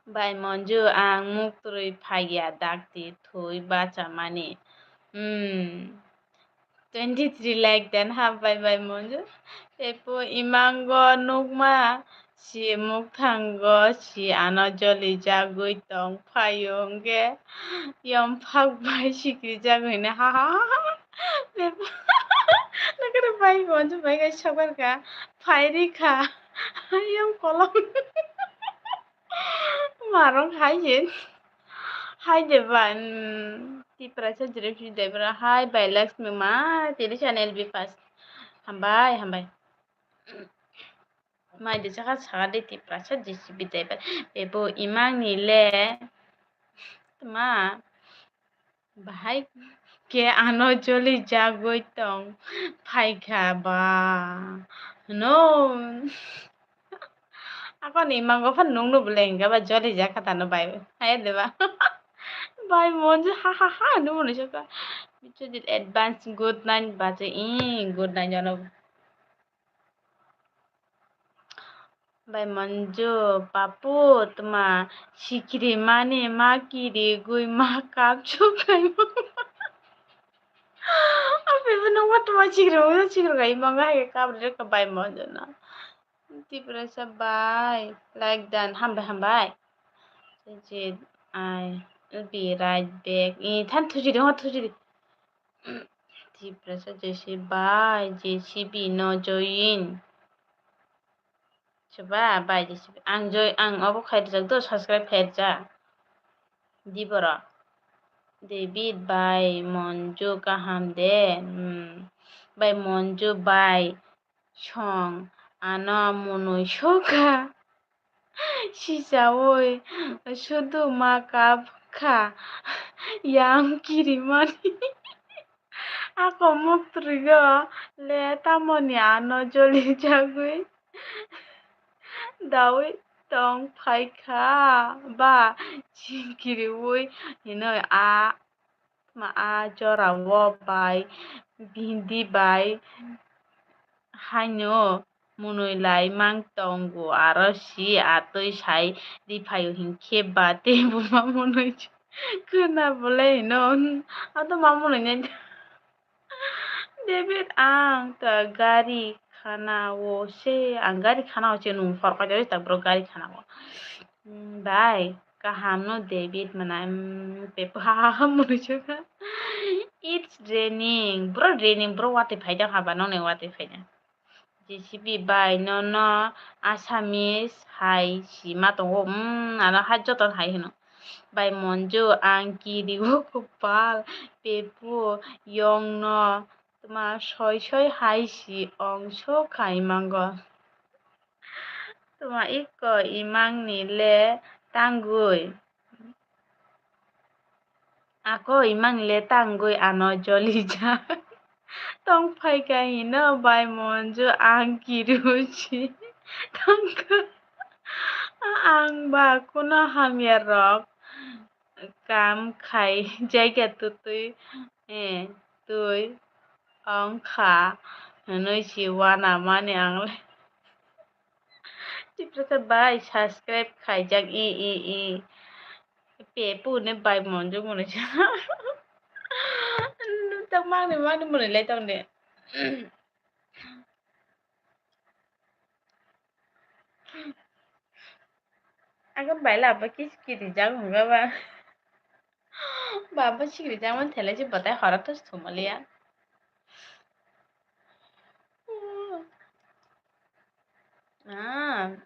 A: bài món dưa ang muk tui phaya dakti thui bacha mani 23 like then have by món dưa epo imango nukma si muk thango si ano joli jagui tong phayongge yom phak bai sikri jagui ne ha epo nakara bai món dưa bai gai sabar ka phairi kha yom kolong marong hai de ban Tipracha Jeremy Debra. Hi, by Lakshmi Ma. Tili channel be fast. Hambai, hambai. Mai de chaka chaka de tipracha Jeremy Debra. Bebo imang nile. Ma. Bahai ke ano joli jagoi tong. Paika ba. No. Ako ni imang ko pa nung no bulenga ba joli jakata no bai. Hai de ba. Bai monjo ha ha ha no mo siya ka. Bicho dit advance good night bache good night jano. Bai monjo papu tuma sikiri mane makiri gui makap chukai. Apa ibu nung wat ma sikiro kai manga hai kabri ka bai monjo na. Tipra sa bai like dan hambai. Jit I'll be right back. Than thujiri. Tipra sa jesi bai JCB no join. Coba bai JCB. Ang obo khairjak do subscribe khairja. Dibora. David bai monjo kaham de. Bai monjo bai chong. Ano monoi shoka. Sisa oi. Shudu makap ka. Yang kirimani. Ako muktrigo. Le tamoni ano joli jagui. Dawi tong paika ba chikiri ui ma a jora wo bai bindi bai haino munoi lai mang tongo aro si atoi sai ripayo hinke ba te buma munoi kuna boleh no ato mamunoi nya David ang ta gari khana wo se ang gari khana wo che nung farqa jari ta bro gari khana wo bye kaham no David mana pepa ha munu chuka it's raining bro wate phaida haba no ne wate phaida JCB bye no Assamese hai si ma tongo ana hajjo ton hai hino by Monjo Angki Rigo Gopal Pepu Yong no তোমার শয় হাইসি অংশ খাইমাঙ্গ তোমার imang nile tanggui ako imang nile tanggui ano jolija tong phai kahino bai monjo ang kiruchi tangka ang ba kuno hamia rok kam khai jaiga tutuy tuy ang kha noi si wana mane ang Tiprasa bai subscribe khaijak i pe pu ne bai monjo mone cha tang mang ne mone lai tang ne Aga bai la ba kis kiri jang hunga ba ba ba sikiri jang man thele ji batai hara to thumaliya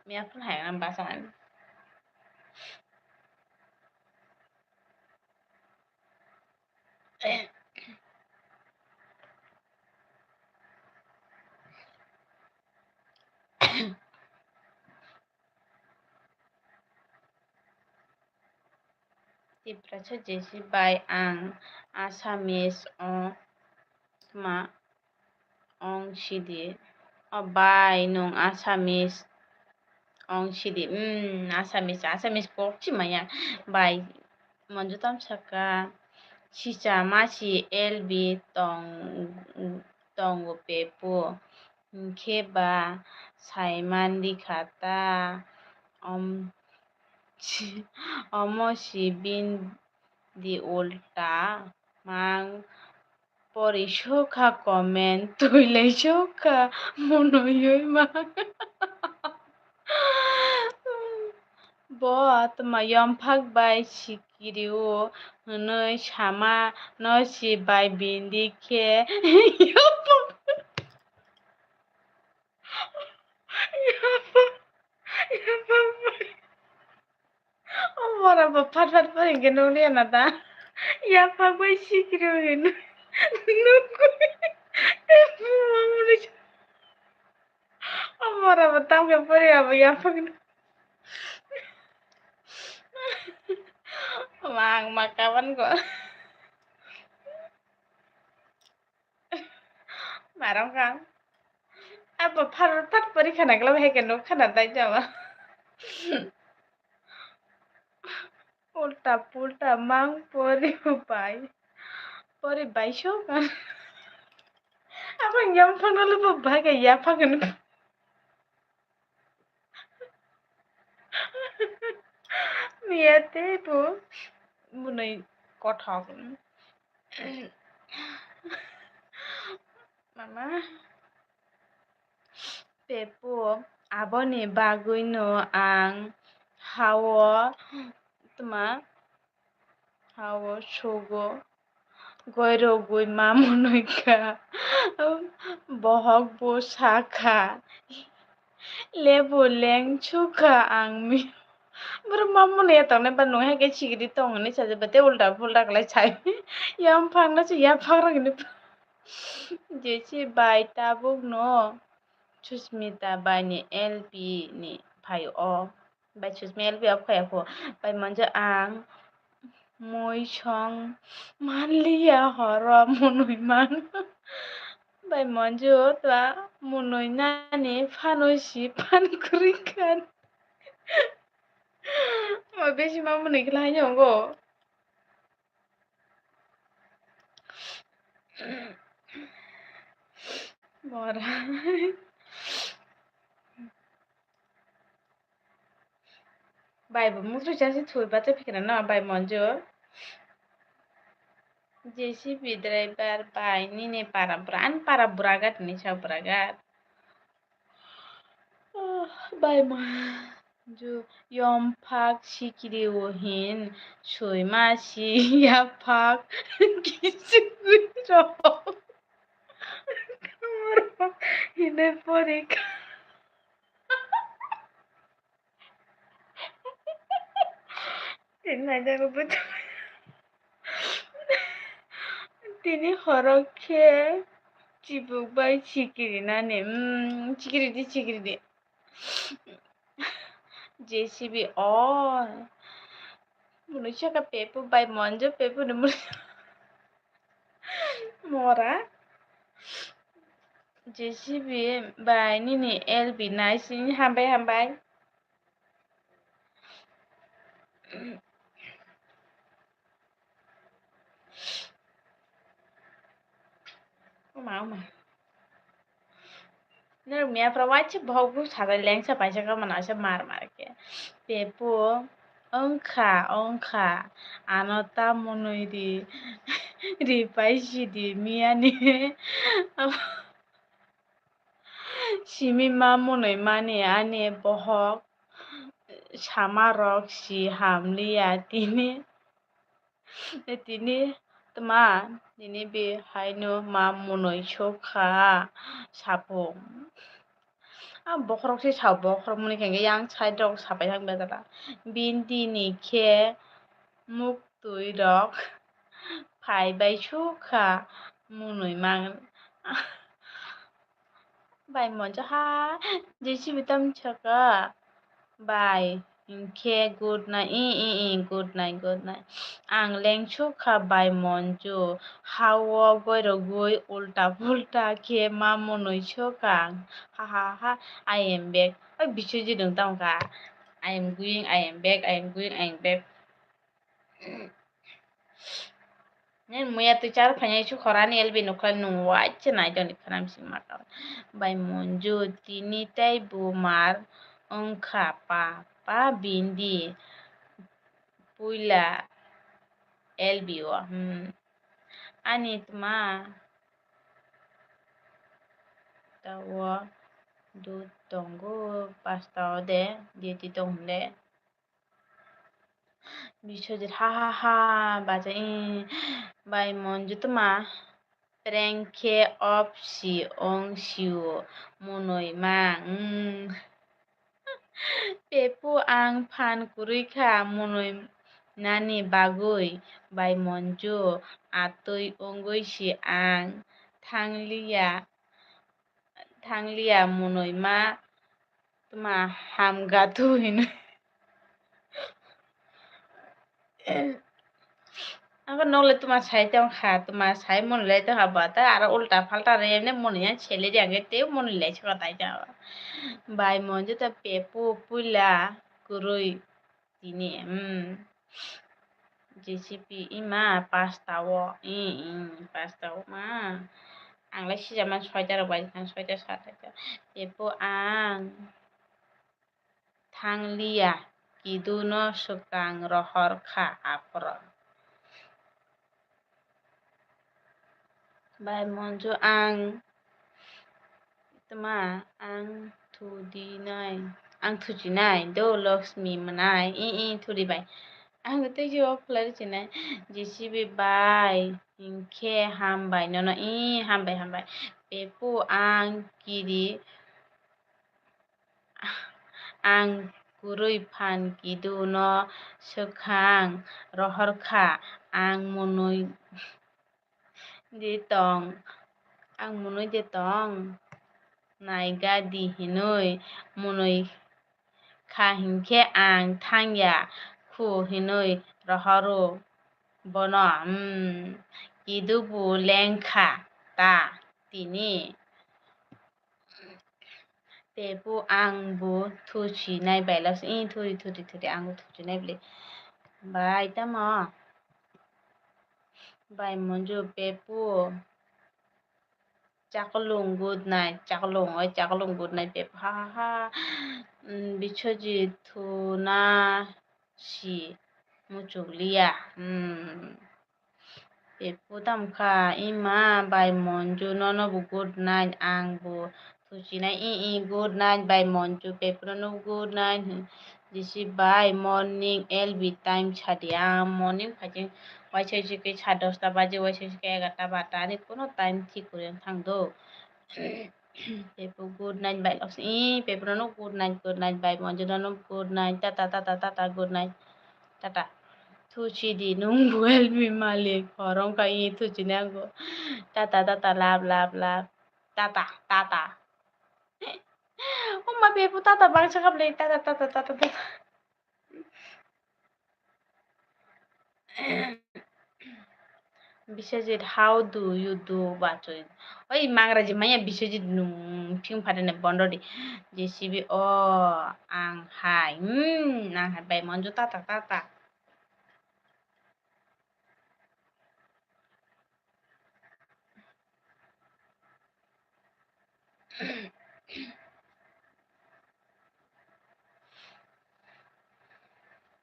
A: mi apun hai am basan Tiprasa jesi bai ang Assamese ma ong sidi bai nung Assamese ong sidi Assamese kokchi maya bai monjo tam saka Chicha masi LB tongo pepo kheba saimandi khata om omo si bin di ulta mang pori shoka comment tuile shoka monoyoi mang Bot mayom phak bai sikiriu noi sama no si bai bindi ke Ora ba phat phat pa ingke nuli na ta Yapagwai sikirogin. Nukui. Mamuni. Amara batang ke pare aba yapagin. Mang makawan ko. Marang kang. Apa pat pari khana glam heken no khana dai jama. Ulta pulta mang pori upai. Pori baisho kan. Apa yam pangalo ba baga yapagin. Miyate po. Munai kothok. Mama. Pepo aboni bagwino ang hawo tuma hawo shogo goiro goi mamonoika bohok bo saka lebo lengchuka ang mi bro mamone tone ba no hege chigidi tong ni saje bate ulta pulta kalai chai yam phangna chu ya phangra gini jesi bai tabuk no Susmita bani LP ni phai o bai Susmi LP o phai ko bai manja ang moi song manliya horo monoi man bai manjo ta monoi nani phanosi phan kurikan ma beshi ma monoi khlai nyongo mora bai bo mutru chasi thui bate phikna na bai manjo JCB driver bai nini para bran para buragat ni sa buragat bai ma ju yom phak sikiri ohin soima si ya phak kisu ro hine porika tinai jago betul tini horokhe cibuk bai sikiri nani sikiri di JCB oh manusia ka pepu bai monjo pepu ni mora JCB bai nini LB nice hambai Oma Ner mia prawachi bhaubu sada lengsa paisa ka manasa mar ke pepu ongkha anota monoi ri paisi di mia ni simi ma monoi mani ani bohok samarok si hamliya tini tma tini be haino ma monoi sokha sapung bokrok se sa bokrok muni kenge yang side rok sapai thang bedala bindi ni khe muk tui rok phai bai sukha munui mang bai monjo ha jesi bitam chaka bai khe good night good night ang leng sukha bai monjo hawo goiro goi ulta pulta khe ma monoi sokha ha I am back oi bisoji dong tamka I am going I am back Nen muya tu char phanya chu khorani elbi nokal nu wacha nai doni khanam sing maka bai monjo tini tai bumar ongkha pa bindi puila elbi wa anit ma tawa du tongo pasta de dieti tongle bisojir ha baca bai monjo tuma prengke opsi ong siu monoi ma pepu ang phan kurui kha monoi Nani bagui bai monjo atui ongoi ang thanglia munoi ma tuma hamgatu hin এখন নলে তোমার সাইতেও খা তোমার সাই মনে লাইতে হবা তা আর উল্টা ফাল্টা রে এমনি মনে হয় ছেলে আগে তেও মনে লাইছে কথাই যাওয়া বাই মঞ্জু তা পেপু পুলা কুরুই তিনি JCP ima pastawo pastawo ma आंलाय सिजामान सयतार बाय थां सयता सातता एपो आं थांलिया किदुनो सुकां रहर खा आपर बाय मन्जु आं तमा आं थुजिनाय दो लक्ष्मी मनाय थुरिबाय आं तैजो फुलारिचिनाय जिसिबि बाय हिंखे हामबाय नन हामबाय बेपु आं किरि आं गुरै फान किदु न सोखां रहरखा आं मुनुय देतं नायगा di hinui munui kha hinkhe ang thangya khu hinui rohoro bono kidubu lengkha ta tini pepu angbu thuchi naibay las thuri angbu thuchi naibli bai tamo bai monju pepu Chakalung good night chakalung good night pepu ha bichojit thuna si muchukliya pepu tamkha ima bai monju nonobu good night angbu thuchinai good night bai monju pepu nonobu good night jisi bai morning LB time chadiya morning phajing waisajike 10:30 baje waisajike 11টা 12টা ani kono time ঠিক করে থাকদো pepu good night bai loks pepu no good night bai monju no good night tata good night tata thuchi di nung buel mi malik horong ka thuchi ne anggo tata lab tata Oma pepu tata bangsa kable tata Biswajit, how do you do bachoi? Oi mangraji maya Biswajit ting padane bondodi. JCB ang hai. Ang hai bai monjo tata.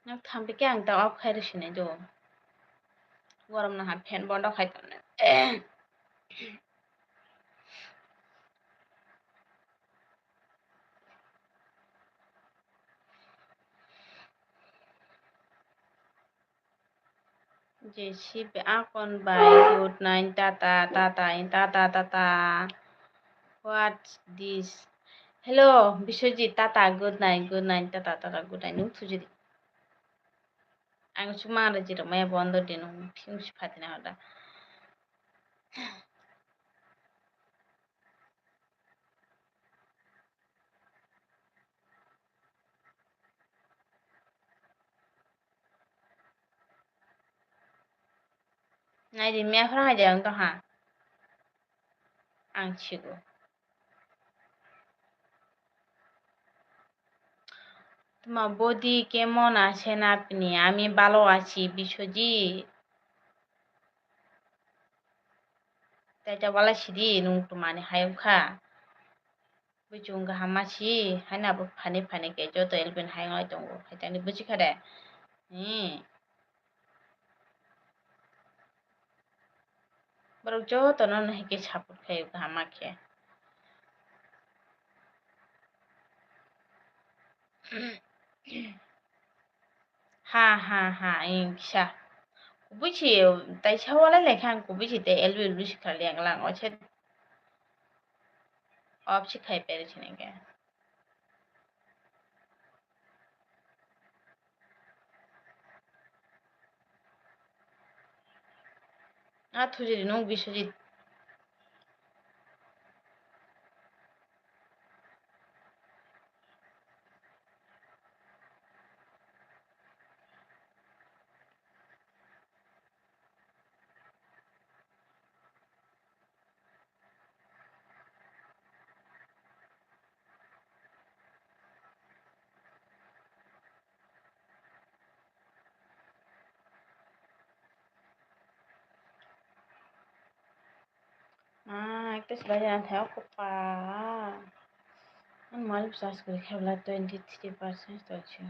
A: Nak thambe ke ang tao khairi sine do. Gorom na ha fan bondo khaitamne. JCB akon bai good night tata. What's this? Hello, Biswajit tata good night tata good night nung thujidi. Ang sumara jiro maya bondo dinung ting sipatina hoda. Nai di mia frang aja ang to ha. Ang chigo. তোমার বৌদি কেমন আছেন আপনি? আমি ভালো আছি Biswajit. তাইটা বালাসিদি nungtumani hayamkha bujung gahamasi hainabu phane ke joto elben hayangai tongo haitani bujikhade borok joto non heke support khayo gahamakhe ha kisa kubuchi tai chawala lekhan kubuchi te elben bujikhale anglang oche opsi khai perechinenge থুজিরি নং বিশ্বজিৎ একটা বাজে না থাকা কপা mobile charge করে খেলা 23% চলছে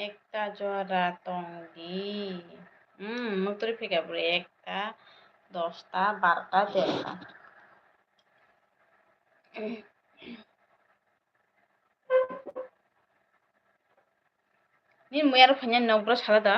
A: একটা জোড়া টঙ্গি মুক্তরি ফেকা পড়ে একটা 10টা 12টা 13টা ni muyar phanya nokbro salada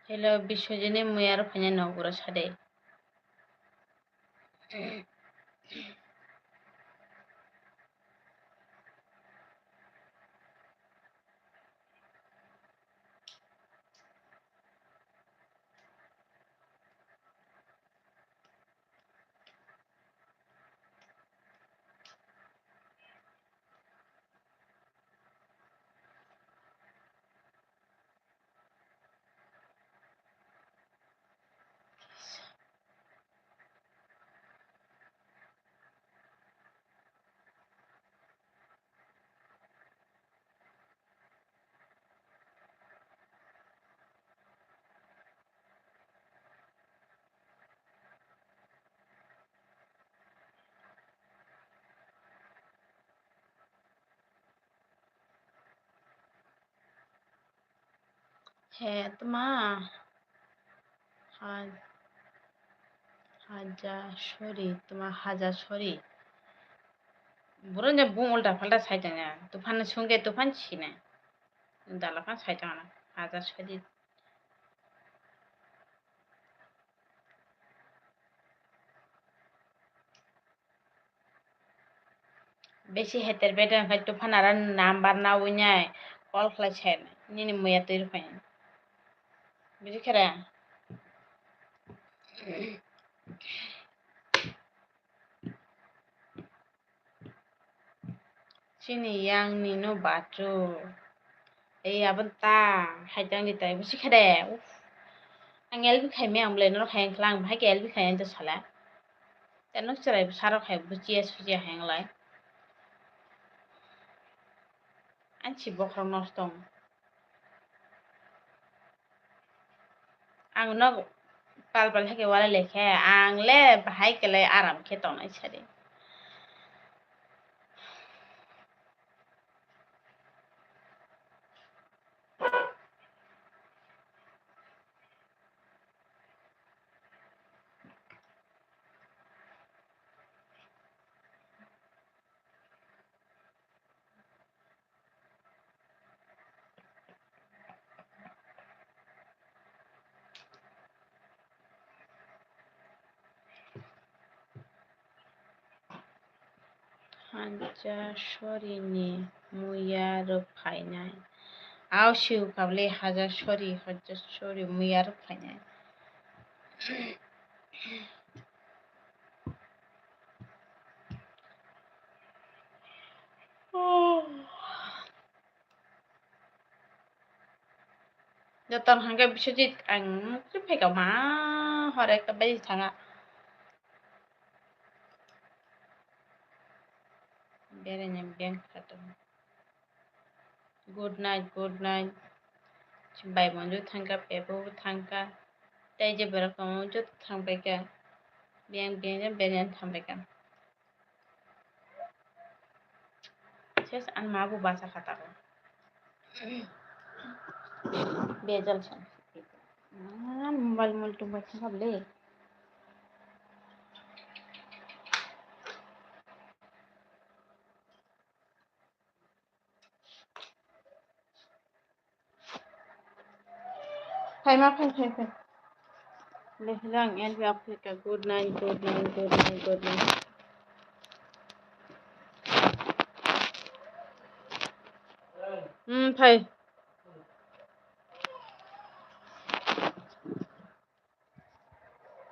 A: hello biswajini muyar phanya nokbro sade হ্যাঁ তোমা হাজাসরি তোমার হাজাসরি burunya bung ulta falta saitanya tufan sunge tufan chine dalakan saitana হাজাসরি বেশি হেতের বেটা খাই তুফান আর নাম্বার না উইনাই কল খাইছেন নিনি মুয়া তৈরি ফাইন বুঝি Kheda sini yang nino bacu abenta haitang di tai busi khade angel bi khai me amble no khai klang bhai gel bi khai anta sala tanok charai saro khai buchi suji hang lai anchi bokrang nostong ang no pal pal hake wala lekhe ang le bhai kele aram khe tonai chade হাজাসরিনি মুয়ার ফাইনাই আও শিউ কাবলে হাজাসরি মুয়ার ফাইনাই Jatan hangga Biswajit ang kripe ka ma hore ka bai thanga berenya bank khatam good night bye Manju थांगा पेबो थांगा tay जेबो रोखोमाव जत थांबायगा बेंजों बेरायनानै थांबायगा cess आं माबो बासा खाताखौ बेजालसो मबाइल मुलटुंबाय थांगाबलै फाय मा फै लेखा आं एन बे आफ्रिका गुड नाइट फै